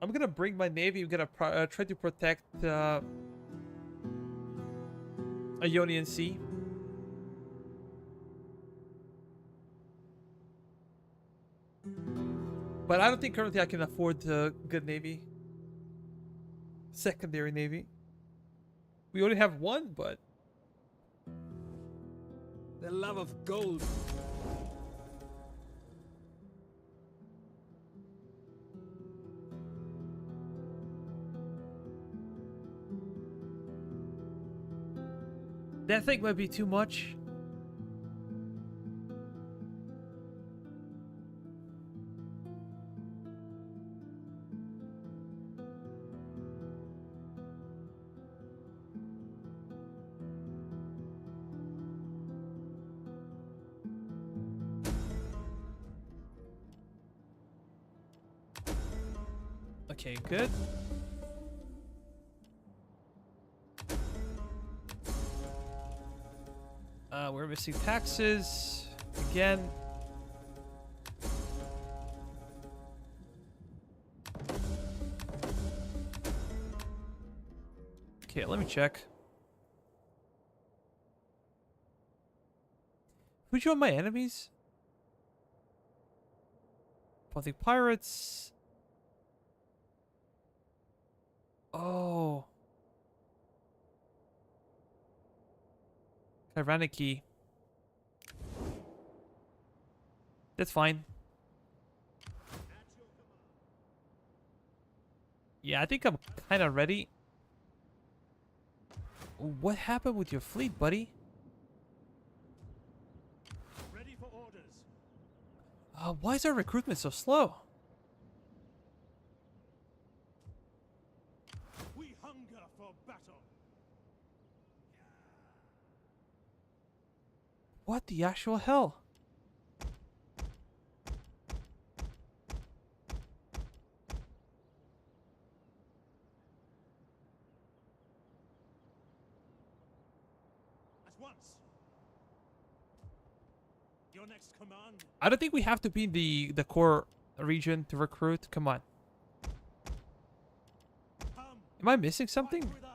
I'm gonna bring my navy. I'm gonna try to protect Ionian Sea. But I don't think currently I can afford a good navy. Secondary navy. We only have one, but... The love of gold. That thing might be too much. Okay, good. We're missing taxes again. Okay, let me check. Who joined my enemies? Baltic pirates. Oh. Tyrannicky. That's fine. Yeah, I think I'm kind of ready. What happened with your fleet, buddy? Ready for orders. Why is our recruitment so slow? We hunger for battle. What the actual hell? At once. Your next command. I don't think we have to be in the core region to recruit. Come on. Come. Am I missing something? Fight with us.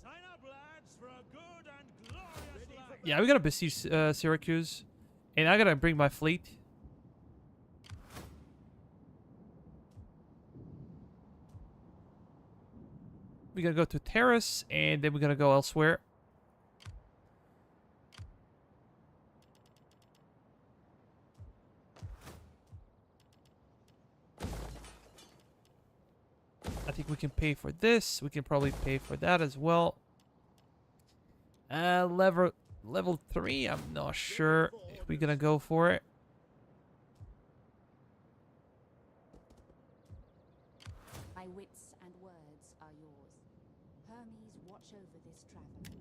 Sign up, lads, for a good and glorious life. Yeah, we gotta besiege Syracuse. And I gotta bring my fleet. We're gonna go to Terrace, and then we're gonna go elsewhere. I think we can pay for this. We can probably pay for that as well. Level 3, I'm not sure if we're gonna go for it. My wits and words are yours. Hermes, watch over this traveler.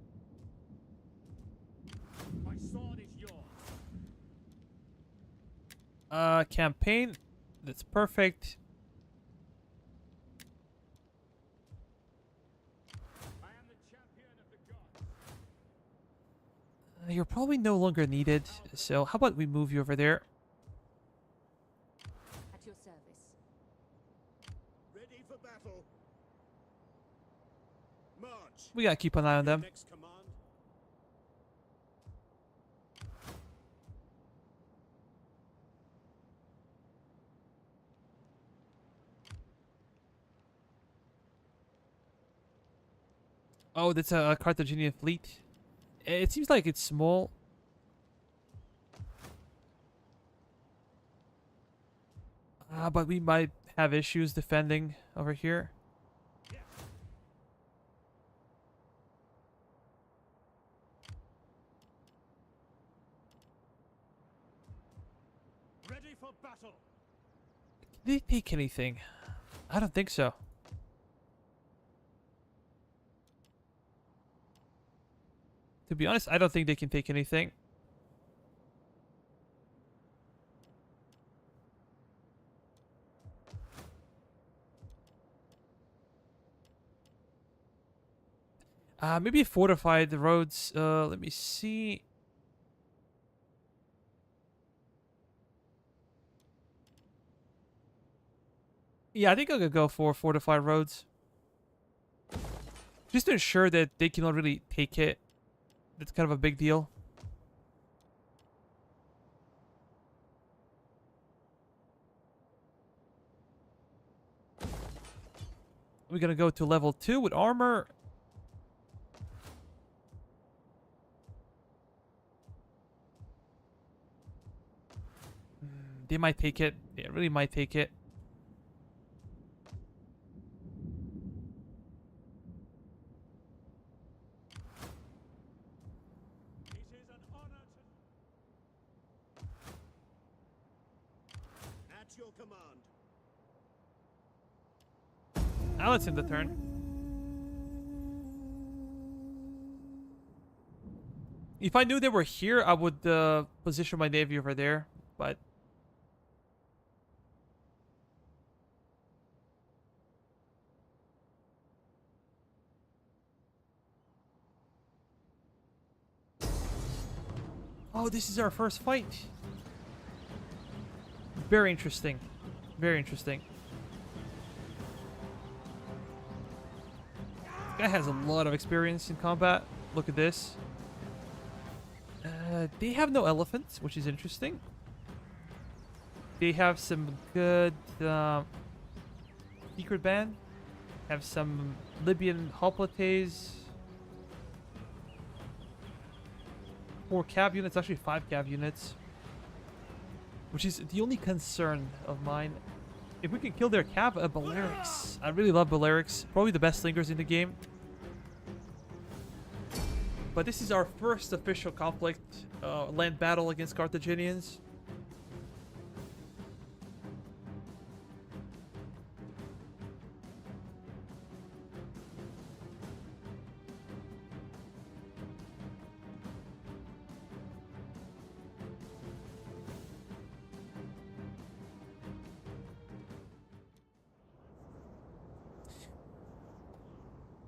My sword is yours. Campaign. That's perfect. I am the champion of the gods. You're probably no longer needed, so how about we move you over there? At your service. Ready for battle. March. We gotta keep an eye on them. Next command. Oh, that's a Carthaginian fleet. It seems like it's small. But we might have issues defending over here. Yes. Ready for battle. Did they take anything? I don't think so. To be honest, I don't think they can take anything. Maybe fortify the roads. Let me see. Yeah, I think I'm gonna go for fortified roads. Just to ensure that they cannot really take it. That's kind of a big deal. We're gonna go to level 2 with armor. They might take it. They really might take it. It is an honor to... At your command. Now let's end the turn. If I knew they were here, I would position my navy over there, but... Oh, this is our first fight. Very interesting. Very interesting. This guy has a lot of experience in combat. Look at this. They have no elephants, which is interesting. They have some good secret band. Have some Libyan hoplites. 4 cav units, actually 5 cav units. Which is the only concern of mine. If we can kill their cav, Balearics. I really love Balearics. Probably the best slingers in the game. But this is our first official conflict, land battle against Carthaginians.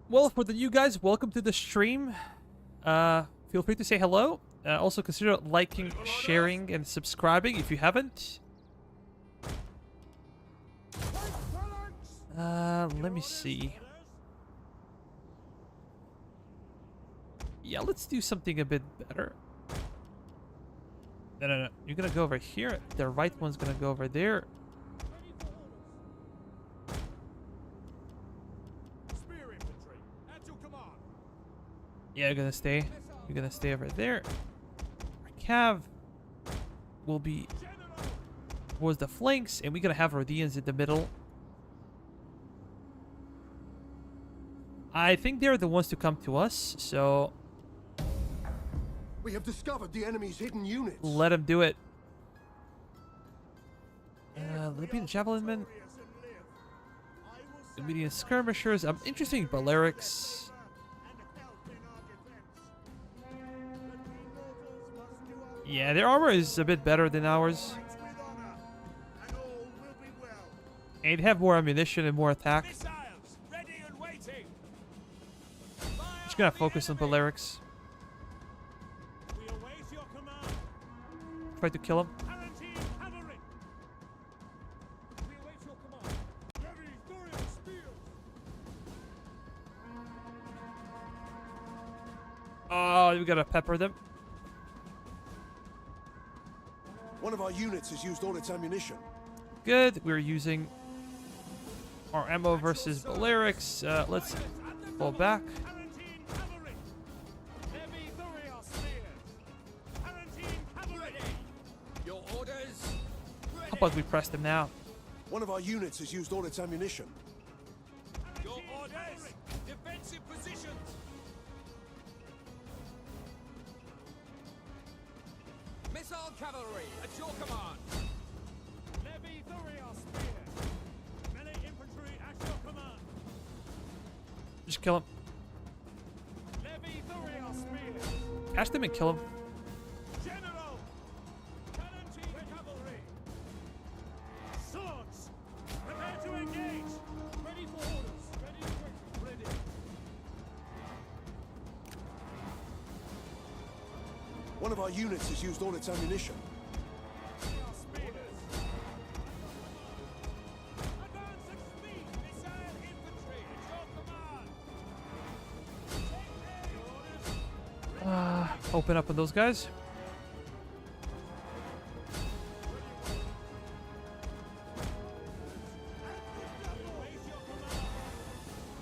Well, for the new guys, welcome to the stream. Feel free to say hello. Also consider liking, sharing, and subscribing if you haven't. Let me see. Yeah, let's do something a bit better. No. You're gonna go over here. The right one's gonna go over there. Yeah, you're gonna stay. You're gonna stay over there. Our cav will be towards the flanks, and we're gonna have Rhodians in the middle. I think they're the ones to come to us, so We have discovered the enemy's hidden units. let them do it. Libyan javelinmen, Libyan skirmishers. I'm interested in Balearics. Yeah, their armor is a bit better than ours. And they have more ammunition and more attack. Just gonna focus on Balearics. Try to kill him. Oh, we gotta pepper them. One of our units has used all its ammunition. Good. We're using our ammo versus Balearics. Let's pull back. How about we press them now? One of our units has used all its ammunition. Your orders! Defensive positions! Missile cavalry at your command! Levy Thurios spear! Melee infantry at your command! Just kill him. Levy Thurios spear! Catch them and kill him. General! Palatine cavalry! Swords! Prepare to engage! Ready for orders! Ready for ready! One of our units has used all its ammunition. Spears! Advance at speed! Missile infantry at your command! Take orders! Open up on those guys.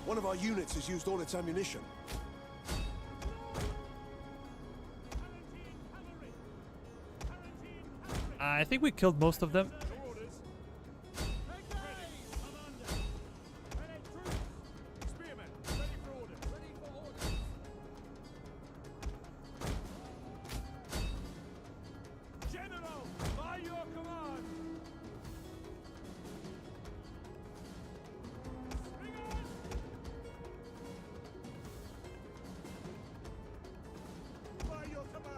One of our units has used all its ammunition. I think we killed most of them. General, by your command! By your command!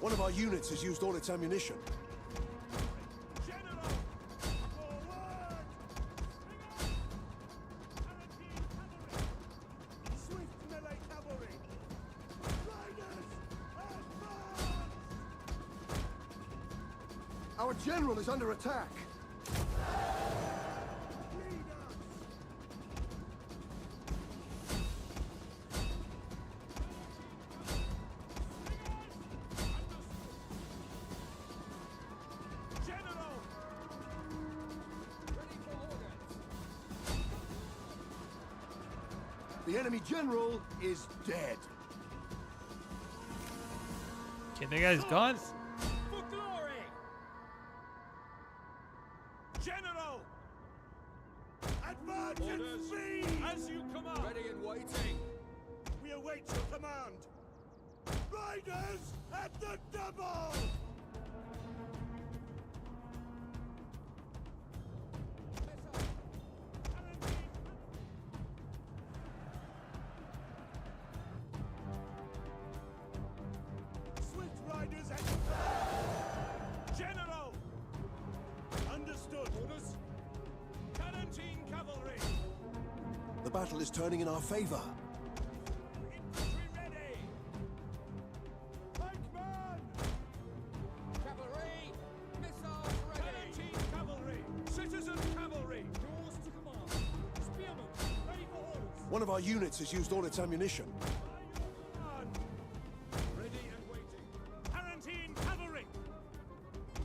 One of our units has used all its ammunition. General! Forward! Palatine cavalry! Swift melee cavalry! Riders! Advance! Our general is under attack. Lead us! General! Ready for orders. The enemy general is dead. Okay, the guy's gone. For glory! General! Advance and Orders. speed! As you command! Ready and waiting. We await your command! Riders at the double! Swift riders at General! Understood. Orders. Palatine cavalry! The battle is turning in our favor. Infantry ready! Pikeman! Cavalry. Missiles ready. Palatine cavalry! Citizen cavalry! Yours to command! Spearmen, ready for orders! One of our units has used all its ammunition. Ready and waiting. Palatine cavalry!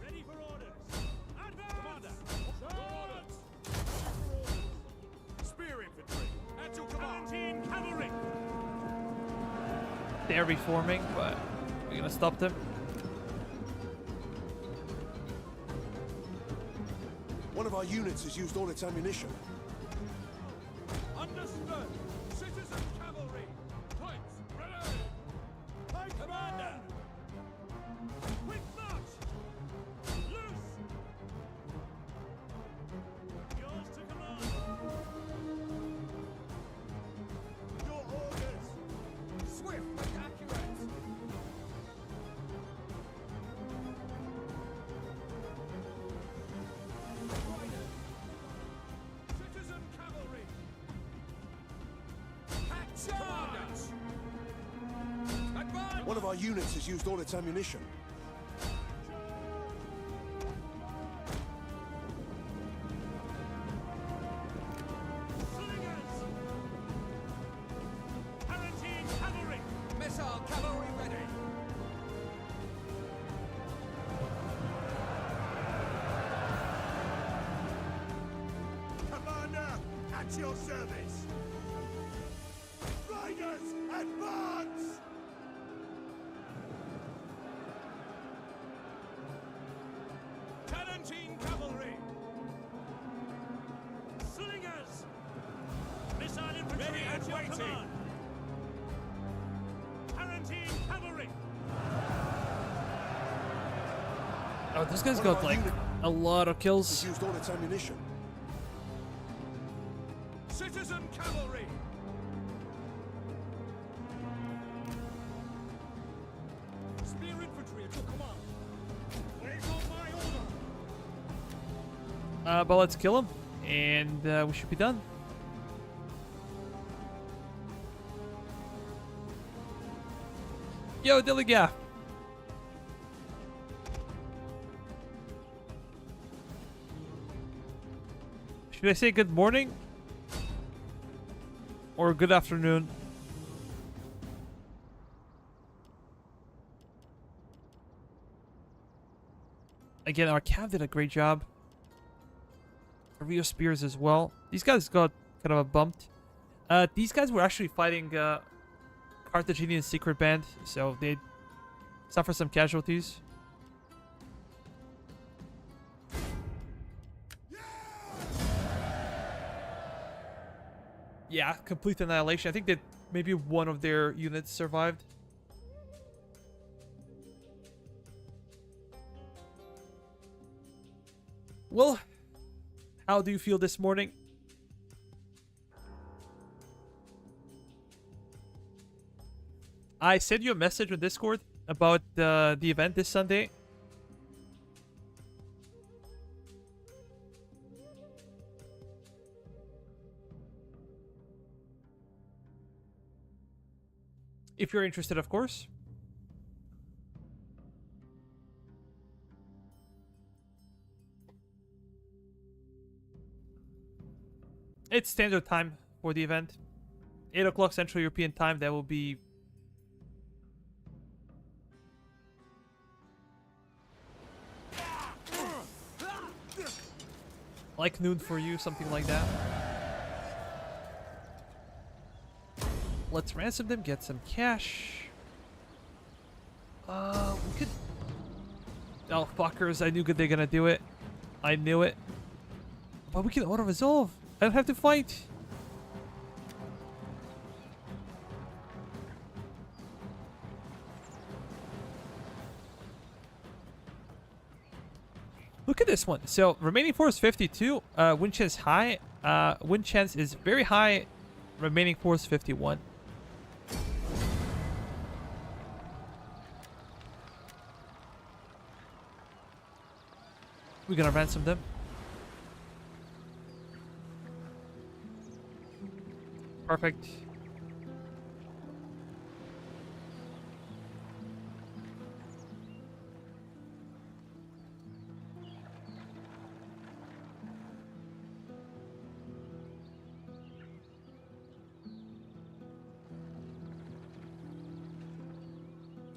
Ready for orders! Advance! Commander! Charge! Spear infantry! At your command! Palatine cavalry! They're reforming, but we're gonna stop them. One of our units has used all its ammunition. Understood! Citizen cavalry! Points ready! Pike commander! Quick march! Loose! Yours to command! Your orders! Swift and accurate. Citizen cavalry! Charge. Advance. One of our units has used all its ammunition. Slingers! Palatine cavalry! Missile cavalry ready. Commander, at your service! Riders, advance! Palatine cavalry! Slingers! Missile infantry ready at your command! Palatine cavalry! Oh, this guy's One of got our like unit a lot of has kills. used all its ammunition. Citizen cavalry! Spear infantry at your command! Wait on my order! But let's kill him, and we should be done. Yo, Dilliga. Should I say good morning? Or good afternoon? Again, our Cav did a great job. Rio Spears as well. These guys got kind of a bumped. These guys were actually fighting Carthaginian secret band, so they suffered some casualties. Yeah, complete annihilation. I think that maybe one of their units survived. Well, how do you feel this morning? I sent you a message on Discord about the event this Sunday. If you're interested, of course. It's standard time for the event. 8 o'clock Central European time. That will be... like noon for you, something like that. Let's ransom them, get some cash. We could... Oh, fuckers. I knew they're gonna do it. I knew it. But we can auto-resolve. I don't have to fight. Look at this one. So, remaining force 52. Wind chance high. Wind chance is very high. Remaining force 51. We're gonna ransom them. Perfect.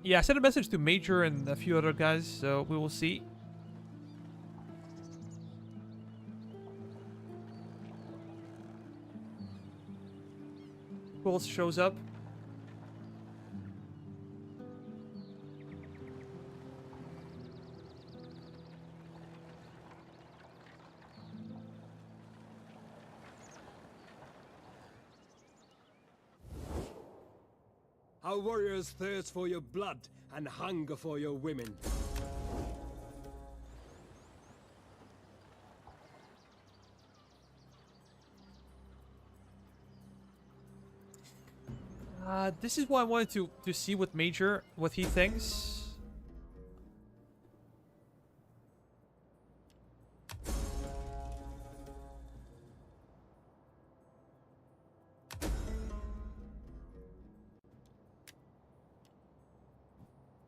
Yeah, I sent a message to Major and a few other guys, so we will see. Who else shows up? Our warriors thirst for your blood and hunger for your women. This is why I wanted to see what Major, what he thinks.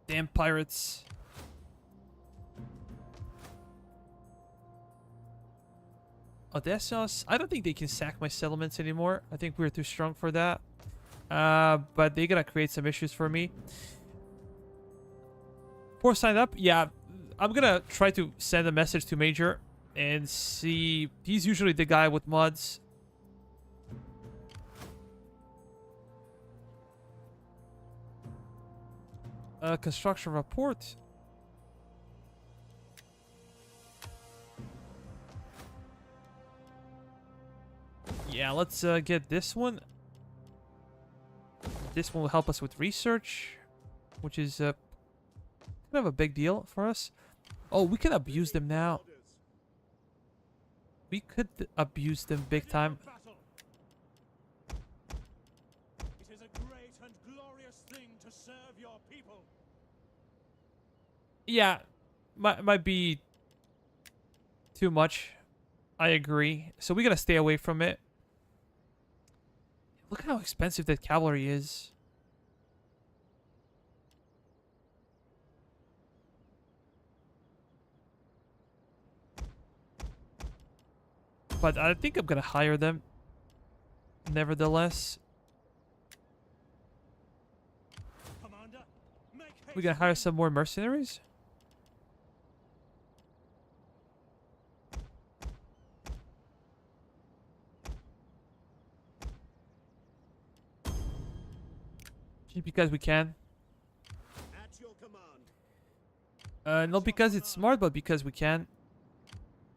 Damn pirates. Odessos. I don't think they can sack my settlements anymore. I think we're too strong for that. But they're gonna create some issues for me. Force signed up? Yeah, I'm gonna try to send a message to Major and see. He's usually the guy with mods. Construction report. Yeah, let's get this one. This one will help us with research, which is kind of a big deal for us. Oh, we can abuse them now. We could abuse them big time. It is a great and glorious thing to serve your people. Yeah, might be too much. I agree. So we gotta stay away from it. Look at how expensive that cavalry is. But I think I'm gonna hire them. Nevertheless. Commander, make haste. We're gonna hire some more mercenaries. Just because we can. At your command. Not because it's smart, but because we can.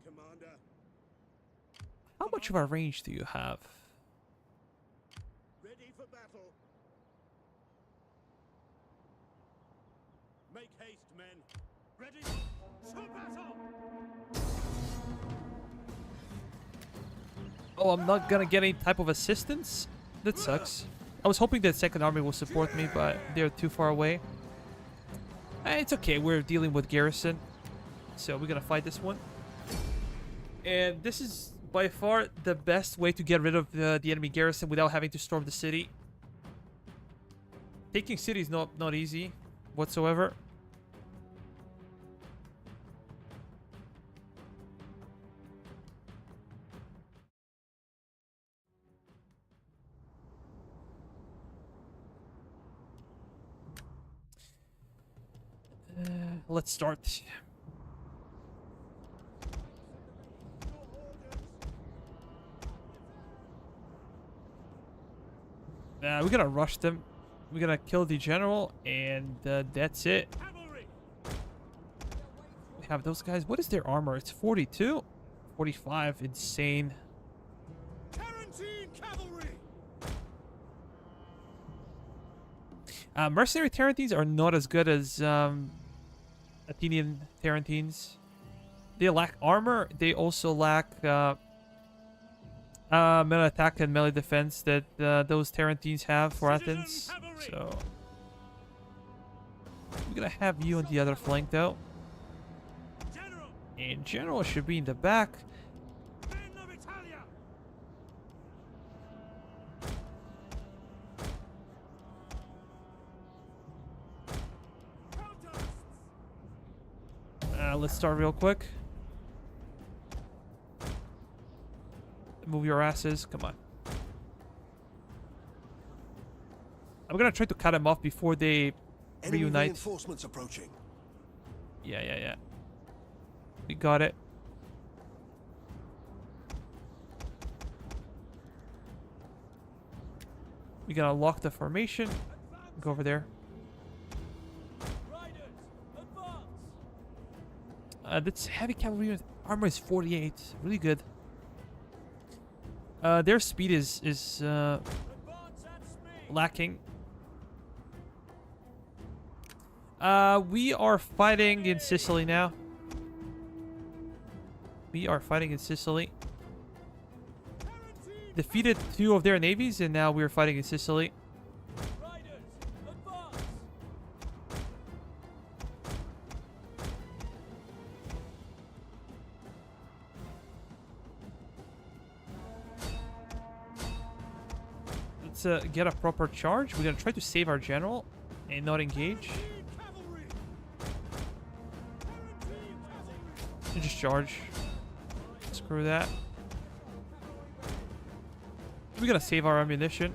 Commander, How much of a range do you have? ready for battle. Make haste, men. Ready to battle. Oh, I'm not gonna get any type of assistance? That sucks. I was hoping that second army will support me, but they're too far away. It's okay. We're dealing with garrison, so we're gonna fight this one. And this is by far the best way to get rid of the enemy garrison without having to storm the city. Taking city is not easy whatsoever. Let's start. We're gonna rush them. We're gonna kill the general, and that's it. We have those guys. What is their armor? It's 42? 45. Insane. Tarentine cavalry! Mercenary Tarentines are not as good as Athenian Tarentines. They lack armor. They also lack melee attack and melee defense that those Tarentines have for Athens. So we're gonna have you on the other flank though. And general should be in the back. Let's start real quick. Move your asses. Come on. I'm gonna try to cut them off before they Enemy reunite. reinforcements approaching. Yeah. We got it. We gotta lock the formation. Go over there. That's heavy cavalry armor is 48. Really good. Their speed is lacking. We are fighting in Sicily now. We are fighting in Sicily. Defeated 2 of their navies, and now we're fighting in Sicily. Let's get a proper charge. We're gonna try to save our general and not engage. And just charge. Screw that. We're gonna save our ammunition.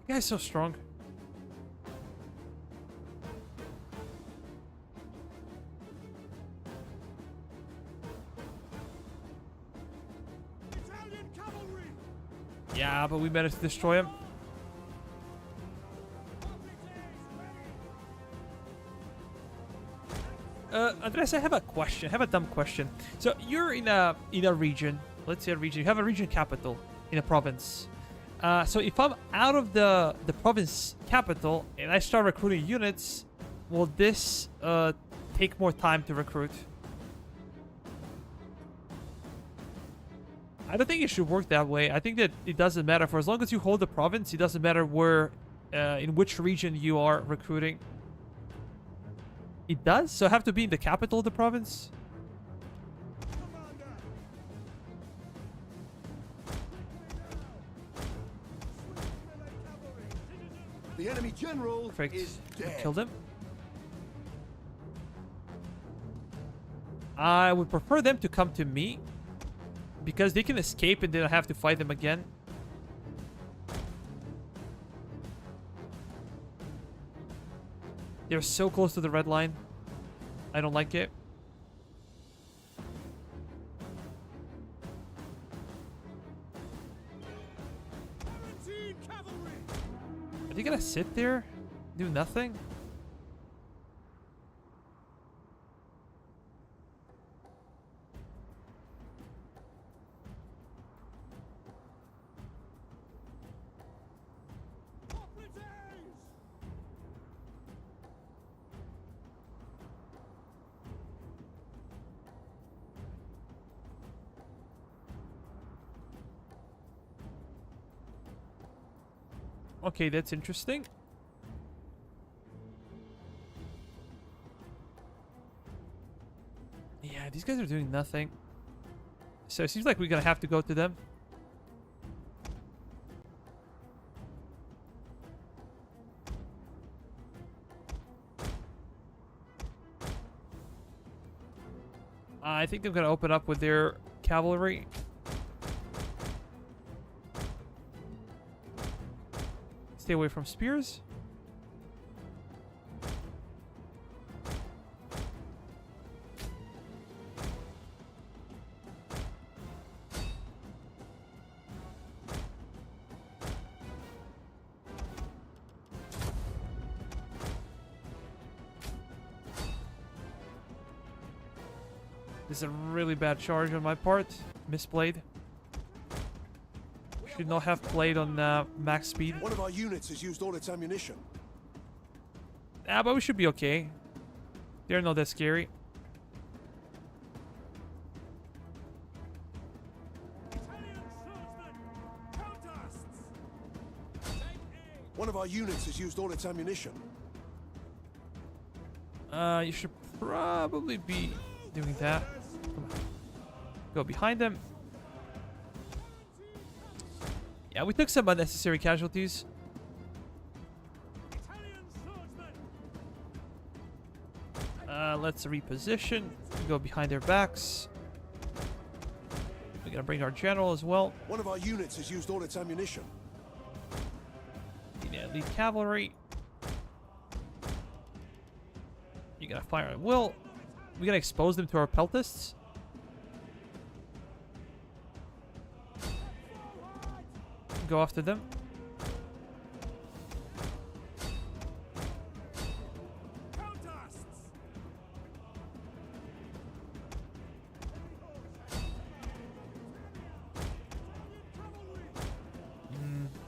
The guy's so strong. Yeah, but we managed to destroy him. Andres, I have a question. I have a dumb question. So you're in a region. Let's say a region. You have a region capital in a province. So if I'm out of the province capital and I start recruiting units, will this take more time to recruit? I don't think it should work that way. I think that it doesn't matter. For as long as you hold the province, it doesn't matter where, in which region you are recruiting. It does? So I have to be in the capital of the province? The enemy general Perfect. is dead. Killed him. I would prefer them to come to me, because they can escape and then I have to fight them again. They're so close to the red line. I don't like it. Are they gonna sit there? Do nothing? Okay, that's interesting. Yeah, these guys are doing nothing. So it seems like we're gonna have to go to them. I think they're gonna open up with their cavalry. Stay away from spears. This is a really bad charge on my part. Misplayed. Should not have played on max speed. One of our units has used all its ammunition. Ah, but we should be okay. They're not that scary. One of our units has used all its ammunition. You should probably be doing that. Come on. Go behind them. Yeah, we took some unnecessary casualties. Let's reposition. Go behind their backs. We're gonna bring our general as well. One of our units has used all its ammunition. Yeah, lead cavalry. You gotta fire at will. We're gonna expose them to our peltists. Go after them.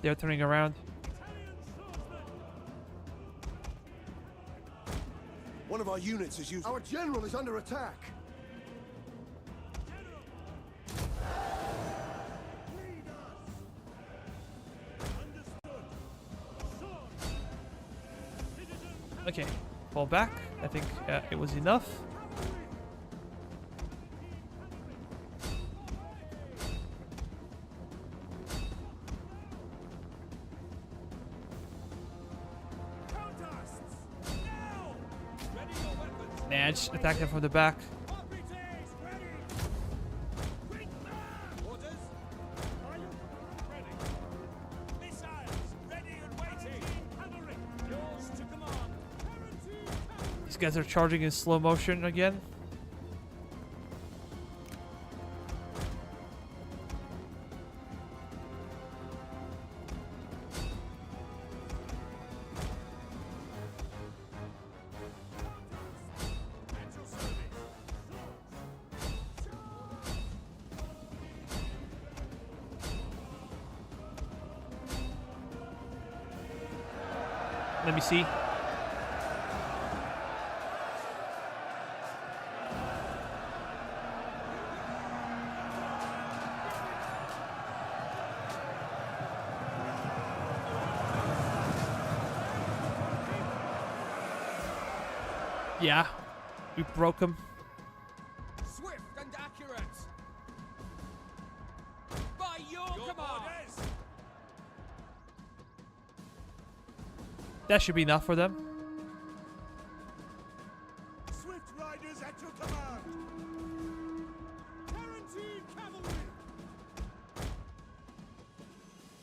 They're turning around. One of our units has used... Our general is under attack. Okay, fall back. I think it was enough. Nah, just attack them from the back. These guys are charging in slow motion again. Let me see. Yeah, we broke him. Swift and accurate. By your command. That should be enough for them. Swift riders at your command. Tarantine cavalry.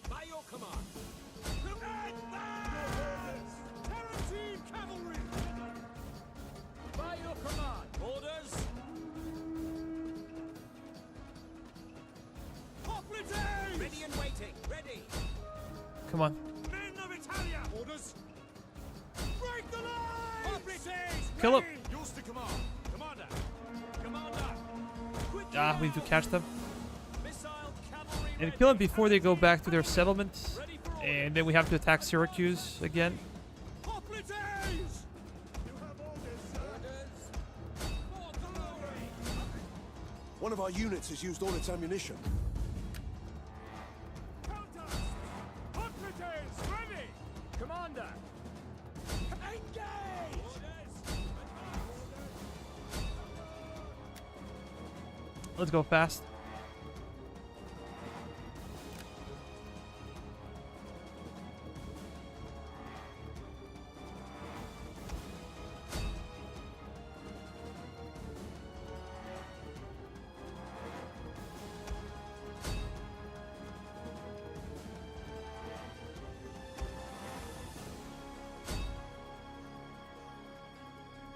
By your command. Tarantine cavalry. By your command. Orders. Hoplites! Ready and waiting. Ready. Come on. Men of Italia. Orders. Break the line! Kill him. Yours to command. Commander. Commander. Ah, we need to catch them. Missile cavalry. And kill them before they go back to their settlement. And then we have to attack Syracuse again. Hoplites! You have orders, sir. For glory. One of our units has used all its ammunition. Hoplites! Ready! Let's go fast.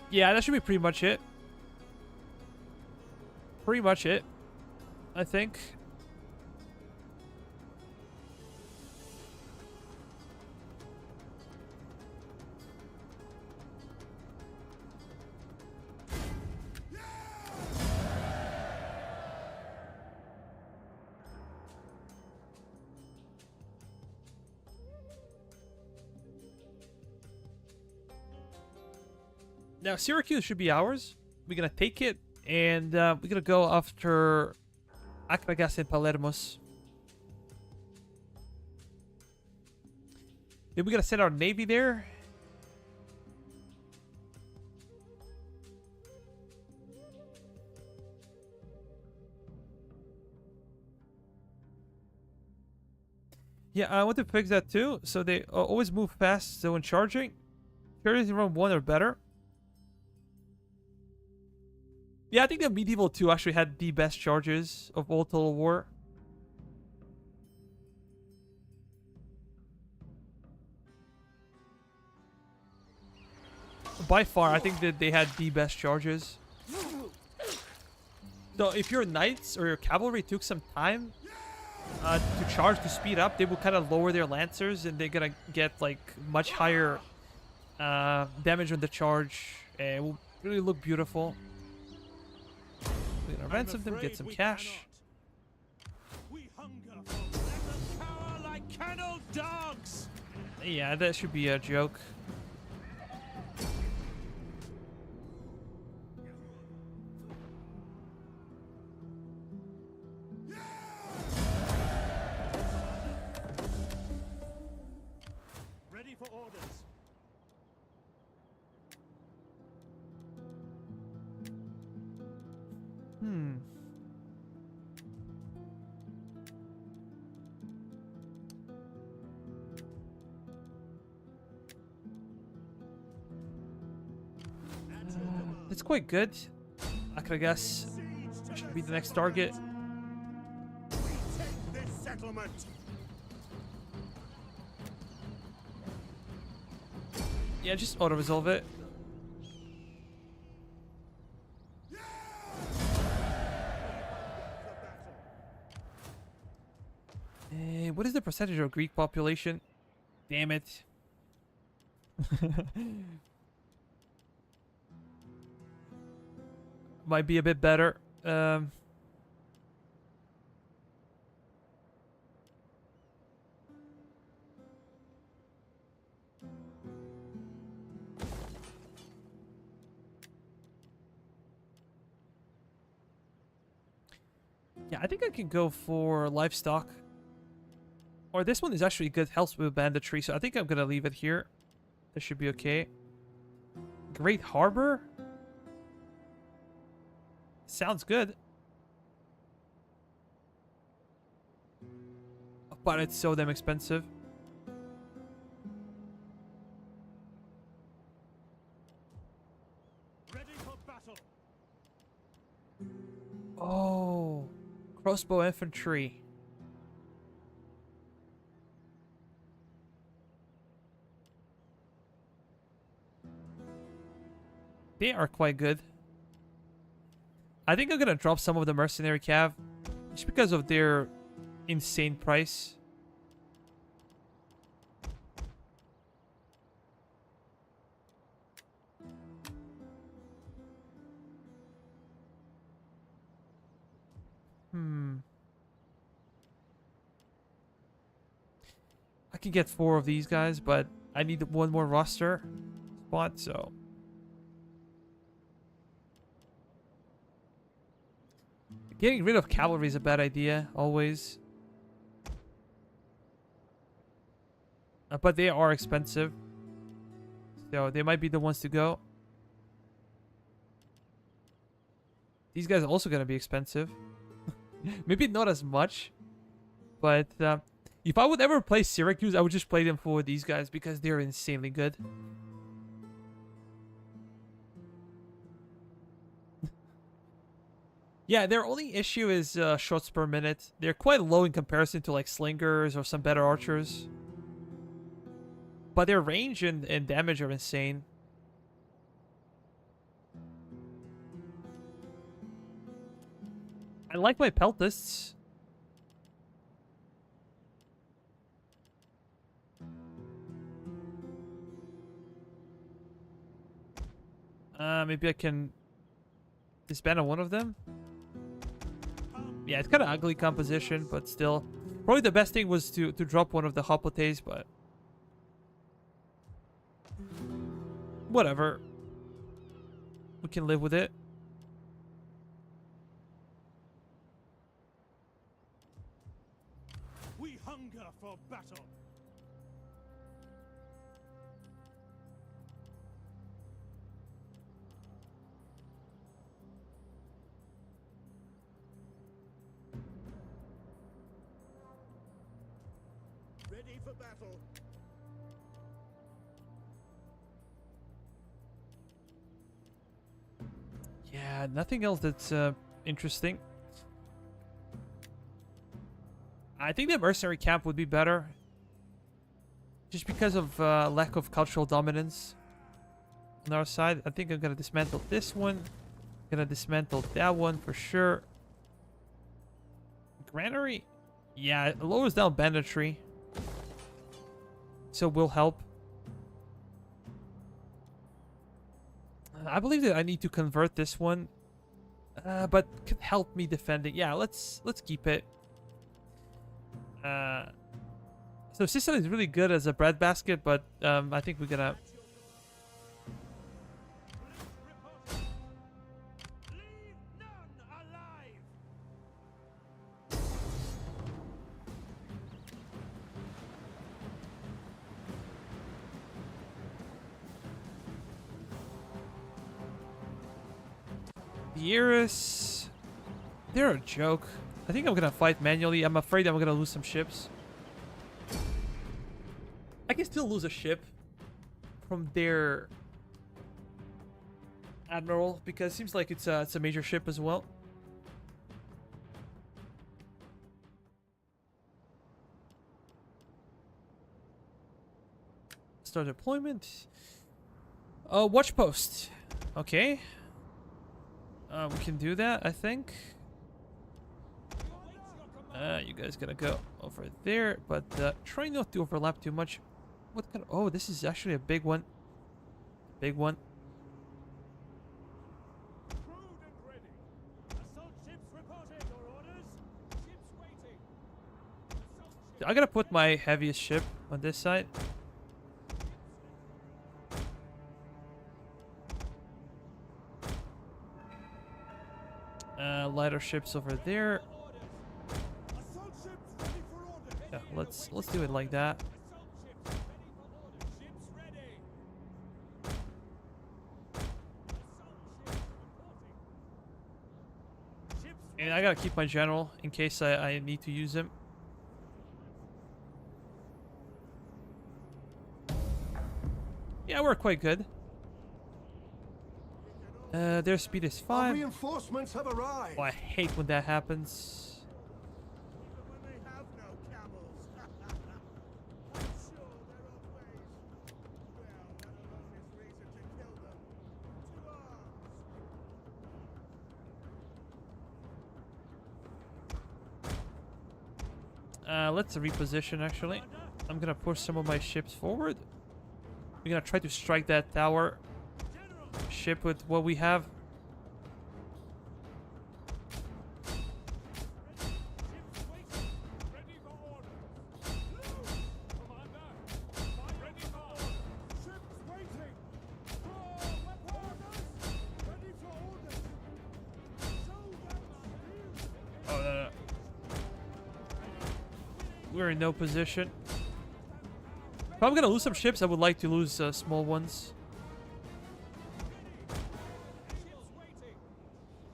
Yeah, that should be pretty much it. Pretty much it, I think. Now, Syracuse should be ours. We're going to take it, and we're going to go after Akragas and Palermos. Then we're going to send our navy there. Yeah, I want to fix that too. So they always move fast. So when charging, charges around 1 or better. Yeah, I think the Medieval 2 actually had the best charges of all Total War. By far, I think that they had the best charges. So if your knights or your cavalry took some time to charge to speed up, they will kind of lower their lancers and they're gonna get like much higher damage on the charge. And it will really look beautiful. We're gonna ransom them, get some cash. We hunger for let them cower like kennel dogs. Yeah, that should be a joke. Ready for orders. It's quite good. I could guess should be the next target. We take this settlement. Yeah, just auto resolve it. What is the percentage of Greek population? Damn it. Might be a bit better. Yeah, I think I can go for livestock. Or this one is actually good, helps with banditry, so I think I'm gonna leave it here. That should be okay. Great Harbor? Sounds good. But it's so damn expensive. Ready for battle. Oh, crossbow infantry. They are quite good. I think I'm gonna drop some of the mercenary cav just because of their insane price. I can get 4 of these guys, but I need 1 more roster spot, so. Getting rid of cavalry is a bad idea, always. But they are expensive. So they might be the ones to go. These guys are also going to be expensive. Maybe not as much, but if I would ever play Syracuse, I would just play them for these guys because they're insanely good. Yeah, their only issue is shots per minute. They're quite low in comparison to like slingers or some better archers. But their range and damage are insane. I like my peltists. Maybe I can disband on one of them. Yeah, it's kind of ugly composition, but still. Probably the best thing was to drop one of the hoplites, but... whatever. We can live with it. We hunger for battle. Ready for battle. Yeah, nothing else that's interesting. I think the mercenary camp would be better. Just because of lack of cultural dominance on our side. I think I'm going to dismantle this one. Going to dismantle that one for sure. Granary? Yeah, it lowers down banditry. So will help. I believe that I need to convert this one. But could help me defend it. Yeah, let's keep it. So Sicily is really good as a breadbasket, but I think we're gonna... Leave none alive. The Iris... they're a joke. I think I'm gonna fight manually. I'm afraid I'm gonna lose some ships. I can still lose a ship from their admiral because it seems like it's a major ship as well. Start deployment. Watch post. Okay. We can do that, I think. You guys gotta go over there, but try not to overlap too much. What kind of... oh, this is actually a big one. Big one. Crewed and ready. Assault ships reporting. Your orders. Ships waiting. Assault ships. I gotta put my heaviest ship on this side. Lighter ships over there. Assault ships ready for order. Yeah, let's do it like that. And I gotta keep my general in case I need to use him. Yeah, we're quite good. Their speed is Our 5. reinforcements have arrived. Oh, I hate when that happens. Even when they have no camels. I'm sure there are ways. Well, that alone is reason to kill them. To arms. Let's reposition actually. I'm gonna push some of my ships forward. We're gonna try to strike that tower General, ship with what we have. ships waiting. Ready for orders. Commander, ready for orders. Ships waiting. For orders. Ready for orders. Show them steel. Oh no. We're in no position. If I'm gonna lose some ships, I would like to lose small ones.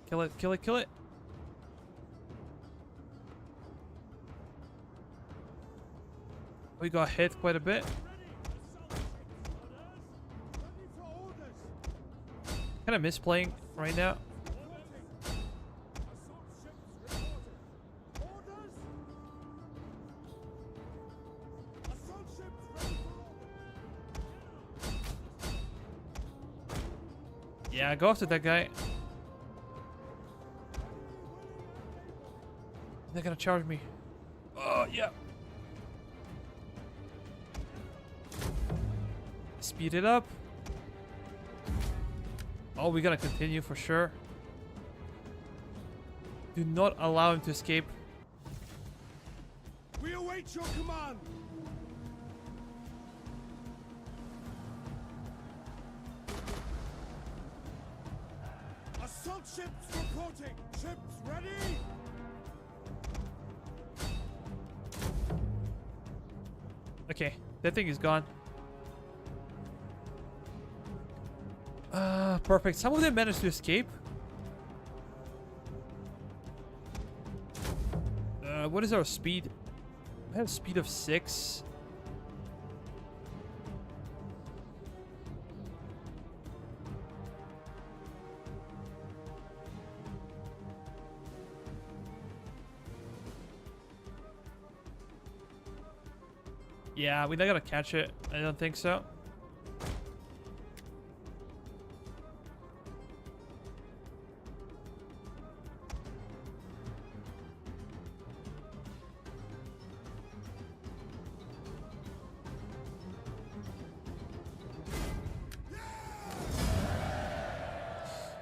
Kill it, kill it, kill it. We got hit quite a bit. Kind of misplaying right now. Yeah, go after that guy. They're gonna charge me. Oh, yeah. Speed it up. Oh, we gotta continue for sure. Do not allow him to escape. We await your command. Assault ships reporting. Ships ready. Okay, that thing is gone. Perfect. Some of them managed to escape. What is our speed? I have a speed of 6. Yeah, we're not gonna catch it. I don't think so.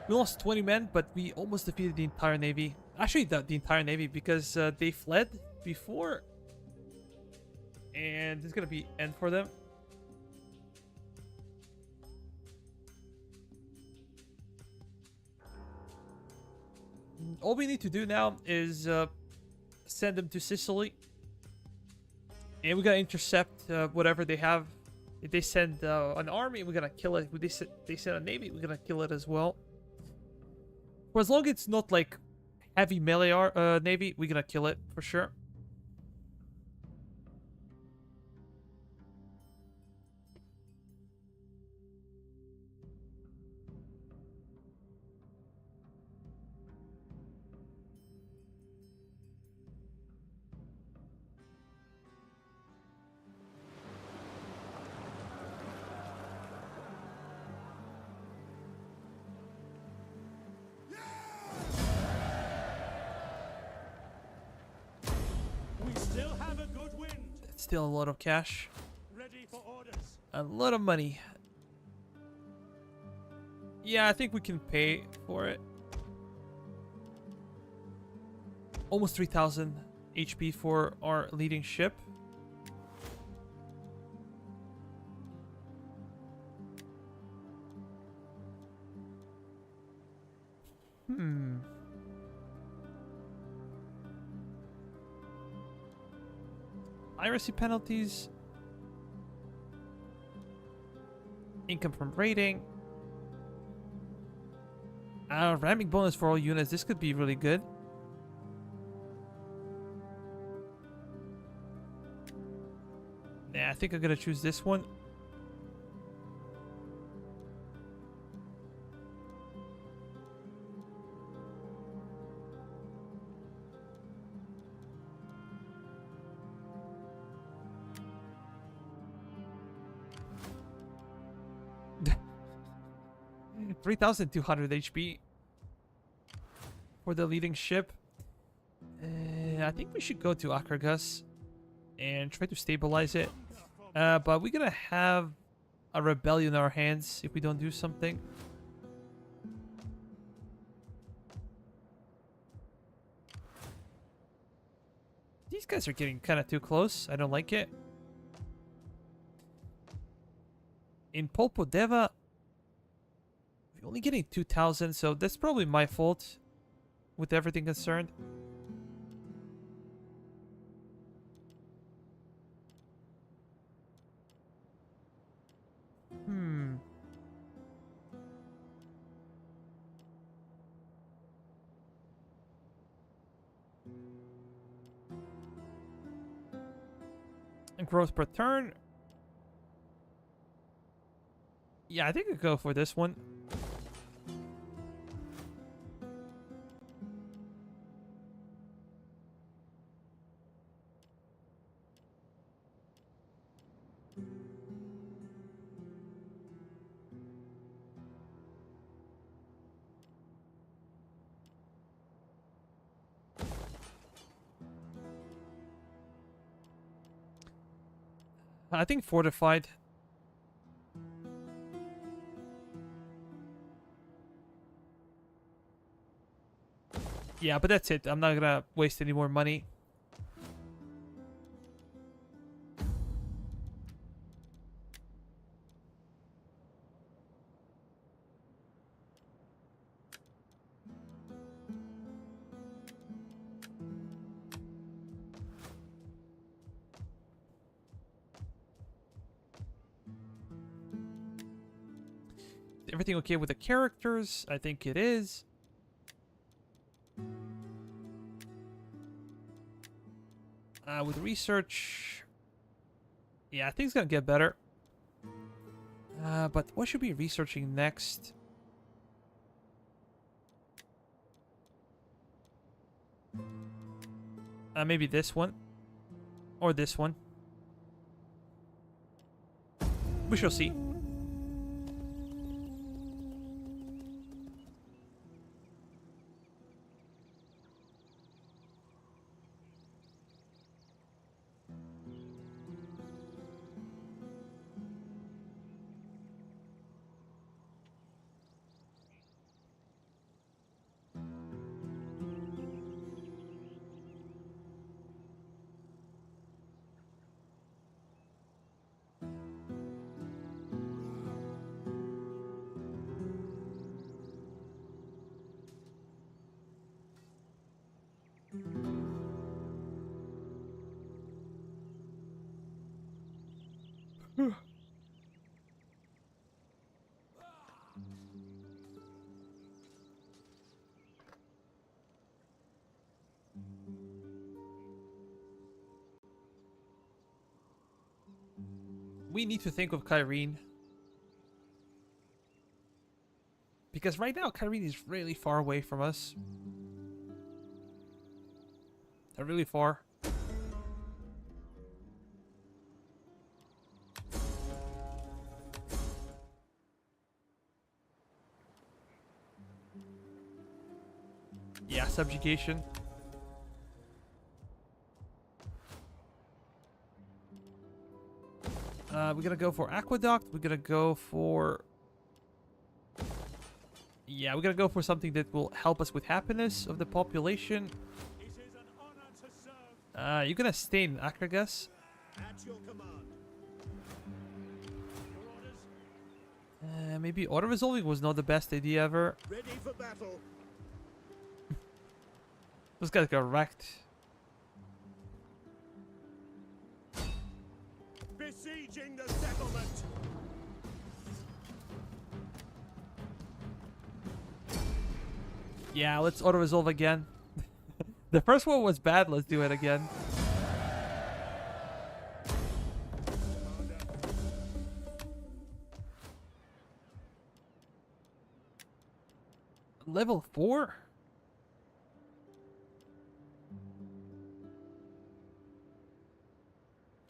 We lost 20 men, but we almost defeated the entire navy. Actually, the entire navy, because they fled before. And it's gonna be end for them. All we need to do now is send them to Sicily. And we gotta intercept whatever they have. If they send an army, we're gonna kill it. If they send a navy, we're gonna kill it as well. For as long as it's not like heavy melee navy, we're gonna kill it for sure. Still a lot of cash. Ready for orders. A lot of money. Yeah, I think we can pay for it. Almost 3,000 HP for our leading ship. Piracy penalties. Income from raiding. Ramming bonus for all units. This could be really good. Yeah, I think I'm gonna choose this one. $3,200 HP for the leading ship. I think we should go to Akragas and try to stabilize it. But we're gonna have a rebellion in our hands if we don't do something. These guys are getting kind of too close. I don't like it. In Polpodeva, we're only getting 2,000, so that's probably my fault with everything concerned. Growth per turn. Yeah, I think I'll go for this one. I think fortified. Yeah, but that's it. I'm not gonna waste any more money. Everything okay with the characters? I think it is. With research, yeah, I think it's gonna get better. But what should we be researching next? Maybe this one. Or this one. We shall see. We need to think of Kyrene. Because right now, Kyrene is really far away from us. They're really far. Yeah, subjugation. We're gonna go for aqueduct. We're gonna go for... Yeah, we're gonna go for something that will help us with happiness of the population. It is an honor to serve. You're gonna stay in Acre, I guess. At your command. Your orders? Maybe auto-resolving was not the best idea ever. Ready for battle. Those guys got wrecked. Besieging the settlement. Yeah, let's auto-resolve again. The first one was bad, let's do it again. Level 4?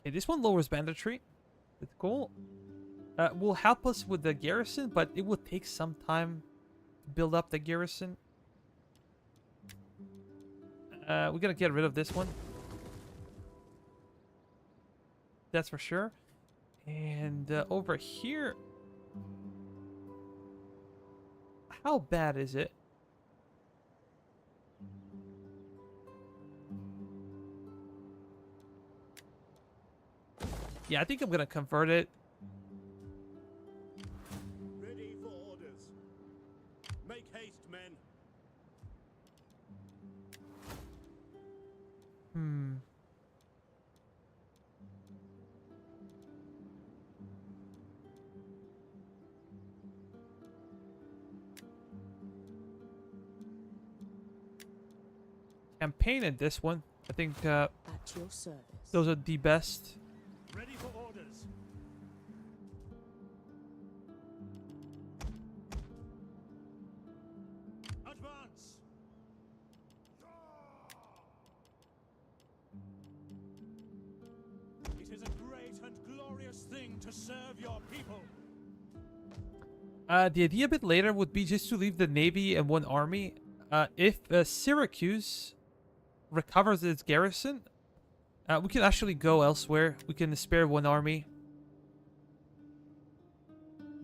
Okay, this one lowers banditry. That's cool. Will help us with the garrison, but it will take some time to build up the garrison. We're gonna get rid of this one. That's for sure. And over here... How bad is it? Yeah, I think I'm gonna convert it. Ready for orders. Make haste, men. Campaign in this one. I think At your service. those are the best. glorious thing to serve your people. The idea a bit later would be just to leave the navy and one army. If Syracuse recovers its garrison, we can actually go elsewhere. We can spare one army.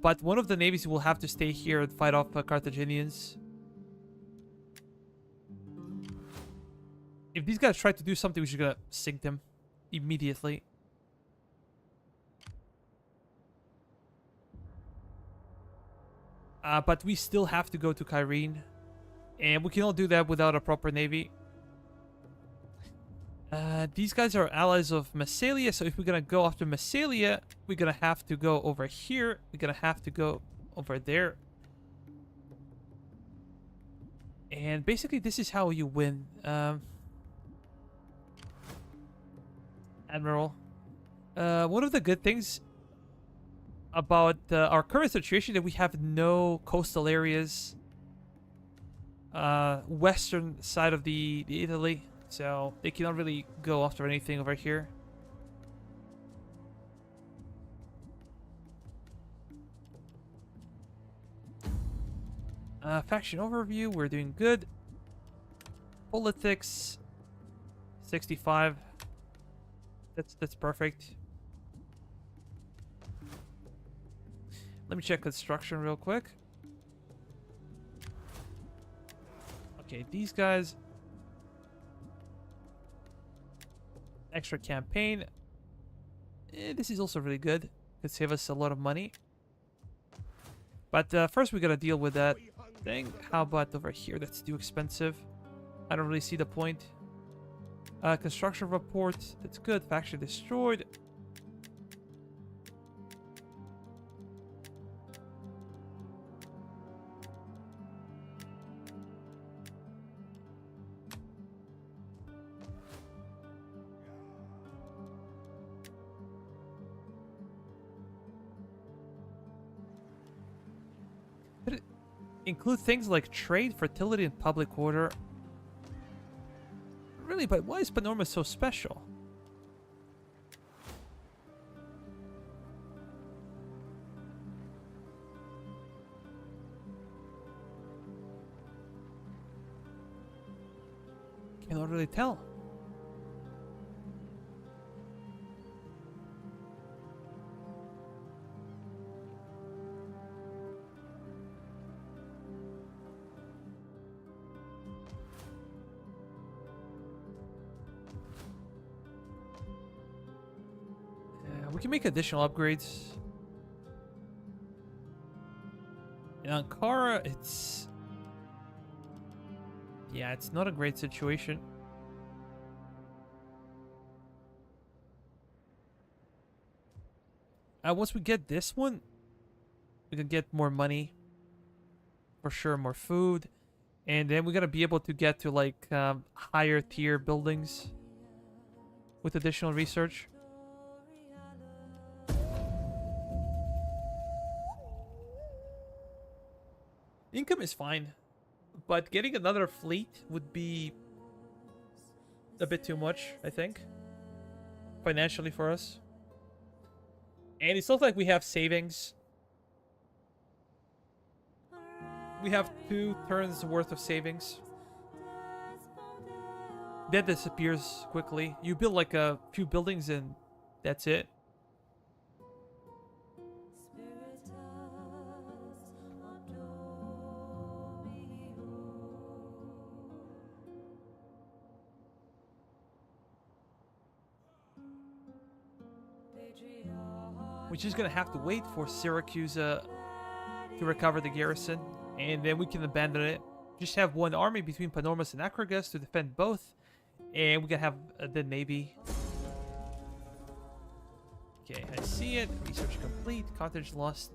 But one of the navies will have to stay here and fight off Carthaginians. If these guys try to do something, we're just gonna sink them immediately. But we still have to go to Kyrene. And we cannot do that without a proper navy. These guys are allies of Massalia, so if we're gonna go after Massalia, we're gonna have to go over here. We're gonna have to go over there. And basically, this is how you win. Admiral. One of the good things about our current situation that we have no coastal areas. Western side of the Italy. So they cannot really go after anything over here. Faction overview, we're doing good. Politics, 65. That's perfect. Let me check construction real quick. Okay, these guys. Extra campaign. This is also really good. Could save us a lot of money. But first we gotta deal with that thing. How about over here? That's too expensive. I don't really see the point. Construction report. That's good. Faction destroyed. Include things like trade, fertility, and public order. Really, but why is Panorama so special? Cannot really tell. We can make additional upgrades. In Ankara, it's... yeah, it's not a great situation. Once we get this one, we can get more money. For sure, more food. And then we're gonna be able to get to, like, higher tier buildings. With additional research. Income is fine, but getting another fleet would be a bit too much, I think, financially for us. And it's not like we have savings. We have 2 turns worth of savings. That disappears quickly. You build like a few buildings and that's it. We're just gonna have to wait for Syracuse to recover the garrison, and then we can abandon it. Just have one army between Panormus and Acragas to defend both, and we can have the navy. Okay, I see it. Research complete. Carthage lost.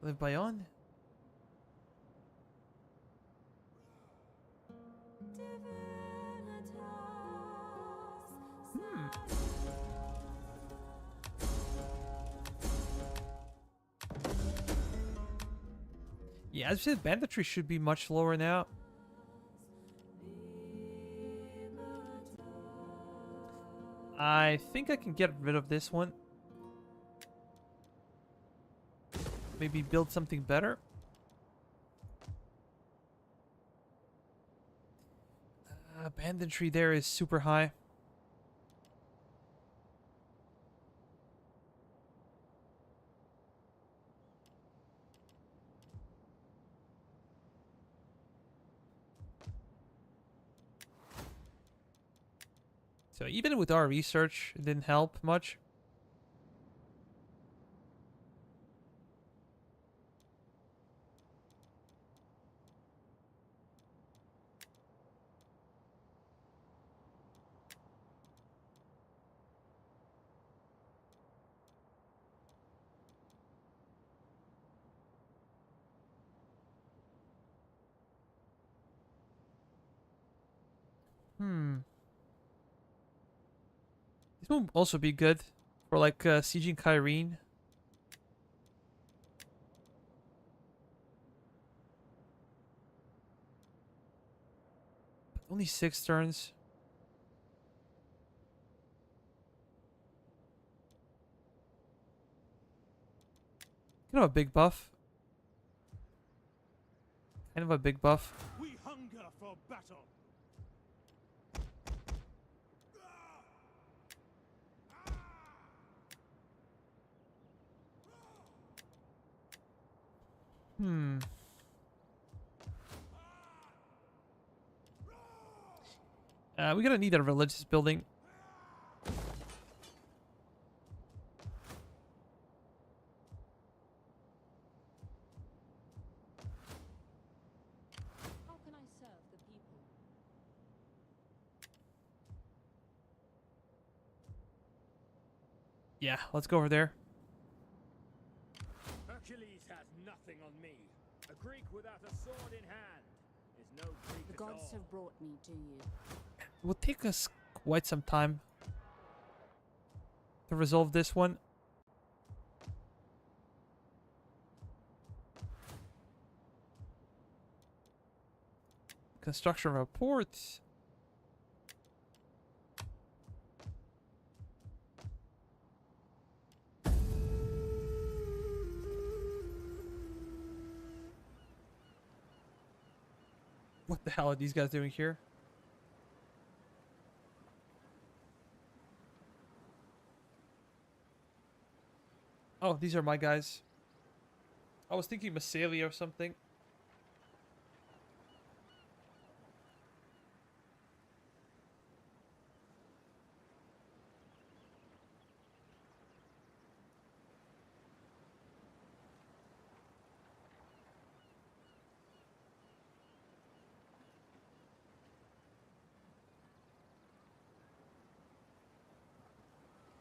Live by on. Yeah, as I said, banditry should be much lower now. I think I can get rid of this one. maybe build something better. Banditry there is super high. So even with our research, it didn't help much. This will also be good for like sieging Kyrene. But only 6 turns. Kind of a big buff. Kind of a big buff. We hunger for battle. We're gonna need a religious building. How can I serve the people? Yeah, let's go over there. Hercules has nothing on me. A Greek without a sword in hand is no Greek The at gods all. have brought me to you. It will take us quite some time to resolve this one. Construction report. What the hell are these guys doing here? Oh, these are my guys. I was thinking Massalia or something.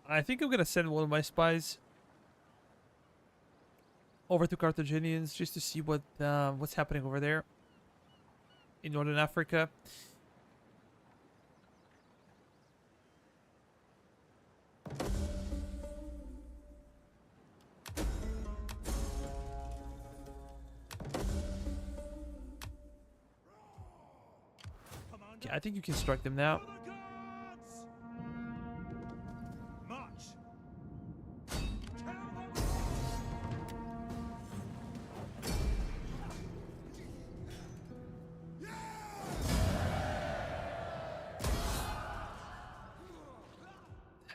I think I'm gonna send one of my spies over to Carthaginians just to see what's happening over there in Northern Africa. Okay, I think you can strike them now. For the gods! March!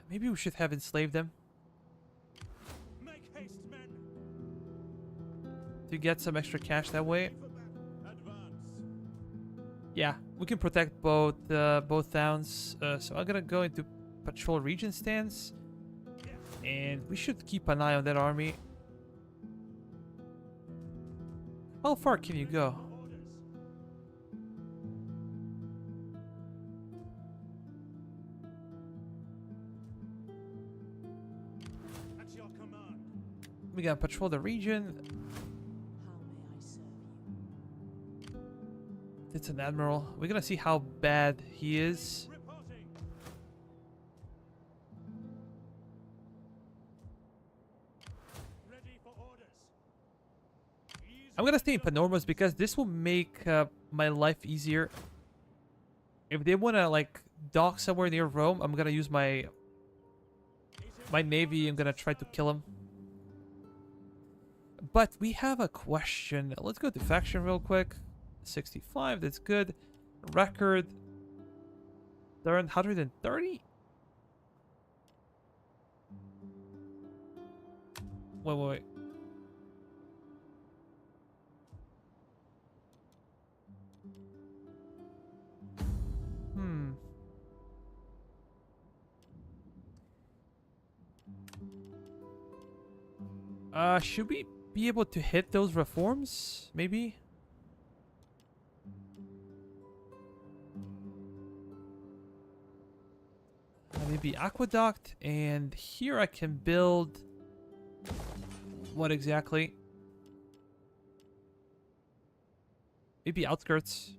Maybe we should have enslaved them Make haste, men! to get some extra cash that way. Advance! Yeah, we can protect both towns. So I'm gonna go into patrol region stance, and we should keep an eye on that army. How far can you go? Orders! At your command! We gotta patrol the region. How may I serve you? It's an admiral. We're gonna see how bad he is. Reporting! Ready for orders! Ease I'm gonna stay in your Panormus because this will make my life easier. If they wanna like dock somewhere near Rome, I'm gonna use my navy. I'm gonna try to kill him. But we have a question. Let's go to faction real quick. 65, that's good. Record. They're 130? Wait. Should we be able to hit those reforms? Maybe? Maybe aqueduct, and here I can build what exactly? Maybe outskirts.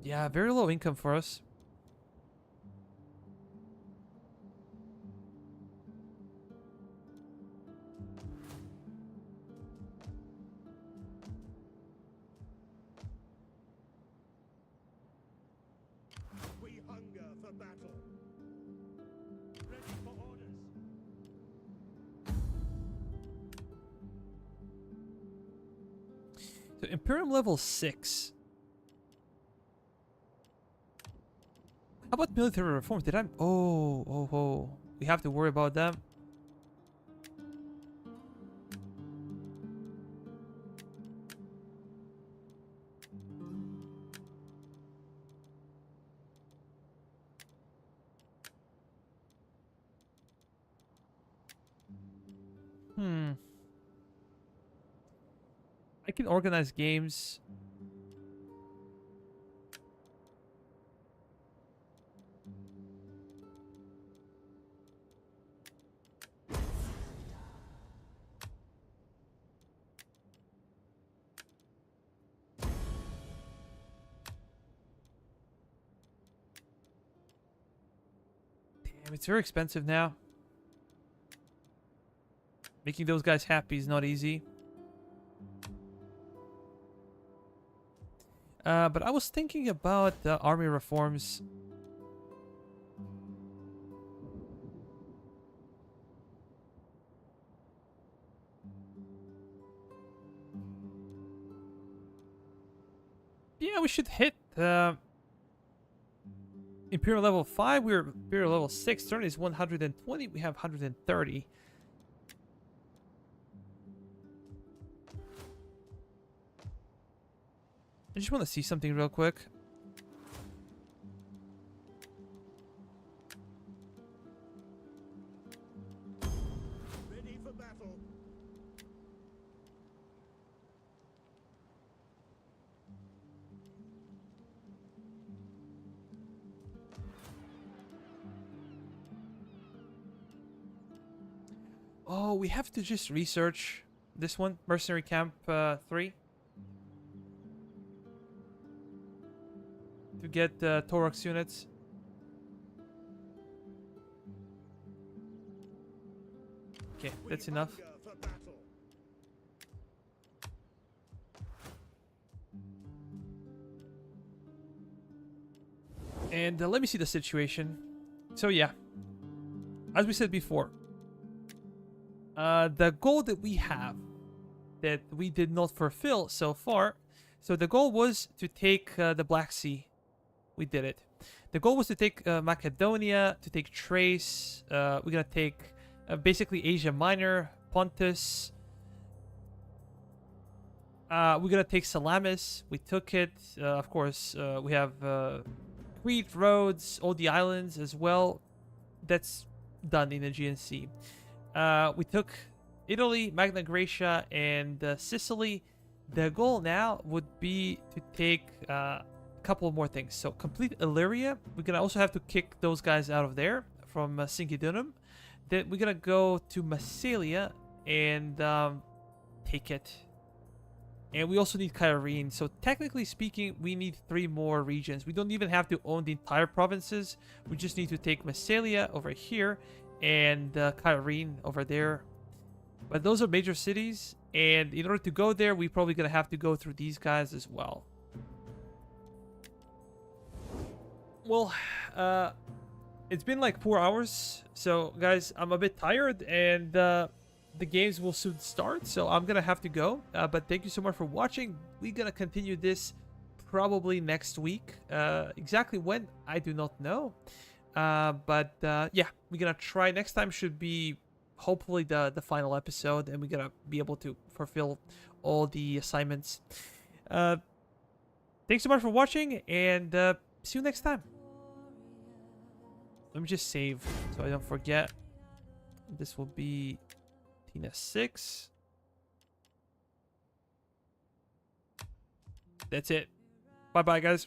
Yeah, very low income for us. We hunger for battle. Ready for orders. So Imperium level 6. How about military reforms? Did I? Oh. We have to worry about them. I can organize games. Damn, it's very expensive now. Making those guys happy is not easy. But I was thinking about the army reforms. Yeah, we should hit Imperial level 5. We're Imperial level 6. Turn is 120. We have 130. I just want to see something real quick. Ready for battle. Oh, we have to just research this one. Mercenary Camp 3. To get Thorax units. Okay, that's enough. Hunger for battle. And let me see the situation. So yeah, as we said before, the goal that we have that we did not fulfill so far. So the goal was to take the Black Sea. We did it. The goal was to take Macedonia, to take Thrace. We're gonna take basically Asia Minor, Pontus. We're gonna take Salamis. We took it. Of course, we have Crete, Rhodes, all the islands as well. That's done in the Aegean Sea. We took Italy, Magna Graecia, and Sicily. The goal now would be to take couple more things. So complete Illyria. We're gonna also have to kick those guys out of there from Cinquedunum. Then we're gonna go to Massalia and take it. And we also need Kyrene. So technically speaking, we need 3 more regions. We don't even have to own the entire provinces. We just need to take Massalia over here and Kyrene over there. But those are major cities. And in order to go there, we're probably going to have to go through these guys as well. Well, it's been like 4 hours. So, guys, I'm a bit tired. And the games will soon start. So, I'm going to have to go. But thank you so much for watching. We're going to continue this probably next week. Exactly when, I do not know. But yeah, we're going to try. Next time should be hopefully the final episode, and we're gonna be able to fulfill all the assignments. Thanks so much for watching, and see you next time. Let me just save so I don't forget. This will be Tina 6. That's it. Bye bye, guys.